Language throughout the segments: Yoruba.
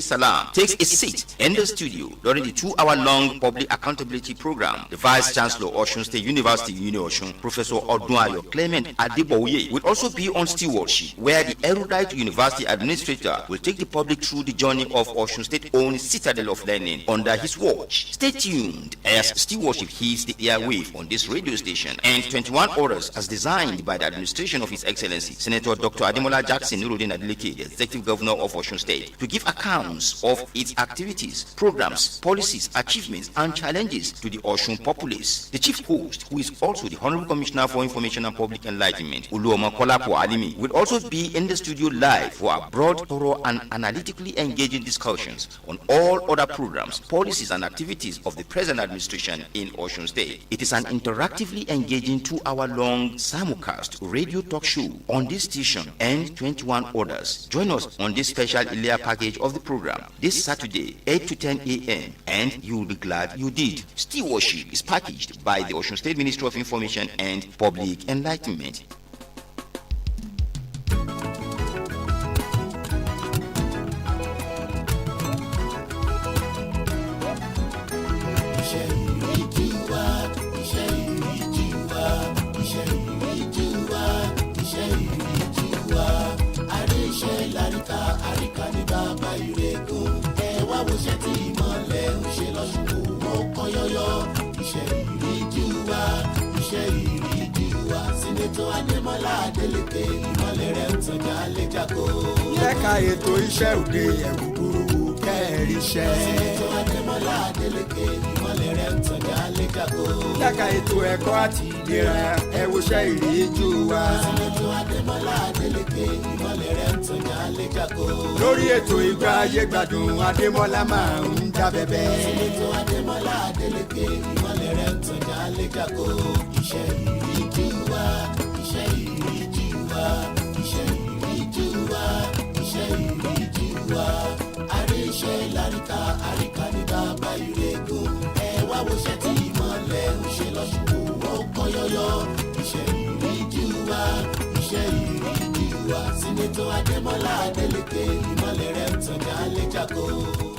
Salam takes a seat in the studio during the 2-hour-long public accountability program. The Vice Chancellor, Osun State University, Osun, Professor Odunayo Clement Adeboye, will also be on Stewardship, where the erudite university administrator will take the public through the journey of Osun State-owned citadel of learning under his watch. Stay tuned as Stewardship hits the airwave on this radio station and 21 orders as designed by the administration of His Excellency Senator Dr. Ademola Jackson NURUDEEN Adeleke, the Executive Governor of Osun State, to give account of its activities, programs, policies, achievements, and challenges to the Osun populace. The chief host, who is also the Honorable Commissioner for Information and Public Enlightenment, Uluoma Kolapo Alimi, will also be in the studio live for a broad, thorough, and analytically engaging discussions on all other programs, policies, and activities of the present administration in Osun State. It is an interactively engaging 2-hour-long simulcast radio talk show on this station and 21 others. Join us on this special Ilea package of the program this Saturday, 8 to 10 a.m. and you will be glad you did. Stewardship is packaged by the Osun State Ministry of Information and Public Enlightenment. Ademola Adeleke ìmọ̀lẹ̀ rẹ̀ ń tàn jálẹ̀ jákó. Lẹ́ka ètò iṣẹ́ òde ẹ̀wù burúkú kẹ́ẹ̀rí iṣẹ́. Sínítọ̀ Ademola Adeleke ìmọ̀lẹ̀ rẹ̀ ń tàn jálẹ̀ jákó. Lẹ́ka ètò ẹ̀kọ́ àti ìlera ẹ̀wòṣẹ́ ìríjú wa. Sínítọ̀ Ademola Adeleke ìmọ̀lẹ̀ rẹ̀ ń tàn jálẹ̀ jákó. Lórí ètò ìgbà ayé gbádùn Ademola máa ń jábẹ́bẹ́. Sínítọ̀ Ademola Adeleke ìmọ̀lẹ̀ rẹ̀ ń tàn jálẹ̀ jákó. Iṣẹ́ ìríjú wa. Iṣẹ́ ìríjú wa, iṣẹ́ ìríjú wa, iṣẹ́ ìríjú wa. Àríṣẹ́ láríkà, àríkà ní bàbá ìrẹ́gùn. Ẹ wá woṣẹ́ tí ìmọ̀lẹ̀ ń ṣe lọ́ṣùkú ó kọ́ yọ́yọ́. Iṣẹ́ ìríjú wa, iṣẹ́ ìríjú wa. Sínítọ̀ Ademola Adeleke ìmọ̀lẹ̀ rẹ̀ ń tàn jálẹ̀ jákó.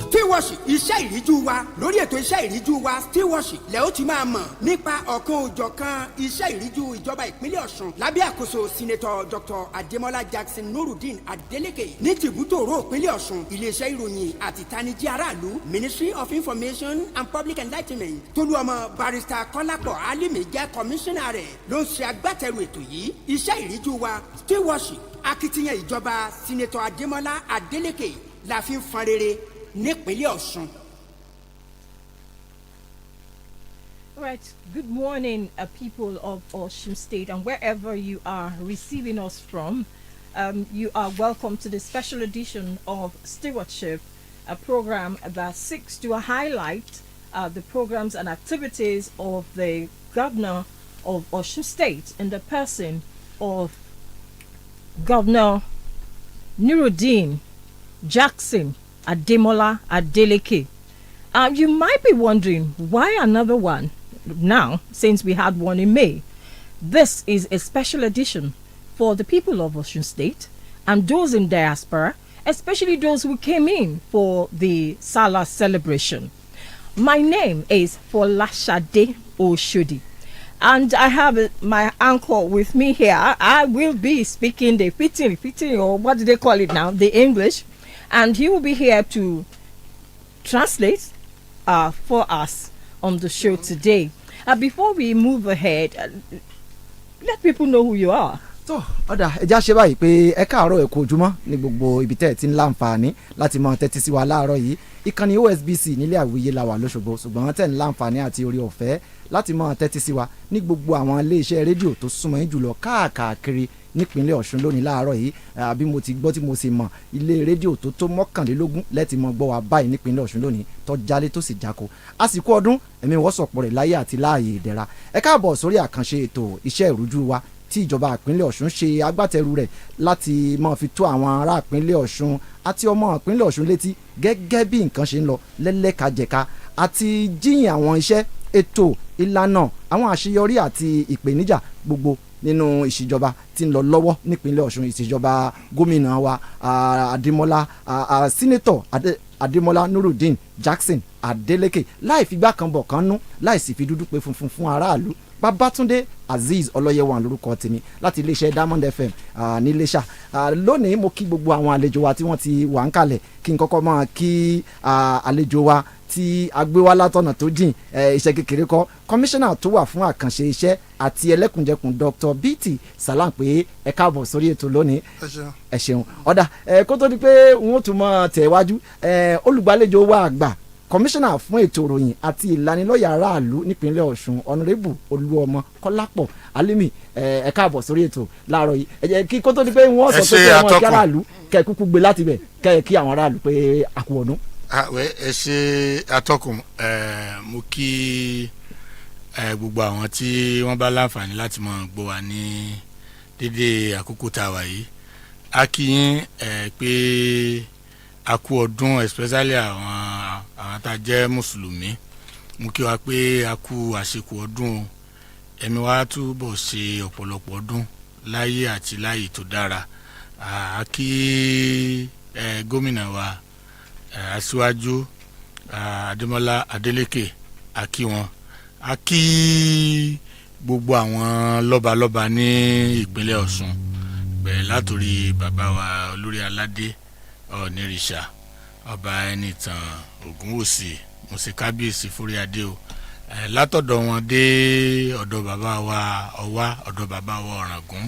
Stewardship iṣẹ́ ìríjú wa lórí ètò iṣẹ́ ìríjú wa Stewardship lẹ́ ó ti máa mọ̀ nípa ọ̀kan òjọ̀kan iṣẹ́ ìríjú ìjọba ìpínlẹ̀ Ọ̀ṣun lábẹ́ àkóso Senator Dr. Ademola Jackson NURUDEEN Adeleke ní tìbútòrò ìpínlẹ̀ Ọ̀ṣun iléeṣẹ́ ìròyìn àti ìtanijí aráàlú Ministry of Information and Public Enlightenment tolúọmọ Barrister Kọ́lápọ̀ Alimi jẹ́ kọmíṣánná rẹ̀ ló ń ṣe agbátẹrù ètò yìí iṣẹ́ ìríjú wa Stewardship akitiyan ìjọba Senator Ademola Adeleke la fi ń fan rere nípínlẹ̀ Ọ̀ṣun. All right, good morning, people of Osun State, and wherever you are receiving us from, you are welcome to the special edition of Stewardship, a program that seeks to highlight the programs and activities of the governor of Osun State in the person of Governor NURUDEEN Jackson Ademola Adeleke. You might be wondering why another one now, since we had one in May. This is a special edition for the people of Osun State and those in diaspora, especially those who came in for the Salah celebration. My name is Folashade Oshodi, and I have my uncle with me here. I will be speaking the repeating, or what do they call it now, the English, and he will be here to translate for us on the show today. Before we move ahead, let people know who you are. tó ọ̀dà ẹja ṣe báyìí pé ẹ káàárọ̀ ẹ kú ojúmọ́ ní gbogbo ibi tẹ́ ẹ ti ń láǹfààní láti máa tẹ́tí sí wa láàárọ̀ yìí ìkànnì OSBC nílé àwíyé la wà lóṣogbo ṣùgbọ́n tẹ́ ń láǹfààní àti orí ọ̀fẹ́ láti máa tẹ́tí sí wa ní gbogbo àwọn iléeṣẹ́ rédíò tó súnmọ́ yín jùlọ káàkiri nípínlẹ̀ Ọ̀ṣun lónìí láàárọ̀ yìí àbí mo ti gbọ́ tí mo sì mọ̀ ilé rédíò tó 21 lẹ́tì mọ́ gbọ́ wa báyìí nípínlẹ̀ Ọ̀ṣun lónìí tó jálé tó sì jáko àsìkò ọdún ẹ̀mí wọ́sọ̀pọ̀ rẹ̀ láyé àti láàyè ìdẹ̀ra ẹ káàbọ̀ sórí àkànṣe ètò iṣẹ́ ìrújú wa tí ìjọba ìpínlẹ̀ Ọ̀ṣun ṣe agbátẹrù rẹ̀ láti máa fi tó àwọn ará ìpínlẹ̀ Ọ̀ṣun àti ọmọ ìpínlẹ̀ Ọ̀ṣun létí gẹ́gẹ́ bí nǹkan ṣe ń lọ lẹ́lẹ́kajẹ̀ka àti jíyìn àwọn iṣẹ́ ètò ìlànà àwọn àṣeyọrí àti ìpèníjà gbogbo nínú ìṣèjọba tí ń lọ lọ́wọ́ nípínlẹ̀ Ọ̀ṣun ìṣèjọba gómìnà wa Ademola Senator Ademola NURUDEEN Jackson Adeleke láì figbá kan bọ̀ kan nú láì sì fi dúdú pé funfun fún aráàlú. Babatunde Azeez Ọlọ́yẹ̀wọ̀n lórúkọ tèmi láti iléeṣẹ́ Diamond FM ní Iléṣà. Lónìí mo kí gbogbo àwọn àlejò wa tí wọ́n ti wà ń kalẹ̀ kí n kọ́kọ́ máa kí àlejò wa tí a gbé wá látọ̀nà tó jìn iṣẹ́ kékeré kọ́ kọmíṣánná tó wà fún àkànṣe iṣẹ́ àti ẹlẹ́kùnjẹkùn Dr. BT Salam pé ẹ káàbọ̀ sórí ètò lónìí. Ẹ ṣeun ọ̀dà kó tó di pé wọ́n tún mọ̀ tẹ̀wájú olùgbàlejò wa àgbà kọmíṣánná fún ètò ìròyìn àti ìlanilọ́yẹ̀ aráàlú nípínlẹ̀ Ọ̀ṣun ọ̀nàrẹ́bù Olúọmọ Kọ́lápọ̀ Alimi ẹ káàbọ̀ sórí ètò láàárọ̀ yìí ẹ jẹ́ kí kó tó di pé wọ́n sọ pé àwọn kí aráàlú kẹ́ kúkú gbé láti bẹ̀ kẹ́ kí àwọn aráàlú pé àkú ọdún. Ẹ ṣe atọ́kùn mo kí gbogbo àwọn tí wọ́n bá láǹfààní láti máa gbọ́ wa ní dédé àkókò tá a wà yìí a kí yín pé a kú ọdún especially àwọn tá a jẹ́ mùsùlùmí mo kí wa pé a kú àṣekù ọdún ẹ̀mí wa túbọ̀ ṣe ọ̀pọ̀lọpọ̀ ọdún láyé àti láyé tó dára a kí gómìnà wa aṣíwájú Ademola Adeleke a kí wọn a kí gbogbo àwọn lọ́balọ́ba ní ìpínlẹ̀ Ọ̀ṣun bẹ̀rẹ̀ látòrí bàbá wa olórí aládé onírìṣà ọba Ẹnìtàn Ògúnwùsì mùsíkábíyèsí fúríadé o látọ̀dọ̀ wọn dé ọ̀dọ̀ bàbá wa Ọwá ọ̀dọ̀ bàbá wa Ọ̀ràngún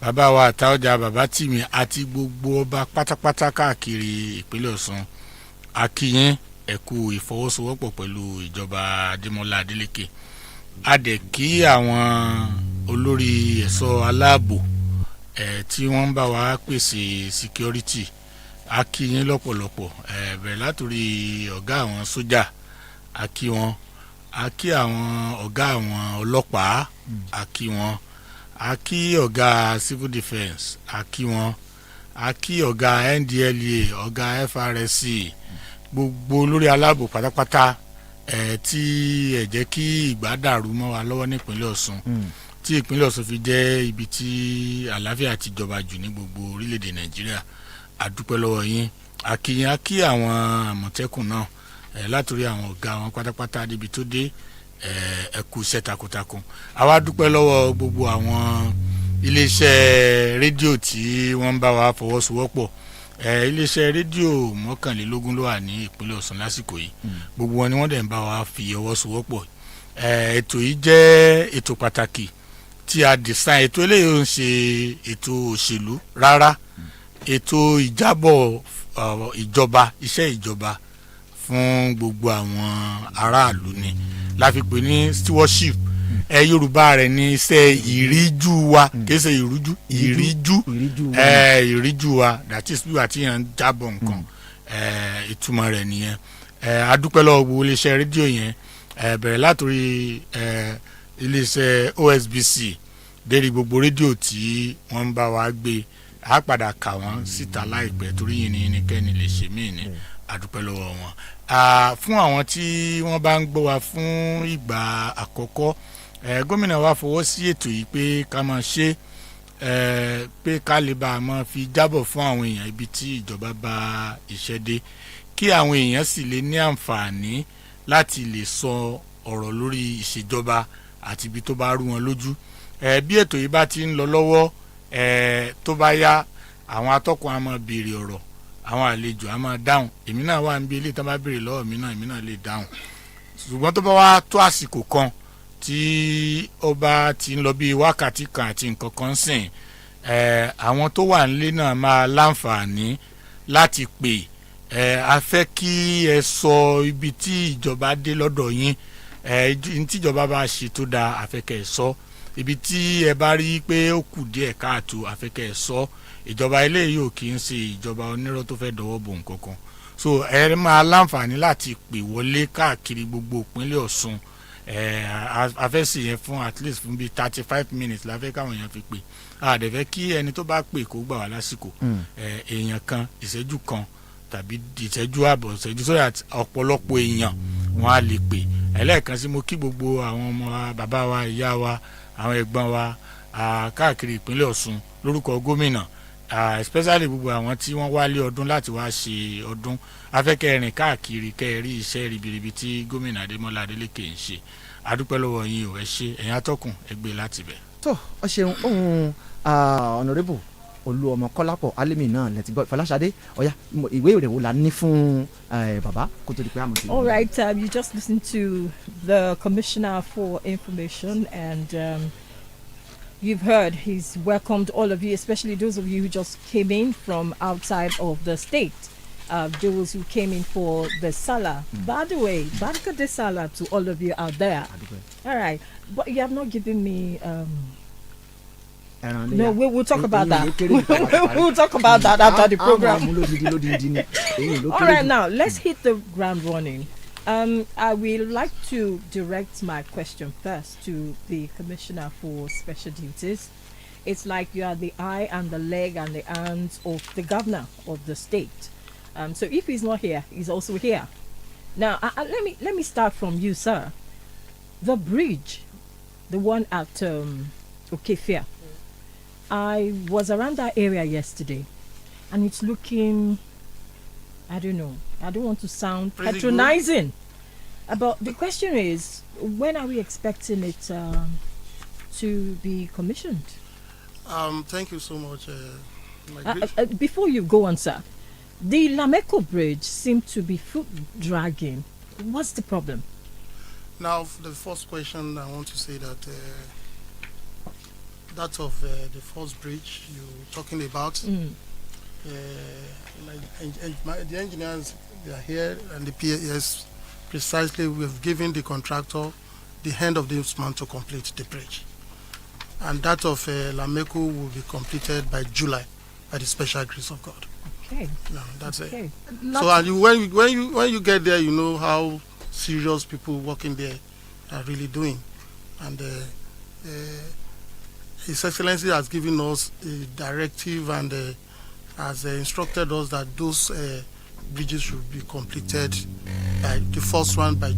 bàbá wa Àtaọ́jà bàbá Tìmì àti gbogbo ọba pátápátá káàkiri ìpínlẹ̀ Ọ̀ṣun a kí yín ẹ kú ìfọwọ́sowọ́pọ̀ pẹ̀lú ìjọba Ademola Adeleke a dẹ̀ kí àwọn olórí ẹ̀ṣọ́ aláàbò tí wọ́n ń bá wa pèsè security a kí yín lọ́pọ̀lọpọ̀ bẹ̀rẹ̀ látòrí ọ̀gá àwọn sójà a kí wọn a kí àwọn ọ̀gá àwọn ọlọ́pàá a kí wọn a kí ọ̀gá civil defence a kí wọn a kí ọ̀gá NDLEA ọ̀gá FRSC gbogbo olórí aláàbò pátápátá tí ẹ jẹ́ kí ìgbà dàrú mọ́ wa lọ́wọ́ nípínlẹ̀ Ọ̀ṣun tí ìpínlẹ̀ Ọ̀ṣun fi jẹ́ ibi tí àlàáfíà ti jọba jù ní gbogbo orílẹ̀-èdè Nàìjíríà a dúpẹ́ lọ́wọ́ yín a kí àwọn àmọ̀tẹ́kùn náà látòrí àwọn ọ̀gá wọn pátápátá níbi tó dé ẹ kú iṣẹ́ takuntakun àwa dúpẹ́ lọ́wọ́ gbogbo àwọn iléeṣẹ́ rédíò tí wọ́n ń bá wa fọwọ́sowọ́pọ̀ iléeṣẹ́ rédíò 21 ló wà ní ìpínlẹ̀ Ọ̀ṣun lásìkò yìí gbogbo wọn ni wọ́n dẹ̀ ń bá wa fi ọwọ́ sowọ́pọ̀ ètò yìí jẹ́ ètò pàtàkì tí a design ètò eléyìí ò ń ṣe ètò òṣèlú rárá ètò ìjábọ̀ ìjọba iṣẹ́ ìjọba fún gbogbo àwọn aráàlú ni la fi pè ní stewardship Yorùbá rẹ̀ ní iṣẹ́ ìríjú wa kì í ṣe ìrújú ìríjú wa that is bí wà tí yẹn ń jábọ̀ nǹkan ìtumọ̀ rẹ̀ nìyẹn a dúpẹ́ lọ́wọ́ gbogbo iléeṣẹ́ rédíò yẹn bẹ̀rẹ̀ látòrí iléeṣẹ́ OSBC dérí gbogbo rédíò tí wọ́n ń bá wa gbé a padà kà wọ́n síta láìpẹ́ torí yìí ní kẹ́ni lè ṣe mí ní a dúpẹ́ lọ́wọ́ wọn fún àwọn tí wọ́n bá ń gbọ́ wa fún ìgbà àkọ́kọ́ gómìnà wa fọwọ́ sí ètò yìí pé ká máa ṣe pé ká lè bá a máa fi jábọ̀ fún àwọn èèyàn ibi tí ìjọba bá iṣẹ́ dé kí àwọn èèyàn sì lè ní àǹfààní láti lè sọ ọ̀rọ̀ lórí ìṣèjọba àti ibi tó bá rú wọn lójú bí ètò yìí bá ti ń lọ lọ́wọ́ tó bá yá àwọn atọ́kùn á máa béèrè ọ̀rọ̀ àwọn àlejò á máa dáhùn èmi náà wà níbi ilé tí wọ́n bá béèrè lọ́wọ́ mi náà èmi náà lè dáhùn ṣùgbọ́n tó bá wá tó àsìkò kan tí ó bá ti ń lọ bí wákàtí kan àti nǹkan kan sìn àwọn tó wà nílé náà máa láǹfààní láti pè a fẹ́ kí ẹ sọ ibi tí ìjọba dé lọ́dọ̀ yín tí ìjọba bá ṣe tó dáa a fẹ́ kẹ́ ẹ sọ ibi tí ẹ bá rí pé ó kù díẹ̀ káàtó a fẹ́ kẹ́ ẹ sọ ìjọba eléyìí ò kì í ṣe ìjọba onírọ́ tó fẹ́ dọwọ́ bò nǹkan kan so ẹ máa láǹfààní láti pè wọlé káàkiri gbogbo ìpínlẹ̀ Ọ̀ṣun a fẹ́ sì yẹn fún at least fún bíi 35 minutes la fẹ́ káwọn èèyàn fi pè a dẹ̀ fẹ́ kí ẹni tó bá pè kó gbà wá lásìkò èèyàn kan ìṣẹ́jú kan tàbí ìṣẹ́jú àbọ̀ ìṣẹ́jú sóyà ọ̀pọ̀lọpọ̀ èèyàn wọn á lè pè ẹlẹ́ẹ̀kan sí mo kí gbogbo àwọn ọmọ wa bàbá wa ìyá wa àwọn ẹ̀gbọ́n wa káàkiri ìpínlẹ̀ Ọ̀ṣun lórúkọ gómìnà especially gbogbo àwọn tí wọ́n wálé ọdún láti wá ṣe ọdún afẹ́kẹ́ rìn káàkiri kẹ́ẹ̀rí iṣẹ́ ribiribi tí gómìnà Ademola Adeleke ń ṣe adúpẹ́ lọ́wọ́ yín o ẹ ṣé ẹ̀yin atọ́kùn ẹgbẹ́ láti bẹ̀. tó ọ ṣeun ohun honourable Olúọmọ Kọ́lápọ̀ Alimi náà lẹ́tí gbọ́ Fọláṣadé ọ̀yá ìwé ìrẹ̀wò la ní fún bàbá kó tó di pé àmọ̀ sí. All right, you just listened to the Commissioner for Information and you've heard he's welcomed all of you, especially those of you who just came in from outside of the state. Those who came in for the Salah. By the way, Barka de Salah to all of you out there. All right, but you have not given me. No, we'll talk about that. We'll talk about that after the program. All right, now let's hit the ground running. I will like to direct my question first to the Commissioner for Special Duties. It's like you are the eye and the leg and the hands of the governor of the state. So if he's not here, he's also here. Now, let me start from you, sir. The bridge, the one at Okefia. I was around that area yesterday, and it's looking, I don't know, I don't want to sound patronizing, but the question is, when are we expecting it to be commissioned? Thank you so much. Before you go on, sir, the Lameko Bridge seemed to be foot dragging. What's the problem? Now, for the first question, I want to say that that of the first bridge you're talking about, the engineers, they are here, and the PAS, precisely, we've given the contractor the end of this month to complete the bridge. And that of Lameko will be completed by July, by the special grace of God. Okay. No, that's it. So and when you get there, you know how serious people working there are really doing. And His Excellency has given us a directive and has instructed us that those bridges should be completed by the first one by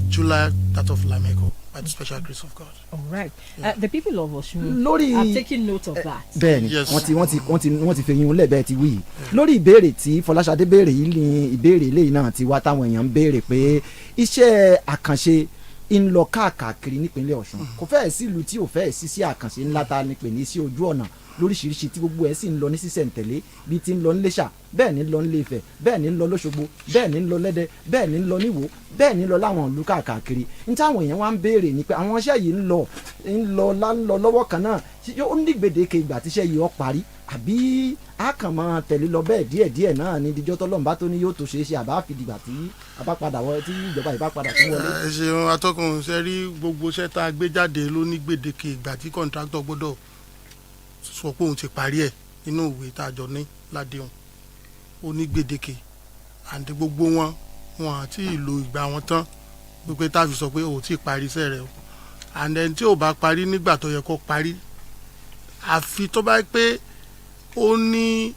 July, that of Lameko, by the special grace of God. All right. The people of Osun are taking note of that. Bẹ́ẹ̀ni wọ́n ti fẹ̀yìn olè bẹ́ẹ̀ ti wí. Lórí ìbéèrè tí Fọláṣadé béèrè yìí ni ìbéèrè eléyìí náà ti wá táwọn èèyàn ń béèrè pé iṣẹ́ àkànṣe ń lọ káàkiri nípínlẹ̀ Ọ̀ṣun. Kò fẹ́ẹ̀ sí ìlú tí ò fẹ́ẹ̀ sí àkànṣe ńlá ta nípè ní sí ojú ọ̀nà lóríṣiríṣi tí gbogbo ẹ̀ sì ń lọ ní sísẹ̀ǹtẹ̀lé bíi ti ń lọ ní Iléṣà, bẹ́ẹ̀ ni ń lọ ní Ilé-Ifẹ̀, bẹ́ẹ̀ ni ń lọ l'Óṣogbo, bẹ́ẹ̀ ni ń lọ l'Ẹ́dẹ́, bẹ́ẹ̀ ni ń lọ n'Ìwó, bẹ́ẹ̀ ni ń lọ láwọn ìlú káàkiri. Ní táwọn èèyàn wá ń béèrè ni pé àwọn iṣẹ́ yìí ń lọ lọ́wọ́ kan náà ó ní gbèdéke ìgbà tíṣẹ́ yìí ó parí àbí a kàn máa tẹ̀lé lọ bẹ́ẹ̀ díẹ̀ náà ní ìdíjọ́ tọ́lọ́mùbá tó ní yóò tó ṣeé ṣe àbá fi dìgbà tí a bá padà wọ tí ìjọba ìbá padà tún wọlé. ẹ ṣeun atọ́kùn ṣe rí gbogbo iṣẹ́ tá a gbé jáde ló ní gbèdéke ìgbà tí kọ̀ǹtráktọ̀ gbọ́dọ̀ sọ pé òun ti parí ẹ̀ nínú ìwé tá a jọ ní ládéhùn ó ní gbèdéke àǹtí gbogbo wọn àti ìlò ìgbà wọn tán wípé tá a fi sọ pé òun ti parí iṣẹ́ rẹ̀ o àǹdẹ̀ tí ò bá parí nígbà tó yẹ kó parí àfi tó bá pé ó ní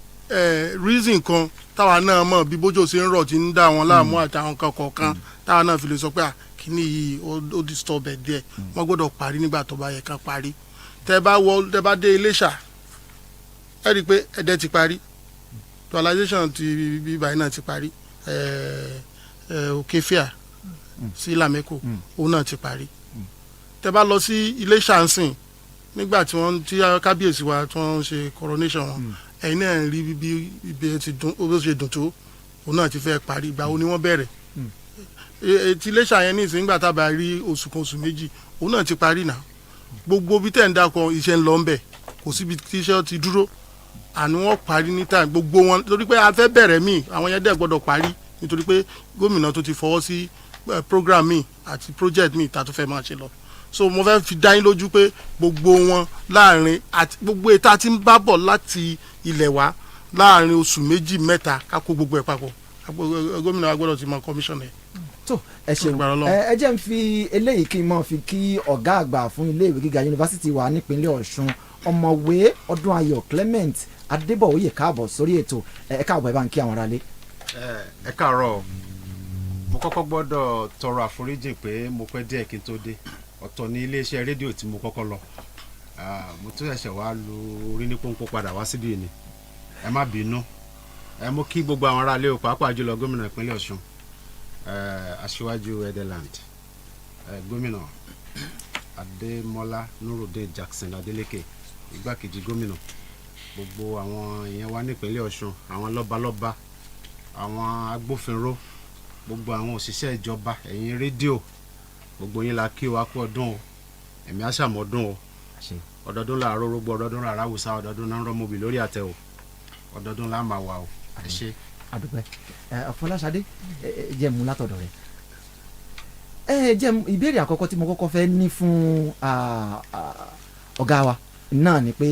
reason kan táwa náà mọ̀ bí bójú ṣe ń rọ̀ tí ń dá wọn láàmú àtàwọn kan kọ̀ọ̀kan táwa náà fi lè sọ pé kíní yìí ó disturb ẹ̀ díẹ̀ wọ́n gbọ́dọ̀ parí nígbà tó bá yẹ kán parí. Tẹ́ bá dé Iléṣà ẹ rí i pé Ẹdẹ ti parí, dualization ti bíbá iná ti parí, Okefia sí Lameko òun náà ti parí. Tẹ́ bá lọ sí Iléṣà ń sìn nígbà tí kábíyèsí wa tí wọ́n ń ṣe coronation wọn ẹ̀yin náà rí bí ibi ti dùn ó ṣe dùn tó òun náà ti fẹ́ parí. Ìgbà wo ni wọ́n bẹ̀rẹ̀ ti Iléṣà yẹn ní ìsìn nígbà tá a bá rí oṣù kan oṣù méjì òun náà ti parí náà. Gbogbo bí tẹ̀ ń dákọ̀ iṣẹ́ ń lọ ń bẹ̀ kò síbi tí iṣẹ́ ti dúró àní wọ́n parí ní time gbogbo wọn torí pé a fẹ́ bẹ̀rẹ̀ míì àwọn yẹn dẹ̀ gbọ́dọ̀ parí nítorí pé gómìnà tó ti fọwọ́ sí program míì àti project míì tá a tó fẹ́ máa ṣe lọ. So mo fẹ́ fi dá yín lójú pé gbogbo wọn láàrin àti gbogbo ètò tí ń bá bọ̀ láti ilẹ̀ wa láàrin oṣù méjì mẹ́ta ká kó gbogbo ẹ̀ papọ̀ gómìnà wa gbọ́dọ̀ ti mọ commission ẹ̀. tó ẹ ṣeun ẹ jẹ́ n fi eléyìí kí n mọ̀ fi kí ọ̀gá àgbà fún iléèwé gíga yunifásitì wa nípínlẹ̀ Ọ̀ṣun ọ̀mọ̀wé Ọdúnayọ̀ Clement Adébọ̀wòye káàbọ̀ sórí ètò ẹ káàbọ̀ ẹ bá ń kí àwọn aráalé. ẹ káàárọ̀ mo kọ́kọ́ gbọ́dọ̀ tọrọ àforíjì pé mo pẹ́ díẹ̀ kí n tó dé ọ̀tọ̀ ní iléeṣẹ́ rédíò tí mo kọ́kọ́ lọ mo tún ẹ̀ṣẹ̀ wá lu orí ní pọ́npọ́ padà wá síbí ni ẹ má bínú mo kí gbogbo àwọn aráalé o pàápàá jùlọ gómìnà ìpínlẹ̀ Ọ̀ṣun aṣíwájú Edeland gómìnà Ademola NURUDEEN Jackson Adeleke igbákejì gómìnà gbogbo àwọn èèyàn wa nípínlẹ̀ Ọ̀ṣun àwọn lọ́balọ́ba àwọn agbófinró gbogbo àwọn òṣìṣẹ́ ìjọba ẹ̀yin rédíò gbogbo yín la kí wa kú ọdún o ẹ̀mí àṣàmọ́dún o ọdọọdún la àróró gbọ́ ọdọọdún la àráwùsá ọdọọdún náà ń rọ́mọbì lórí àtẹ o ọdọọdún la máa wà o ẹ ṣé. àdúpẹ́ Fọláṣadé jẹ́ mú látọ̀dọ̀ rẹ̀ jẹ́ ìbéèrè àkọ́kọ́ tí mo kọ́kọ́ fẹ́ ní fún ọ̀gá wa náà ni pé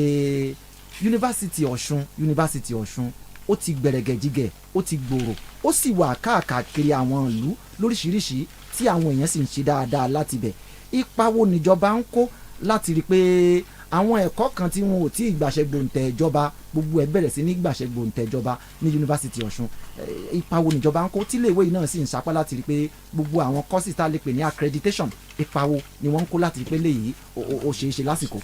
yunifásitì Ọ̀ṣun ó ti gbẹ̀rẹ̀gẹ̀jigẹ̀ ó ti gbòòrò ó sì wà káàkiri àwọn ìlú lóríṣiríṣi tí àwọn èèyàn sì ń ṣe dáadáa láti bẹ̀ ipa wo níjọba ń kó láti rí i pé àwọn ẹ̀kọ́ kan tí wọn ò tí ì gbàṣẹ gbòǹtẹ̀ ìjọba gbogbo ẹ̀ bẹ̀rẹ̀ sí ní gbàṣẹ gbòǹtẹ̀ ìjọba ní yunifásitì Ọ̀ṣun ipa wo níjọba ń kó tí iléèwé yìí náà sì ń sapá láti rí i pé gbogbo àwọn kọ́sì tá a lè pè ní accreditation ipa wo ni wọ́n ń kó láti rí i pé léyìí ó ṣeé ṣe lásìkò.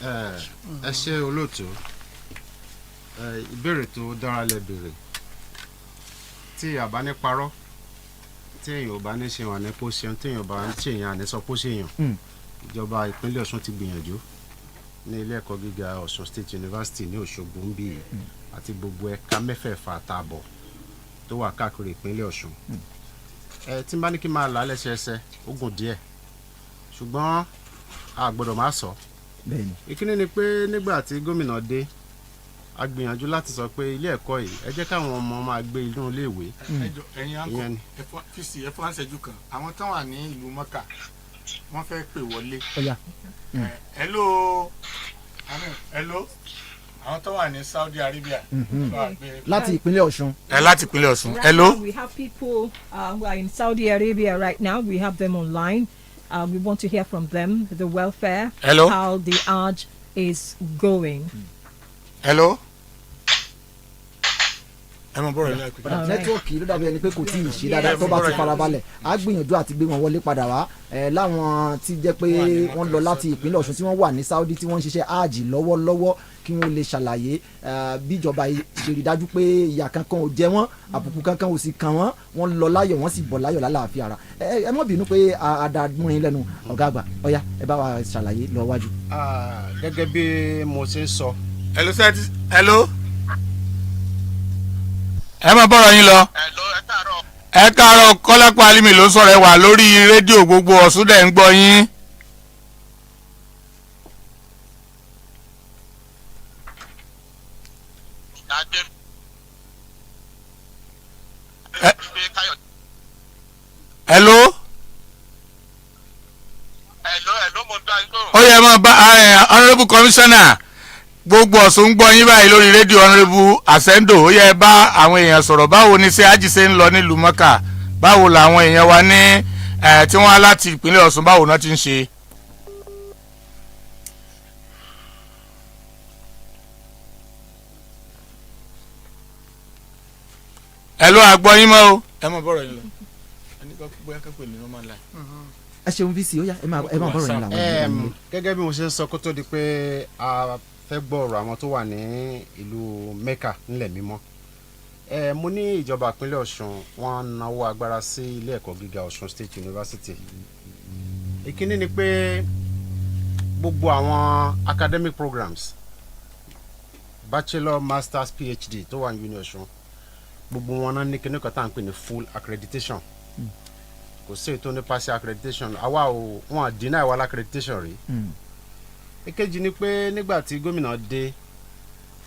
ẹ ṣé olóòtú ìbéèrè tó dára lẹ béèrè tí a bá ní parọ́ tí èèyàn ò bá ní ṣe wà ní kó ṣeun tí èèyàn bá ń ṣe èèyàn àní sọ kó ṣe èèyàn ìjọba ìpínlẹ̀ Ọ̀ṣun ti gbìyànjú ní ilé ẹ̀kọ́ gíga Ọ̀ṣun State University ní Òṣogbo ń bí àti gbogbo ẹ̀ka mẹ́fẹ̀ẹ̀fà àtààbọ̀ tó wà káàkiri ìpínlẹ̀ Ọ̀ṣun tí n bá ní kí n máa là á lẹ́sẹẹsẹ ó gùn díẹ̀ ṣùgbọ́n a gbọ́dọ̀ má sọ ìkíní ni pé nígbà tí gómìnà dé a gbìyànjú láti sọ pé ilé ẹ̀kọ́ yìí ẹ jẹ́ káwọn ọmọ máa gbé inú iléèwé. ẹ̀yin àǹkọ fíìsì ẹ̀fọ́ àṣẹjú kan àwọn tó wà ní ìlú Mọ́kà wọ́n fẹ́ pè wọlé. hello àwọn tó wà ní Saudi Arabia. láti ìpínlẹ̀ Ọ̀ṣun. láti ìpínlẹ̀ Ọ̀ṣun. hello. We have people who are in Saudi Arabia right now. We have them online. We want to hear from them. The welfare. Hello. How the Hajj is going. Hello. ẹ mọ bọ́ọ̀rọ̀ ilé ẹ̀kọ́. nẹ́tíwọ̀kì ló dàbí ẹni pé kò tí ì ṣe dáadáa tó bá ti farabalẹ̀ á gbìyànjú àti gbé wọn wọlé padà wá láwọn tí jẹ́ pé wọ́n lọ láti ìpínlẹ̀ Ọ̀ṣun tí wọ́n wà ní Saudi tí wọ́n ń ṣiṣẹ́ hajj lọ́wọ́lọ́wọ́ kí wọ́n lè ṣàlàyé bíjọba ṣe rí dájú pé ìyà kankan ò jẹ wọ́n àbùkù kankan ò sì kàn wọ́n wọ́n lọ láyọ̀ wọ́n sì bọ̀ láyọ̀ lálàáfíà ara ẹ má bínú pé àdàmú yín lẹ́nu ọ̀gá àgbà ọ̀yá ẹ bá wa ṣàlàyé lọ wájú. gẹ́gẹ́ bí mo ṣe ń sọ. hello. ẹ máa bọ́rọ̀ yín lọ. ẹ káàárọ̀ Kọ́lápọ̀ Alimi ló ń sọ̀rọ̀ ẹ wà lórí rédíò gbogbo Ọ̀ṣun dẹ̀ ń gbọ́ yín. hello. ó yẹ máa bá honourable commissioner gbogbo Ọ̀ṣun ń gbọ́ yín báyìí lórí rédíò honourable Asendo ó yẹ bá àwọn èèyàn sọ̀rọ̀ báwo ni ṣé àjíṣe ń lọ nílùú Mọ́kà báwo làwọn èèyàn wa ní tí wọ́n á láti ìpínlẹ̀ Ọ̀ṣun báwo náà ti ń ṣe. ẹ ló àgbọ̀ yín mọ́ o. ẹ mọ̀ bọ́rọ̀ yín lọ ẹni kọ́ bóyá kẹ́pẹ́ ní normal life. ẹ ṣeun vc ó yá ẹ máa bọ́rọ̀ yín làwọn. gẹ́gẹ́ bí mo ṣe ń sọ kó tó di pé a fẹ́ gbọ́ ọ̀rọ̀ àwọn tó wà ní ìlú Mẹ́kà nílẹ̀ mímọ́ mo ní ìjọba ìpínlẹ̀ Ọ̀ṣun wọ́n náwó agbára sí ilé ẹ̀kọ́ gíga Ọ̀ṣun State University. ìkíní ni pé gbogbo àwọn academic programs bachelor masters PhD tó wà ní uni Ọ̀ṣun gbogbo wọn náà ní kíní kan tá à ń pè ní full accreditation kò sí ètò ní partial accreditation àwa ò wọn deny wa accreditation rí. èkejì ni pé nígbà tí gómìnà dé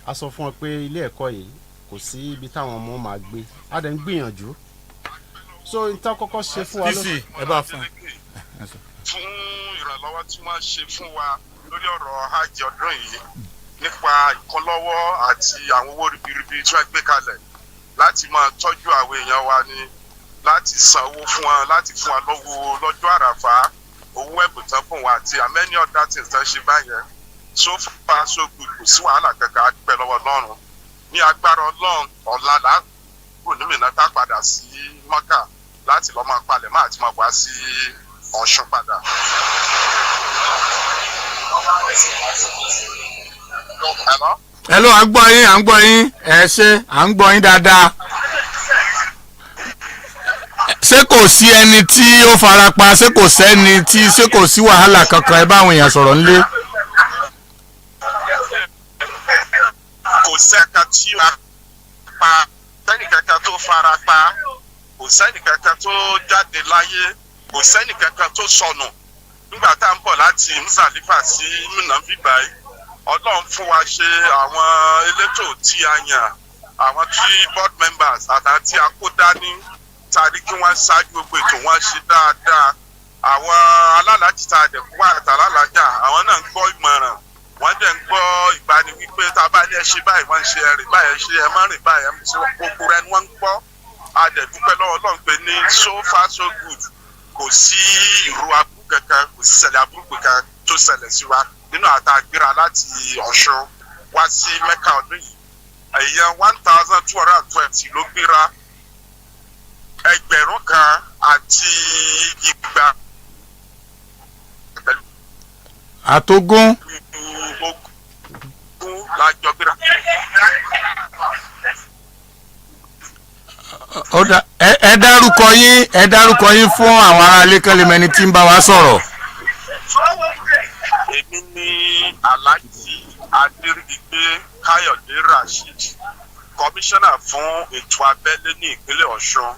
a sọ fún wọn pé ilé ẹ̀kọ́ yìí kò sí ibi táwọn ọmọ máa gbé a dẹ̀ ń gbìyànjú so níta kọ́kọ́ ṣe fún wa fíìsì ẹ bá fún fún ìrànlọ́wọ́ tí wọ́n ṣe fún wa lórí ọ̀rọ̀ hajj ọdún yìí nípa ìkúnlọ́wọ́ àti àwọn owó ribiribi tí wọ́n gbé kalẹ̀ láti máa tọ́jú àwọn èèyàn wa ni láti sanwó fún wọn láti fún wọn lọ́wọ́ lọ́jọ́ àràfà owó ẹ̀bùn tán fún wọn àti many other things tán ṣe báyẹn so far so good kò sí wàhálà kankan a dúpẹ́ lọ́wọ́ Ọlọ́run ní agbára Ọlọ́run ọ̀la làákùn ní mìíràn tá padà sí Mọ́kà láti lọ́ọ́ máa palẹ̀ máa ti máa wá sí Ọ̀ṣun padà. hello à ń gbọ́ yín ẹ ṣe à ń gbọ́ yín dáadáa. ṣé kò sí ẹni tí ó farapa ṣé kò sẹ́ni tí ṣé kò sí wàhálà kankan ẹ bá àwọn èèyàn sọ̀rọ̀ nílé. kò sẹ́ka tí a pa sẹ́ni kankan tó fara pa kò sẹ́ni kankan tó jáde láyé kò sẹ́ni kankan tó sọnù nígbà tá à ń bọ̀ láti Mùsàlífà sí Mùnàfíbà yìí Ọlọ́run fún wa ṣe àwọn elétò tí a yàn àwọn tí board members àtàwọn tí a kó dání tàbí kí wọ́n ṣáájú gbogbo ètò wọn ṣe dáadáa àwọn alálàájì tá a dẹ̀ kú àtàlálàájà àwọn náà ń gbọ́ ìmọ̀ràn wọ́n dẹ̀ ń gbọ́ ìgbani wípé tá a bá ní ẹ ṣe báyìí wọ́n ń ṣe ẹ̀rìn báyìí ṣe ẹ má rìn báyìí ẹ ṣe gbogbo rẹ ni wọ́n ń gbọ́ a dẹ̀ dúpẹ́ lọ́wọ́ Ọlọ́run pé ní so far so good kò sí ìrù aburú kankan kò sí ṣẹlẹ̀ aburú kankan tó ṣẹlẹ̀ sí wa nínú àtàgbéra láti Ọ̀ṣun wá sí Mẹ́kà ọdún yìí èèyàn 1220 ló gbéra 1,000 àti 200 àtógún. lájọ gbéra. ẹ dárúkọ yín fún àwọn aráalé kan lè mẹni tí ń bá wa sọ̀rọ̀. èmi ni Alhaji Adeleke Káyọ̀dé Rasheed kọmíṣánná fún ètò abẹ́lé ní ìpínlẹ̀ Ọ̀ṣun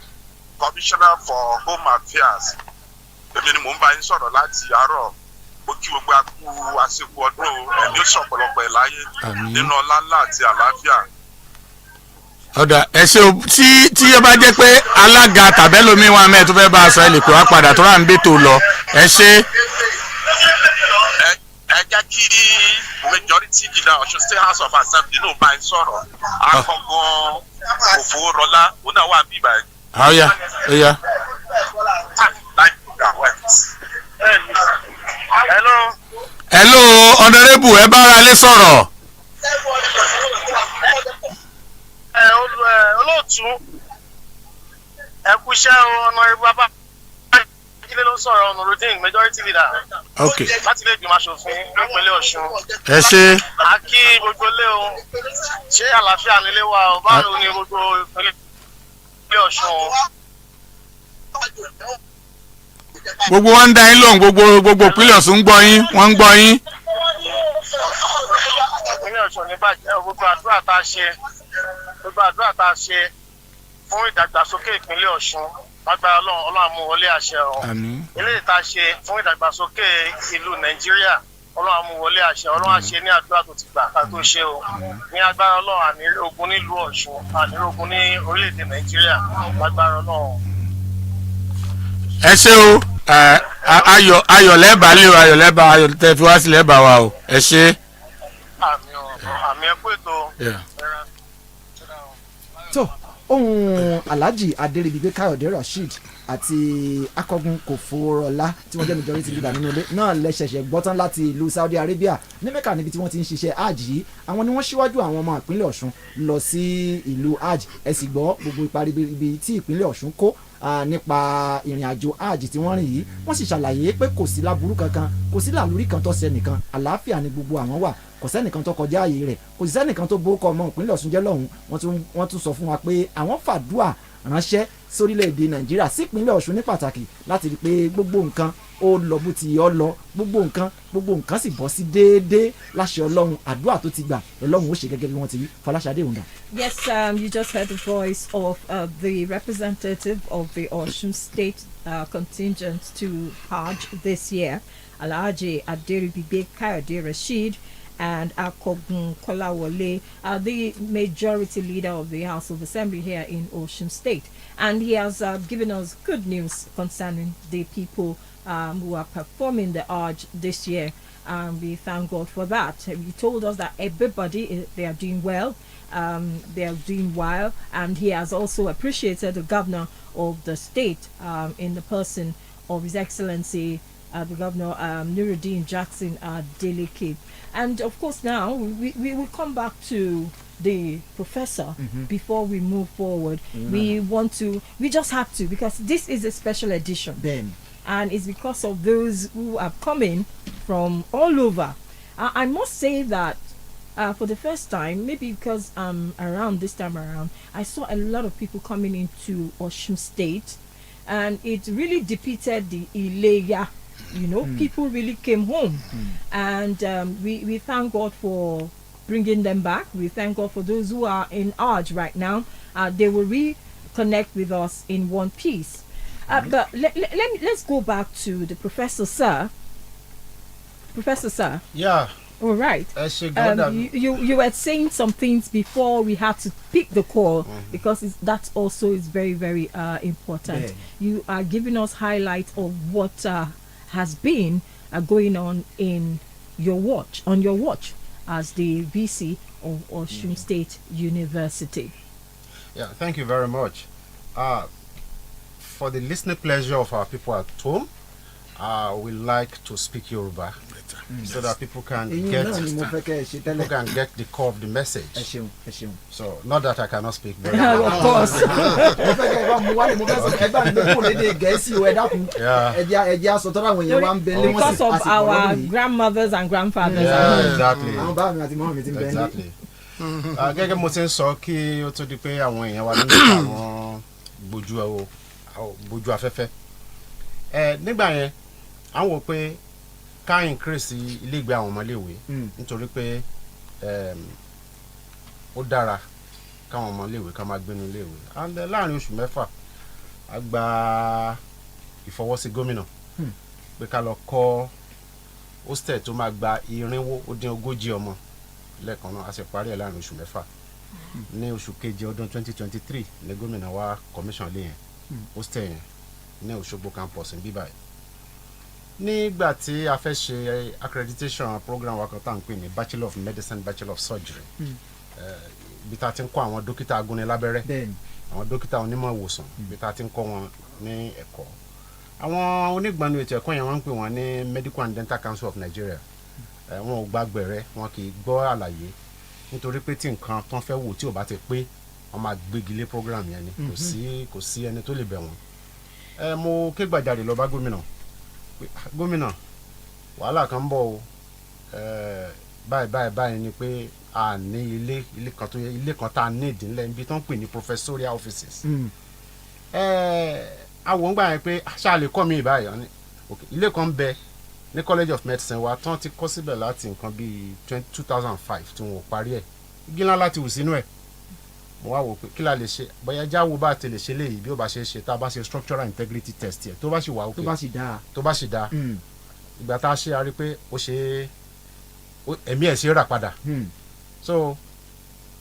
commissioner for home affairs èmi ni mò ń bá yín sọ̀rọ̀ láti àárọ̀ mo kí gbogbo akú àsìkò ọdún ẹ̀mí ó sọ̀pọ̀lọpọ̀ ẹ̀ láyé nínú ọlá ńlá àti àlàáfíà. ọ̀dà ẹ ṣe tí ẹ bá jẹ́ pé alága tàbẹ́lómi wa mẹ́ẹ̀ tó fẹ́ bá a sọ ẹ lè pè wá padà tó rà ń bètò lọ ẹ ṣe. ẹ jẹ́ kí majority leader Ọ̀ṣun State House of Assembly ló bá yín sọ̀rọ̀ akọ̀gàn Òfòrọ̀lá òun náà wà bí báyìí. ọ̀ya ọ̀ya. hello honorable ẹ bára lé sọ̀rọ̀. olóòtú ẹ kú iṣẹ́ ọ̀nà ìbábá kílé ló ń sọ̀rọ̀ NURUDEEN majority leader. ok láti ilé ìgbìmọ̀ aṣòfin nípínlẹ̀ Ọ̀ṣun. ẹ ṣe. a kí gbogbo ilé o ṣé àlàáfíà nílé wa o báwo ni gbogbo ìpínlẹ̀ Ọ̀ṣun o. gbogbo wọn ń dá yín lóhùn gbogbo ìpínlẹ̀ Ọ̀ṣun ń gbọ́ yín wọ́n ń gbọ́ yín. ìpínlẹ̀ Ọ̀ṣun ní bàjẹ́ gbogbo àdúrà tá a ṣe fún ìdàgbàsókè ìpínlẹ̀ Ọ̀ṣun lágbára Ọlọ́run mú wọlé àṣẹ o. eléyìí tá a ṣe fún ìdàgbàsókè ìlú Nàìjíríà Ọlọ́run mú wọlé àṣẹ Ọlọ́run àṣẹ ní àdúrà tó ti gbà ká tó ṣe o. ní agbára Ọlọ́run àní ogun nílùú Ọ̀ṣun àní ogun ní orílẹ̀-èdè Nàìjíríà lágbára Ọlọ́run. ẹ ṣé o ayọ̀ lẹ́bàá lé o ayọ̀ tẹ́ fi wá sí lẹ́bàá wa o ẹ ṣé. àmì ẹ kú ètò. tó ohun Alhaji Adeleke Káyọ̀dé Rasheed àti akọgun Kòfórọlá tí wọ́n jẹ́ majority leader nínú ilé náà lẹ́sẹ̀ṣẹ̀ gbọ́tán láti ìlú Saudi Arabia ní Mẹ́kà níbi tí wọ́n ti ń ṣiṣẹ́ hajj yìí àwọn ni wọ́n ṣíwájú àwọn ọmọ ìpínlẹ̀ Ọ̀ṣun lọ sí ìlú hajj ẹ sì gbọ́ gbogbo ipa ribi tí ìpínlẹ̀ Ọ̀ṣun kó nípa ìrìn àjò hajj tí wọ́n rìn yìí wọ́n sì ṣàlàyé pé kò sí láburú kankan kò sí làlúrí kan tó ṣẹnìkan àlàáfíà ni gbogbo àwọn wà kò sẹ́nìkan tó kọjá ààyè rẹ̀ kò sí sẹ́nìkan tó bó kọ́ ọmọ ìpínlẹ̀ Ọ̀ṣun jẹ́ lọ́hùn wọ́n tún sọ fún wa pé àwọn fàdúà ránṣẹ́ sórílẹ̀-èdè Nàìjíríà sí ìpínlẹ̀ Ọ̀ṣun ní pàtàkì láti rí i pé gbogbo nǹkan ó lọ bó ti yọ lọ gbogbo nǹkan sì bọ́ sí déédéé láṣẹ Ọlọ́run àdúrà tó ti gbà Ọlọ́run ó ṣe gẹ́gẹ́ bí wọ́n ti wí Fọláṣadé Òǹdà. Yes, you just heard the voice of the representative of the Osun State contingent to Hajj this year, Alhaji Adeleke Káyọ̀dé Rasheed and Akogun Kolawole, the majority leader of the House of Assembly here in Osun State. And he has given us good news concerning the people who are performing the Hajj this year. We thank God for that. He told us that everybody, they are doing well, they are doing well, and he has also appreciated the governor of the state in the person of His Excellency the Governor NURUDEEN Jackson Adeleke. And of course now we will come back to the professor before we move forward. We just have to, because this is a special edition. And it's because of those who are coming from all over. I must say that for the first time, maybe because around this time around, I saw a lot of people coming into Osun State, and it really depicted the Ileya. People really came home, and we thank God for bringing them back. We thank God for those who are in Arj right now. They will reconnect with us in one piece. But let's go back to the Professor Sir. Professor Sir. Yeah. All right. You were saying some things before we had to pick the call, because that also is very, very important. Yeah. You are giving us highlights of what has been going on in your watch, as the VC of Osun State University. Yeah, thank you very much. For the listening pleasure of our people at home, we like to speak Yoruba so that people can get the core of the message. So, not that I cannot speak very well. Of course. Because of our grandmothers and grandfathers. Yeah, exactly. Gẹ́gẹ́ mo ti ń sọ kí ó tó di pé àwọn èèyàn wa nínú àwọn gbójú afẹ́fẹ́. Nígbà yẹn à ń wò pé ká increase ilégbèé àwọn ọmọléèwé nítorí pé ó dára káwọn ọmọléèwé ká máa gbénu iléèwé. And láàrin oṣù mẹ́fà a gba ìfọwọ́sí gómìnà pé ká lọ kọ́ hostel tó máa gba 450 ọmọ lẹ́ẹ̀kan náà. A sì parí ẹ̀ láàrin oṣù mẹ́fà. Ní oṣù keje ọdún 2023 ní gómìnà wa commission lé yẹn hostel yẹn ní Òṣogbo campus ní bíbáyìí. Nígbà tí a fẹ́ ṣe accreditation program wa kan tá à ń pè ní Bachelor of Medicine, Bachelor of Surgery, ibi tá a ti ń kọ́ àwọn dókítà agúnnilábẹ́rẹ́, àwọn dókítà onímọ̀ ìwòsàn, ibi tá a ti ń kọ́ wọn ní ẹ̀kọ́. Àwọn onígbàánu ètò ẹ̀kọ́ yẹn wọ́n ń pè wọ́n ní Medical and Dental Council of Nigeria. Wọn ò gbàgbẹ̀rẹ̀, wọn kì í gbọ́ àlàyé nítorí pé tí nǹkan tán fẹ́ wò tí ò bá ti pé wọ́n máa gbégi lé program yẹn ni. Kò sí ẹni tó lè bẹ̀ wọ́n. Mo ké gbàjarè lọ bá gómìnà. Gómìnà, wàhálà kan ń bọ̀ o. Báyìí ni pé a ní ilé kan tá a ní ìdínlẹ̀ níbi tó ń pè ní professorial offices. Àwọn ń gbà yẹn pé ṣáà lè kọ́ mi báyìí. Ilé kan bẹ ní College of Medicine wa tán ti kọ́ síbẹ̀ láti nǹkan bíi 2005 tí wọn ò parí ẹ̀. Igi ńlá láti wù sínú ẹ̀. Mo wá wò pé kí la lè ṣe, bóyá jáwó bá ti lè ṣe léyìí bí ó bá ṣe ṣe tá a bá ṣe structural integrity test yẹ tó bá ṣe wà òkè tó bá ṣe dáa ìgbà tá a ṣe a rí pé ó ṣe ẹ̀mí ẹ̀ ṣe rà padà. So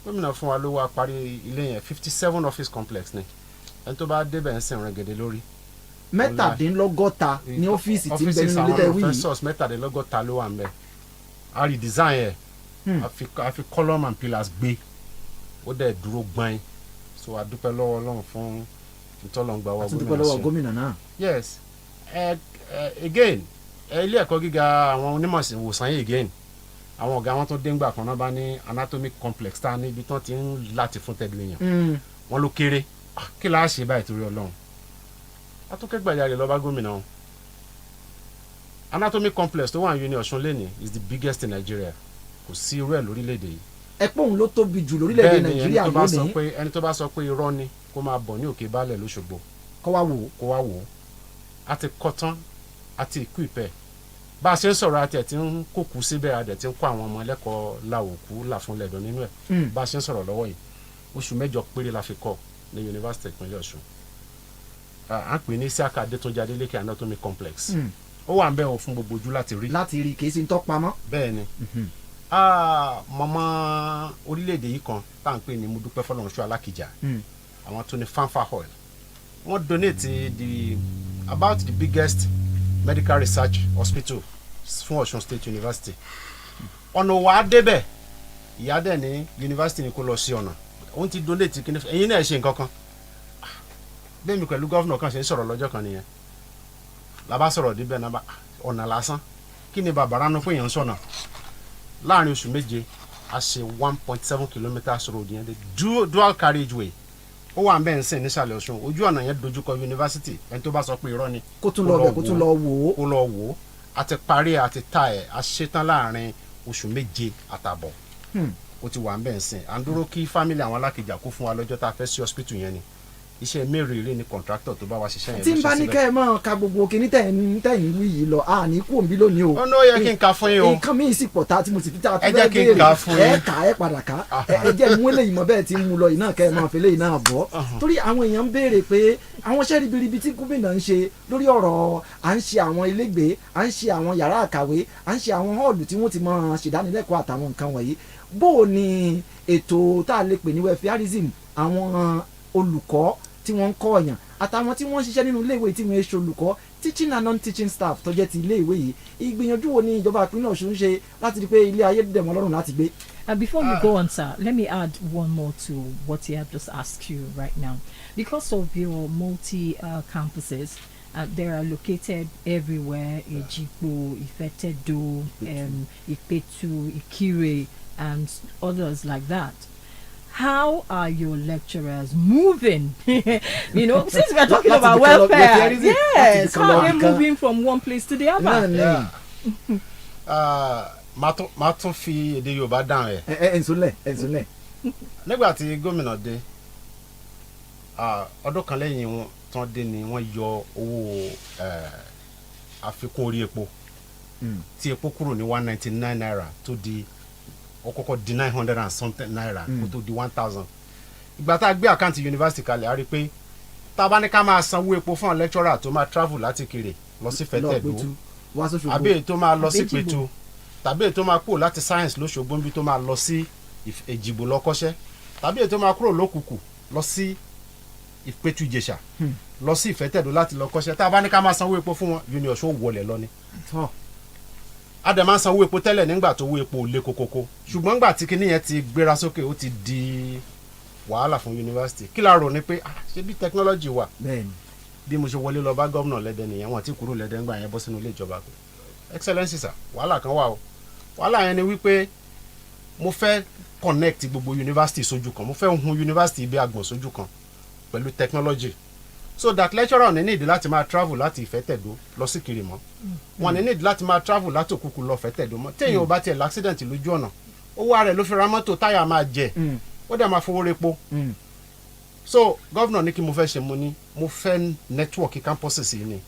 gómìnà fún wa ló wá parí ilé yẹn 57 office complex ni ẹni tó bá débẹ̀ ń sìn rẹ̀ gèdè lórí. 17 ní ọ́fíìsì tí ń bẹ nínú ilé ìwé yìí. professors 17 ló wà ń bẹ. A redesign ẹ̀ a fi column and pillars gbé ó dẹ̀ dúró gbọ́n. So a dúpẹ́ lọ́wọ́ Ọlọ́run fún ìtọ́lọ́ngbà wa gómìnà. A dúpẹ́ lọ́wọ́ gómìnà náà. Yes. Again ilé ẹ̀kọ́ gíga àwọn onímọ̀ ìwòsàn yìí again àwọn ọ̀gá wọn tó dé ńgbà kan náà bá ní anatomic complex tá a níbi tán ti ń láti fún tẹ́gbìlì yẹn wọn ló kéré kí la ṣe báyìí torí Ọlọ́run. A tún kẹ́gbàjarè lọ bá gómìnà. Anatomic complex tó wà ní Ọ̀ṣun lẹ́nìí is the biggest in Nigeria. Kò sí irú ẹ̀ lórílẹ̀‐èdè yìí. Ẹ̀pọ̀ òun ló tóbi jù lórílẹ̀‐èdè Nàìjíríà lónìí. Ẹni tó bá sọ pé irọ́ ni kó máa bọ̀ ní Òkè Baálẹ̀ l'Óṣogbo. Kó wá wò. A ti kọ́ tán a ti kú ìpẹ́. Bá a ṣe ń sọ̀rọ̀ àti ẹ̀ ti ń kókù síbẹ̀ a dẹ̀ ti ń kó àwọn ọmọ ẹlẹ́kọ̀ọ́ láwòkú láfúnlẹ̀dọ̀ nínú ẹ̀. Bá a ṣe ń sọ̀rọ̀ lọ́wọ́ yìí oṣù 8 péré la fi kọ́ ní Yunifásitì ìpínlẹ̀ Ọ̀ṣun. À ń pè ní Isiaka Adétúnjì Adeleke Anatomy Complex. Ó wà ń bẹ̀ fún gbogbo ojú láti rí. Láti rí kì í sí tó pamọ́. Bẹ́ẹ̀ ni. Mọ̀mọ́ orílẹ̀-èdè yìí kan tá à ń pè ní Modúpẹ́ Fọlọ́runṣọ́ Alákìjà. Àwọn tó ní Fanfa Hall. Wọ́n donate about the biggest medical research hospital fún Osun State University. Ọ̀nà wà á débẹ̀ ìyá dẹ̀ ní university ni kó lọ sí ọ̀nà. Òun ti donate kí ni ẹ̀yin náà ṣe nǹkan kan. Bẹ́ẹ̀ mi pẹ̀lú gọ́fìnà kan ṣe ń sọ̀rọ̀ lọ́jọ́ kan nìyẹn. Làbá sọ̀rọ̀ débẹ̀ náà ọ̀nà lásán. Kí ni bàbá ránú fún èèyàn sọ̀nà? Láàrin oṣù 7 a ṣe 1.7 kilometres road yẹn de dual carriageway. Ó wà ń bẹ́ẹ̀ ń sìn nísàlẹ̀ Ọ̀ṣun. Ojú ọ̀nà yẹn dojúkọ university. Ẹni tó bá sọ pé irọ́ ni. Kó tún lọ wò ó. A ti parí a ti ta ẹ̀ a ṣetán láàrin oṣù méje àtàbọ̀ ó ti wà ń bẹ̀ ń sìn à ń dúró kí family àwọn alákejì kó fún wa lọ́jọ́ tá a fẹ́ sí hospital yẹn ni iṣẹ́ mẹ́rẹ̀ẹ́rẹ́ ni contractor tó bá wa ṣiṣẹ́ yẹn ló ṣe síbẹ̀. tí n bá ní kẹ́ ẹ mọ̀ ká gbogbo kìíní tẹ̀yìn wí yìí lọ a ní kú òǹbí lónìí o. ó ní ó yẹ kí n ka fún yín o. nǹkan mi sì pọ̀ tá tí mo sì fi tá a ẹ jẹ́ kí n ka fún yín. ẹ kà ẹ padà ká ẹ jẹ́ mú eléyìí mọ́ bẹ́ẹ̀ tí ń mu lọ yìí náà kẹ́ ẹ máa fi eléyìí náà bọ́. torí àwọn èèyàn ń béèrè pé àwọn iṣẹ́ ribiribi tí gómìnà ń ṣe lórí ọ̀rọ̀ à ń ṣe àwọn ilégbèé à ń ṣe àwọn yàrá àkàwé à ń ṣe àwọn họ́ọ̀lù tí wọ́n ti máa ṣèdánilẹ́kọ̀ọ́ àtàwọn nǹkan wọ̀nyí bó o ní ètò tá a lè pè ní welfareism àwọn olùkọ́ tí wọ́n ń kọ́ ọ̀yàn àtàwọn tí wọ́n ń ṣiṣẹ́ nínú iléèwé tí wọ́n ń ṣe olùkọ́ teaching and non-teaching staff tó jẹ́ ti iléèwé yìí ìgbìyànjú wo ni ìjọba ìpínlẹ̀ Ọ̀ṣun ń ṣe láti rí pé ilé ayé dẹ̀ wọ́n lọ́rùn láti gbé. Before you go on, sir, let me add one more to what he had just asked you right now. Because of your multi-campuses, they are located everywhere, Ejigbo, Ifetedo, Ipetu, Ikire, and others like that. How are your lecturers moving? You know, since we're talking about welfare, yes, how are they moving from one place to the other? Má tún fi èdè Yorùbá dáhùn ẹ̀. ẹ̀ǹsùnlẹ̀. Nígbà tí gómìnà dé ọdún kan lẹ́yìn wọn tán dé ni wọ́n yọ owó àfikún orí epo tí epo kúrò ní 199 naira tó di ó kọ́kọ́ di 900 and something naira kó tó di 1000. Ìgbà tá a gbé àkáǹtì yunifásitì kalẹ̀ a rí pé tá a bá ní ká máa sanwó epo fún lecturer tó máa travel láti Ìkirè lọ sí Fẹ́tẹ̀dó àbí èyí tó máa lọ sí Ìpẹ̀tù tàbí èyí tó máa kúrò láti science l'Óṣogbo níbi tó máa lọ sí Èjìgbò lọ kọ́ṣẹ́ tàbí èyí tó máa kúrò l'Ókùkù lọ sí Ìpẹ̀tù Ìjẹ̀ṣà lọ sí Ìfẹ́tẹ̀dó láti lọ kọ́ṣẹ́ tá a bá ní ká máa sanwó epo fún wọn Uni Ọ̀ṣun wọlé lọ ni. Adé máa ń sanwó epo tẹ́lẹ̀ nígbà tó owó epo lé kókókó ṣùgbọ́n nígbà tí kinní yẹn ti gbéra sókè ó ti di wàhálà fún yunifásitì kí la rò ní pé ṣé bí technology wà bí mo ṣe wọlé lọ bá gómìnà lẹ́dẹ̀ nìyẹn wọn àti kúrò lẹ́dẹ̀ ńgbà yẹn bọ́ sínú ilé ìjọba pé excellency sir wàhálà kan wà o wàhálà yẹn ni wípé mo fẹ́ connect gbogbo yunifásitì sójú kan mo fẹ́ hun yunifásitì ibi àgbọ̀n sójú kan pẹ̀lú technology so that lecturer ò ní need láti máa travel láti Ìfẹ́tẹ̀dó lọ sí Ìkirè mọ́ wọn ní need láti máa travel láti Òkùkù lọ Ìfẹ́tẹ̀dó mọ́ téèyàn ò bá tiẹ̀ l'accident lójú ọ̀nà owó ara ẹ̀ ló fi ra mọ́tò táyà máa jẹ ó dẹ̀ máa fowó repo so governor ní kí mo fẹ́ ṣe mo fẹ́ network campuses yìí ni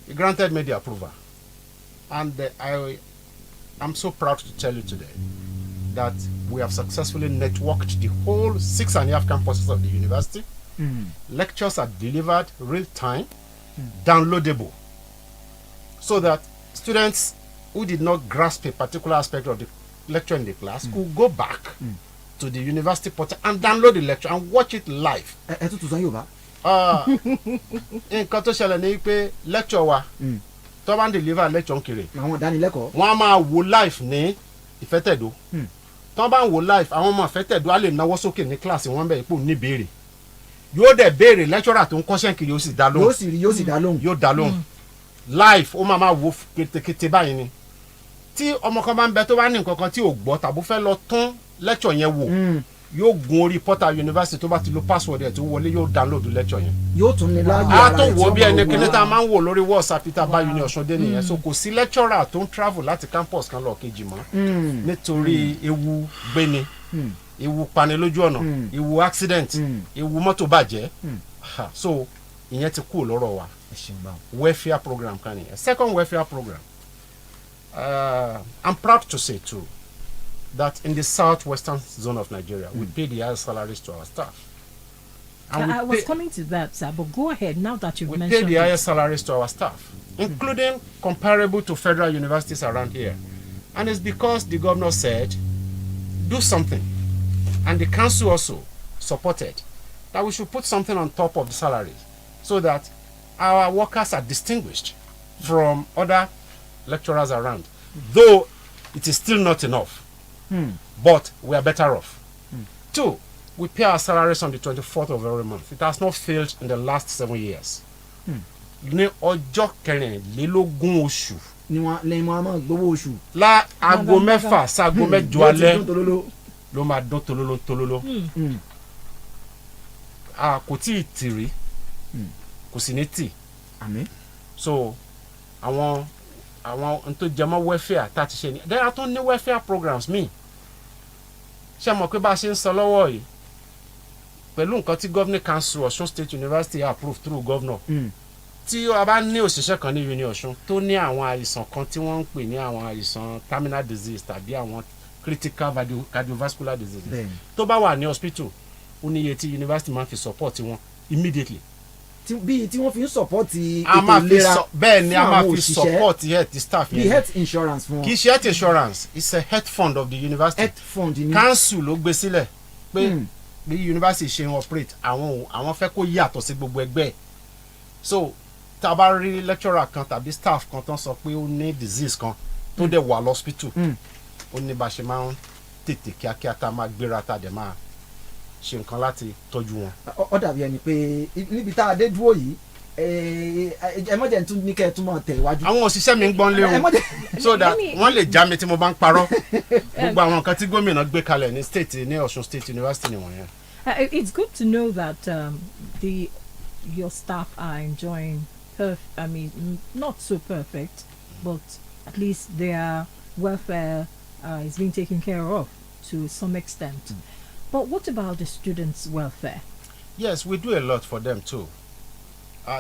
he granted me the approval and I'm so proud to tell you today that we have successfully networked the whole 6.5 campuses of the university. Lectures are delivered real time, downloadable, so that students who did not grasp a particular aspect of the lecture in the class could go back to the university portal and download the lecture and watch it live. Nǹkan tó ṣẹlẹ̀ ní pé lecture wa tó bá ń deliver lecture ń kiri wọ́n á máa wo live ní Ìfẹ́tẹ̀dó tó bá ń wo live àwọn ọmọ Ìfẹ́tẹ̀dó á lè náwó sókè ní kíláàsì wọn bẹ́ẹ̀ ipò ní béèrè yóò dẹ̀ béèrè lecturer tó ń kọ́ṣẹ́ kiri yóò sì dá lóhùn yóò dá lóhùn live ó máa wo kétékété báyìí ni tí ọmọ kan bá ń bẹ tó bá ní nǹkan kan tí ò gbọ́ tàbí fẹ́ lọ tún lecture yẹn wò yóò gun orí portal university tó bá ti lo password ẹ̀ tó wọlé yóò download lecture yẹn. yóò tún ní láàyè ara ẹ̀ tó wò bí ẹni kíní tá a máa ń wò lórí WhatsApp peter bá Uni Ọ̀ṣun dé nìyẹn so kò sí lecturer tó ń travel láti campus kan lọ kejì mọ́ nítorí ewu gbéni ewu pani lójú ọ̀nà ewu accident ewu mọ́tò bàjẹ́ so ìyẹn ti kúrò lọ́rọ̀ wa welfare program kan nìyẹn second welfare program I'm proud to say too that in the southwestern zone of Nigeria we pay the highest salaries to our staff. And I was coming to that, sir, but go ahead now that you've mentioned we pay the highest salaries to our staff, including comparable to federal universities around here. And it's because the governor said do something, and the council also supported that we should put something on top of the salaries so that our workers are distinguished from other lecturers around, though it is still not enough. But we are better off. 2, we pay our salaries on the 24th of every month. It has not failed in the last 7 years. Ní ọjọ́ kẹrìnlélógún oṣù. Ni wọ́n máa gbowó oṣù. La aago mẹ́fà sáago mẹ́jọ alẹ́ ló máa dún tolóló. Kò tí ì tì rí, kò sì ní tì. So àwọn àwọn n tó jẹmọ́ welfare tá a ti ṣe ni there are tún ní welfare programs míì ṣé mọ̀ pé bá a ṣe ń sọ lọ́wọ́ yìí pẹ̀lú nǹkan tí governing council Osun State University approve through governor tí a bá ní òṣìṣẹ́ kan ní uni Ọ̀ṣun tó ní àwọn àìsàn kan tí wọ́n ń pè ní àwọn àìsàn terminal disease tàbí àwọn critical cardiovascular disease tó bá wà ní hospital ó ní iye tí university máa fi support wọn immediately. bíi tí wọ́n fi ń support ètò ìlera bẹ́ẹ̀ ni a máa fi support health staff yẹn. the health insurance fún wọn. kì í ṣe health insurance it's a health fund of the university. health fund ni. council ló gbé sílẹ̀ pé bí university ṣe ń operate àwọn fẹ́ kó yàtọ̀ sí gbogbo ẹgbẹ́ so tá a bá rí lecturer kan tàbí staff kan tó ń sọ pé ó ní disease kan tó dẹ̀ wà lọ́spítù ó ní bá a ṣe máa ń tètè kíákíá tá a máa gbéra tá a dẹ̀ máa ṣe nǹkan láti tọ́jú wọn. ó dàbí ẹni pé níbi tá a dé dúró yìí ẹ mọ̀jẹ̀ tún ní kẹ́ ẹ tún mọ̀ tẹ̀ iwájú. àwọn òṣìṣẹ́ mi ń gbọ́n lé o so that wọ́n lè já mi tí mo bá ń parọ́ gbogbo àwọn nǹkan tí gómìnà gbé kalẹ̀ ní state ní Osun State University nìwọ̀nyẹn. It's good to know that your staff are enjoying not so perfect, but at least their welfare is being taken care of to some extent. But what about the students' welfare? Yes, we do a lot for them too.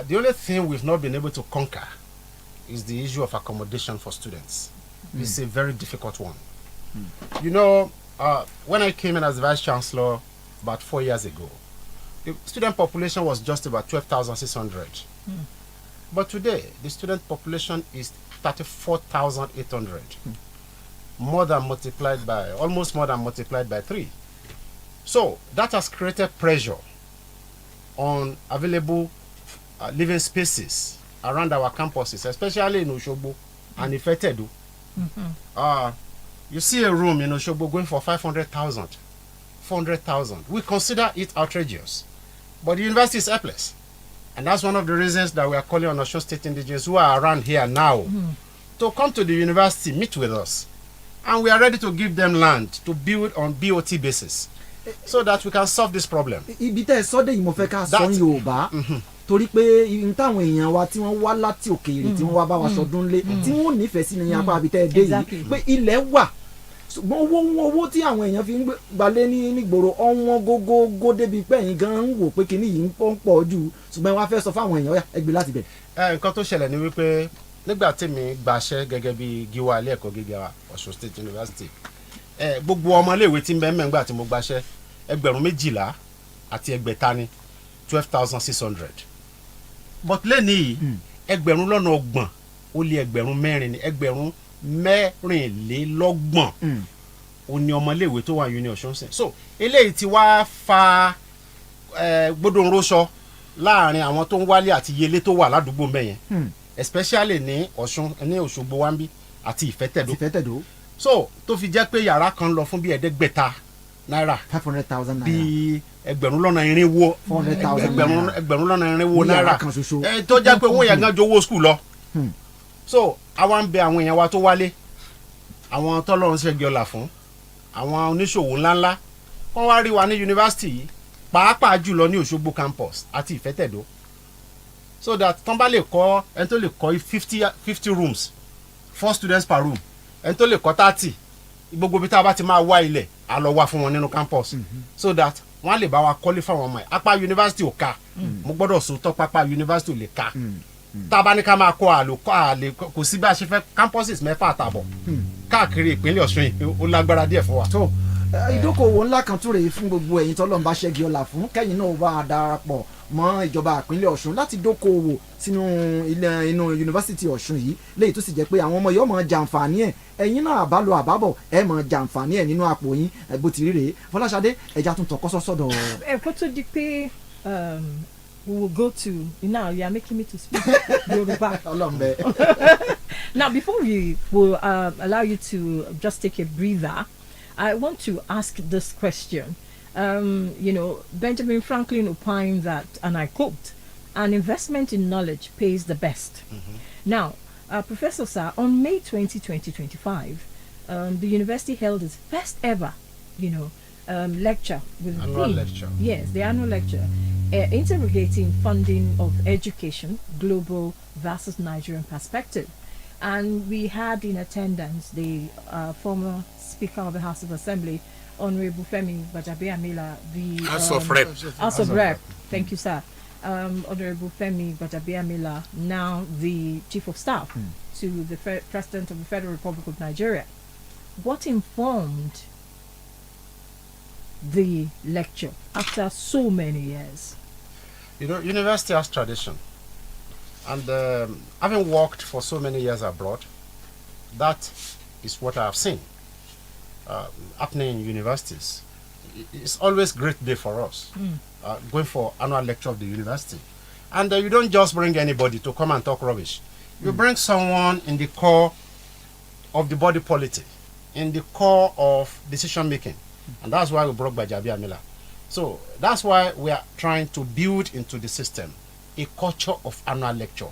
The only thing we've not been able to conquer is the issue of accommodation for students. It's a very difficult one. You know, when I came in as Vice Chancellor about 4 years ago, the student population was just about 12,600. But today, the student population is 34,800. Almost more than multiplied by 3. So that has created pressure on available living spaces around our campuses, especially in Osogbo and Ifetedu. You see a room in Osogbo going for 500,000, 400,000. We consider it outrageous, but the university is helpless. And that's one of the reasons that we are calling on Osun State indigenes who are around here now to come to the university, meet with us. And we are ready to give them land to build on BOT basis so that we can solve this problem. Ibi tẹ́ sọ́dẹ̀ yìí mo fẹ́ ká sọ Yorùbá torí pé n táwọn èèyàn wa tí wọ́n wá láti òkèèrè tí wọ́n wá bá wa sọdún lé tí wọ́n nífẹ̀ẹ́ sí ní apá àbí tẹ́ dé yìí pé ilẹ̀ wà ṣùgbọ́n owó tí àwọn èèyàn fi ń gbalé nígboro ọ̀wọ́n gógógó débi pé ẹ̀yin gan ń wò pé kinní yìí ń pọ̀ jù ṣùgbọ́n wọ́n á fẹ́ sọ fáwọn èèyàn ẹgbẹ́ láti bẹ̀. Nǹkan tó ṣẹlẹ̀ ni wípé nígbà tí mi gbaṣẹ́ gẹ́gẹ́ bí gíwá ilé ẹ̀kọ́ gíga Osun State University gbogbo ọmọléèwé tí ń bẹ mẹ́ngbà tí mo gbaṣẹ́ 12,000 àti ẹgbẹ̀ta ni 12,600. but lẹ́ni yìí 1,30,000 ó lé 4,000 ni 4,000 ó ní ọmọléèwé tó wà uni Ọ̀ṣun sẹ́yìn. So eléyìí ti wá fa gbódòǹróṣọ láàrin àwọn tó ń wálé àti yẹlé tó wà ládùúgbò mẹ́yẹn especially ní Ọ̀ṣun ní Òṣogbo wambi àti Ìfẹ́tẹ̀dó. So tó fi jẹ́ pé yàrá kan lọ fún bí 500,000 naira 500,000 naira bí 400,000 400,000 naira kan ṣoṣo tó jẹ́ pé wọ́n yẹn gan jowó school lọ. So àwa ń bẹ àwọn èèyàn wa tó wálé àwọn tọ́lọ́run ṣẹ́gi ọlà fún àwọn oníṣòwò ńláńlá wọ́n wá rí wa ní yunifásitì yìí pàápàá jùlọ ní Òṣogbo campus àti Ìfẹ́tẹ̀dó so that tán bá lè kọ́ ẹni tó lè kọ́ 50 rooms 4 students per room ẹni tó lè kọ́ 30 gbogbo bí tá a bá ti máa wá ilẹ̀ a lọ wá fún wọn nínú campus so that wọ́n á lè bá wa kọ́lé fáwọn ọmọ ẹ̀ apá yunifásitì ò ká mo gbọ́dọ̀ sòótọ́ pápá yunifásitì ò lè ká tá a bá ní ká máa kọ́ àlè kò sí bí a ṣe fẹ́ campuses 6 àtàbọ̀ káàkiri ìpínlẹ̀ Ọ̀ṣun yìí ó lágbára díẹ̀ fún wa. tó ìdókòwò ńlá kan tún rèé fún gbogbo ẹ̀yin tọ́lọ́run bá ṣẹ́gi ọlà fún kẹ́yìn náà bá a darapọ̀ mọ́ ìjọba ìpínlẹ̀ Ọ̀ṣun láti dókòwò sínú inú yunifásitì Ọ̀ṣun yìí léyìí tó sì jẹ́ pé àwọn ọmọ yóò máa jàǹfààní ẹ̀ ẹ̀yin náà àbálò àbábọ̀ ẹ̀ máa jàǹfààní ẹ̀ nínú àpò yín bó ti rí rèé Fọláṣadé ẹja tún tọkọ sọ́dọ̀. ẹ̀kọ́ tó di pé we will go to now you are making me to speak Yoruba. Now before we will allow you to just take a breather, I want to ask this question. Benjamin Franklin opined that, and I quote, an investment in knowledge pays the best. Now, Professor Sir, on May 20, 2025, the university held its first ever, lecture with annual lecture. Yes, the annual lecture, interrogating funding of education, global versus Nigerian perspective. And we had in attendance the former Speaker of the House of Assembly, Honorable Femi Gbajabiamila, the House of Rep. House of Rep. Thank you, sir. Honorable Femi Gbajabiamila, now the Chief of Staff to the President of the Federal Republic of Nigeria. What informed the lecture after so many years? University has tradition. And having worked for so many years abroad, that is what I have seen happening in universities. It's always a great day for us, going for annual lecture of the university. And you don't just bring anybody to come and talk rubbish. You bring someone in the core of the body politic, in the core of decision making. And that's why we brought Gbajabiamila. So that's why we are trying to build into the system a culture of annual lecture.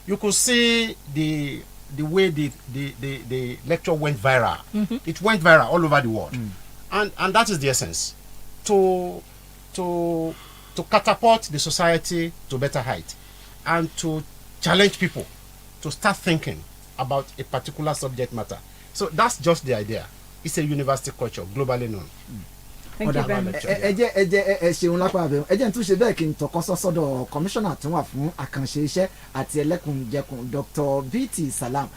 You could see the way the lecture went viral. It went viral all over the world. And that is the essence. To catapult the society to better height and to challenge people to start thinking about a particular subject matter. So that's just the idea. It's a university culture, globally known. Thank you very much. ẹ ṣeun lápá abẹ ẹ jẹ́ n tún ṣe bẹ́ẹ̀ kí n tọkọ sọ́dọ̀ kọmíṣánná tó wà fún àkànṣe iṣẹ́ àti ẹlẹ́kùnjẹkùn Dr. BT Salam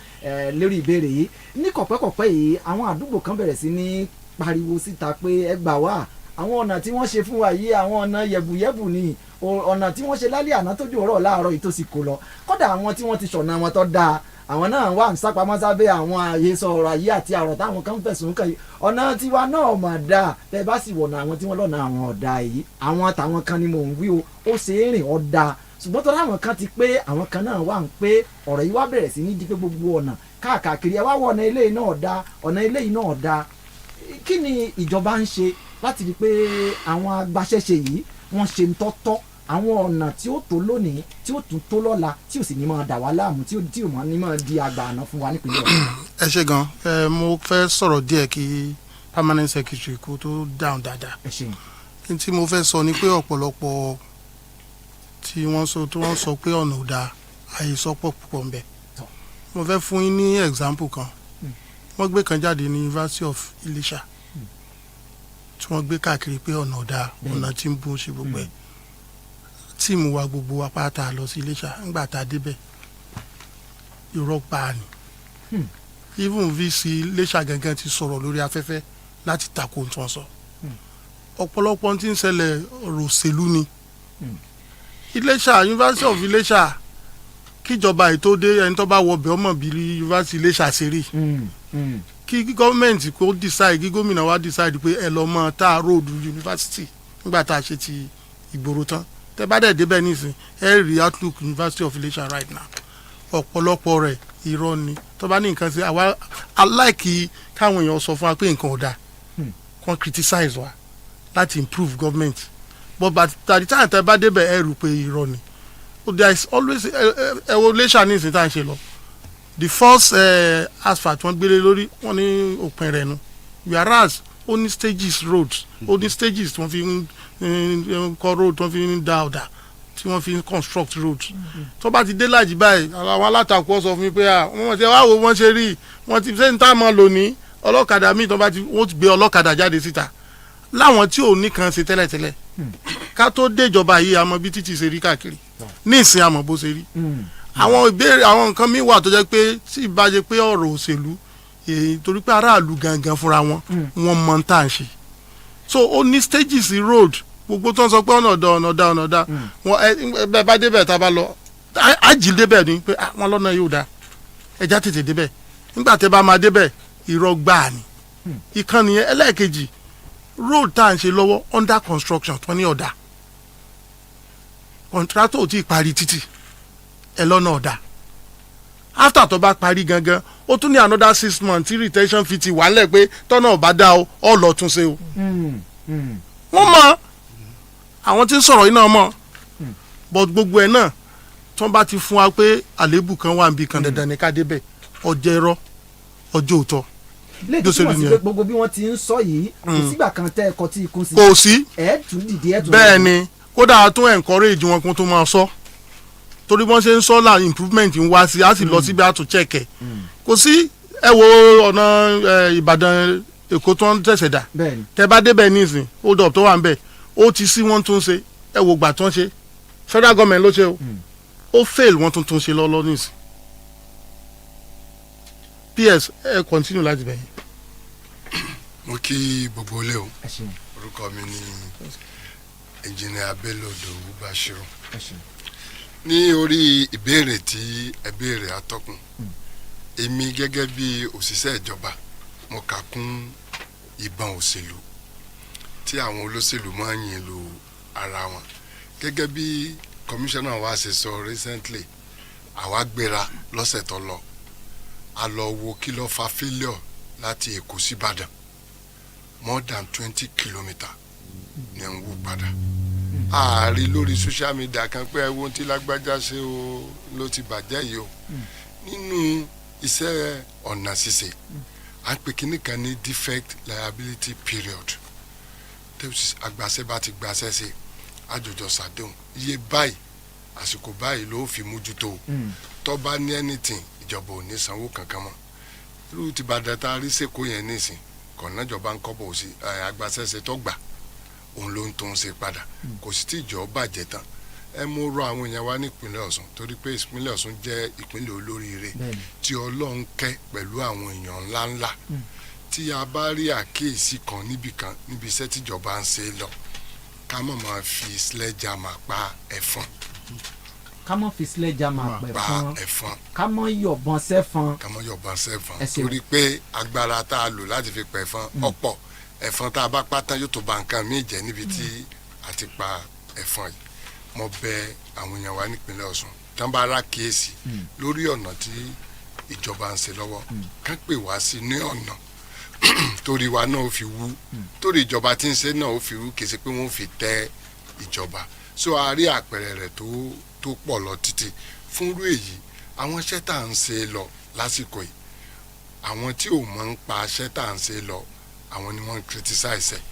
lórí ìbéèrè yìí ní kọ̀pẹ́kọ̀pẹ́ yìí àwọn àdúgbò kan bẹ̀rẹ̀ sí ní pariwo síta pé ẹ gbà wá àwọn ọ̀nà tí wọ́n ṣe fún wa yìí àwọn ọ̀nà yẹ̀bùyẹ̀bù ni ọ̀nà tí wọ́n ṣe lálẹ́ àná tójú ọ̀rọ̀ láàárọ̀ yìí tó sì kó lọ kódà àwọn tí wọ́n ti ṣọ̀nà wọn tó dáa àwọn náà wà ń sápamọ́ sábẹ́ àwọn ààyè sọ̀rọ̀ ayé àti àrọ̀ táwọn kan fẹ̀sùn kàn yìí ọ̀nà tiwa náà mà dáa bẹ́ẹ̀ bá sì wọ̀nà àwọn tí wọ́n lọ́nà àwọn ọ̀dà yìí àwọn àtàwọn kan ni mò ń wí o ó ṣe é rìn ọ̀dà ṣùgbọ́n tó láwọn kan ti pé àwọn kan náà wà ń pé ọ̀rọ̀ yìí wá bẹ̀rẹ̀ sí ní di pé gbogbo ọ̀nà káàkiri ẹ wá wọ ọ̀nà eléyìí náà ọ̀dà ọ̀nà eléyìí náà ọ̀dà kí ni ìjọba ń ṣe láti rí pé àwọn agbaṣẹ́ṣe yìí wọ́n ṣe ń tọ́tọ́ àwọn ọ̀nà tí ó tó lónìí tí ó tún tó lọ́la tí ò sì ní máa dà wá láàmú tí ò máa ní máa di àgbà àná fún wa nípìnlẹ̀ Ọ̀ṣun. ẹ ṣe gan mo fẹ́ sọ̀rọ̀ díẹ̀ kí permanent secretary kó tó dáhùn dáadáa. ẹ ṣeun. n tí mo fẹ́ sọ ni pé ọ̀pọ̀lọpọ̀ tí wọ́n sọ pé ọ̀nà ò dáa àhesọ́pọ̀ púpọ̀ ńbẹ. mo fẹ́ fún yín ní example kan wọ́n gbé kan jáde ní University of Ilesha tí wọ́n gbé káàkiri pé ọ̀nà ò dáa ọ̀nà tí ń bú ṣe gbogbo ẹ̀ tíìmù wa gbogbo wa pátá lọ sí Iléṣà ńgbà tá a débẹ̀ irọ́ pa ni even VC Iléṣà gangan ti sọ̀rọ̀ lórí afẹ́fẹ́ láti tako tí wọ́n sọ ọ̀pọ̀lọpọ̀ tí ń ṣẹlẹ̀ ọ̀rọ̀ òṣèlú ni Iléṣà University of Iléṣà kíjọba ètò dé ẹni tó bá wọ bẹ̀ ọmọ bíi University Iléṣà ṣe rí kí gọ́ọ̀mẹ̀ntì kó decide kí gómìnà wa decide pé ẹ lọ mọ tá a road university nígbà tá a ṣe ti ìgboro tán tẹ bá dẹ̀ débẹ̀ nísìn ẹ rí Outlook University of Ilesha right now ọ̀pọ̀lọpọ̀ rẹ̀ irọ́ ni tó bá ní nǹkan sí àwa aláìkí káwọn èèyàn sọ fún wa pé nǹkan ò dáa kan criticize wa láti improve government but by the time tẹ bá débẹ̀ ẹ rò pé irọ́ ni there is always ẹ wo Ilesha nísìn tá à ń ṣe lọ the first asphalt wọ́n gbélé lórí wọ́n ní òpin rẹ̀ nu whereas ó ní stages roads ó ní stages tí wọ́n fi ń kọ́ road tí wọ́n fi ń dá ọ̀dà tí wọ́n fi ń construct roads tó bá ti dé láàjì báyìí àwọn alátakò sọ fún mi pé wọ́n ti wá wo wọ́n ṣe rí wọ́n ti ṣe ń tá mọ́ lónìí ọlọ́kadà míì tó bá ti wọ́n ti gbé ọlọ́kadà jáde síta láwọn tí ò ní kan ṣe tẹ́lẹ̀tẹ́lẹ̀ ká tó déjọba yìí àmọ́ bí títì ṣe rí káàkiri ní ìsìn àmọ́ bó ṣe rí àwọn ìbéèrè àwọn nǹkan míì wà tó jẹ́ pé tí ìbá jẹ́ pé ọ̀rọ̀ òṣèlú torí pé aráàlú gangan fúnra wọn mọ ń tà ń ṣe so ó ní stages road gbogbo tó ń sọ pé ọ̀nà ọ̀dà wọn bẹ́ẹ̀ bá débẹ̀ tá a bá lọ àjì débẹ̀ ni pé wọn lọ́nà yóò dáa ẹja tètè débẹ̀ nígbà tẹ́ bá máa débẹ̀ irọ́ gbáà ni ìkànnì yẹn ẹlẹ́ẹ̀kejì road tá à ń ṣe lọ́wọ́ under construction tó ní ọ̀dà contractor ò tí ì parí títì ẹ lọ́nà ọ̀dà after tó bá parí gangan ó tún ní another 6 months tí retention fee ti wà nílẹ̀ pé tọ́nà ọ̀bá dá o ọ̀ lọ tún ṣe o. wọ́n mọ àwọn tí ń sọ̀rọ̀ yìí náà mọ̀ but gbogbo ẹ̀ náà tí wọ́n bá ti fún wa pé àléébù kan wà níbi kan dandan ní ká débẹ̀ ọjọ́ irọ́ ọjọ́ òótọ́. lẹ́yìn tí wọ́n sì pé gbogbo bí wọ́n ti ń sọ yìí kò sígbà kan tẹ́ ẹ̀kọ́ tí ikú sí. kò sí ẹ̀ tún dìde ẹ̀ tún. bẹ́ẹ̀ ni kódà tún encourage wọn kó tó máa sọ torí wọ́n ṣe ń sọ́là improvement ń wá sí a sì lọ síbi àtún check ẹ̀ kò sí ẹ wo ọ̀nà Ìbàdàn Èkó tó ń tẹ̀sẹ̀ dà tẹ bá débẹ̀ nísìn hold up tó wà ń bẹ̀ ó ti sí wọ́n tún ṣe ẹ wo gbà tó ń ṣe federal government ló ṣe o ó fail wọ́n tún ṣe lọ́lọ́ nísìn ps ẹ continue láti bẹ̀yìn. mo kí gbogbo ilé o orúkọ mi ni engineer Bello Dowu Bashiru ní orí ìbéèrè tí ẹ béèrè atọ́kùn èmi gẹ́gẹ́ bí òṣìṣẹ́ ìjọba mo kà kún ìbọn òṣèlú tí àwọn olóṣèlú máa ń yìn lu ara wọn gẹ́gẹ́ bí commissioner wa ṣe sọ recently àwa gbéra lọ́sẹ̀ tó lọ a lọ wo kí ló fa failure láti Èkó sí Ìbàdàn more than 20 kilometre ní ń wú padà ààrí lórí social media kan pé ẹwọ́n tí lágbájá ṣe o ló ti bàjẹ́ yìí o nínú iṣẹ́ ọ̀nà ṣíṣe à ń pè kíní kan ní defect liability period agbàṣẹ bá ti gbàṣẹ ṣe àjòjọ ṣàdéhùn iye báyìí àsìkò báyìí ló fi mójútó tó bá ní anything ìjọba ò ní sanwó kankan mọ́ irú ti Ìbàdàn tá a rí sèkó yẹn nísìn kọ̀ọ̀nà ìjọba ń kọ́bọ̀ òsì agbàṣẹ ṣe tó gbà òun ló ń tó ń ṣe padà kò sì tí ìjọ bàjẹ́ tán ẹ mú rọ àwọn èèyàn wa nípínlẹ̀ Ọ̀ṣun torí pé ìpínlẹ̀ Ọ̀ṣun jẹ́ ìpínlẹ̀ olóríire tí Ọlọ́run kẹ́ pẹ̀lú àwọn èèyàn ńláńlá tí a bá rí àkíyèsí kan níbì kan níbi iṣẹ́ tíjọba ń ṣe lọ ká má máa fi sledgehammer pa ẹ̀fọn. ká má fi sledgehammer pa ẹ̀fọn. ká má yọ̀bọ̀n sẹ́fọn. ká má yọ̀bọ̀n sẹ́fọn torí pé agbára tá a lò láti fi pa ẹ̀fọn ọ̀pọ̀ ẹ̀fọn tá a bá pátá yóò tó ba nǹkan míì jẹ́ níbi tí a ti pa ẹ̀fọn yìí mo bẹ̀ àwọn èèyàn wa nípínlẹ̀ Ọ̀ṣun tán bá rà kíyèsí lórí ọ̀nà tí ìjọba ń ṣe lọ́wọ́ kán pè wá sí ní ọ̀nà torí wa náà ó fi wú torí ìjọba tí ń ṣe náà ó fi wú kì í ṣe pé wọ́n fi tẹ́ ìjọba so a rí àpẹẹrẹ rẹ̀ tó pọ̀ lọ títí fúnrú èyí àwọn iṣẹ́ tá à ń ṣe lọ lásìkò yìí àwọn tí ò mọ̀ ń pa iṣẹ́ tá à ń ṣe lọ àwọn ni wọ́n criticize ẹ̀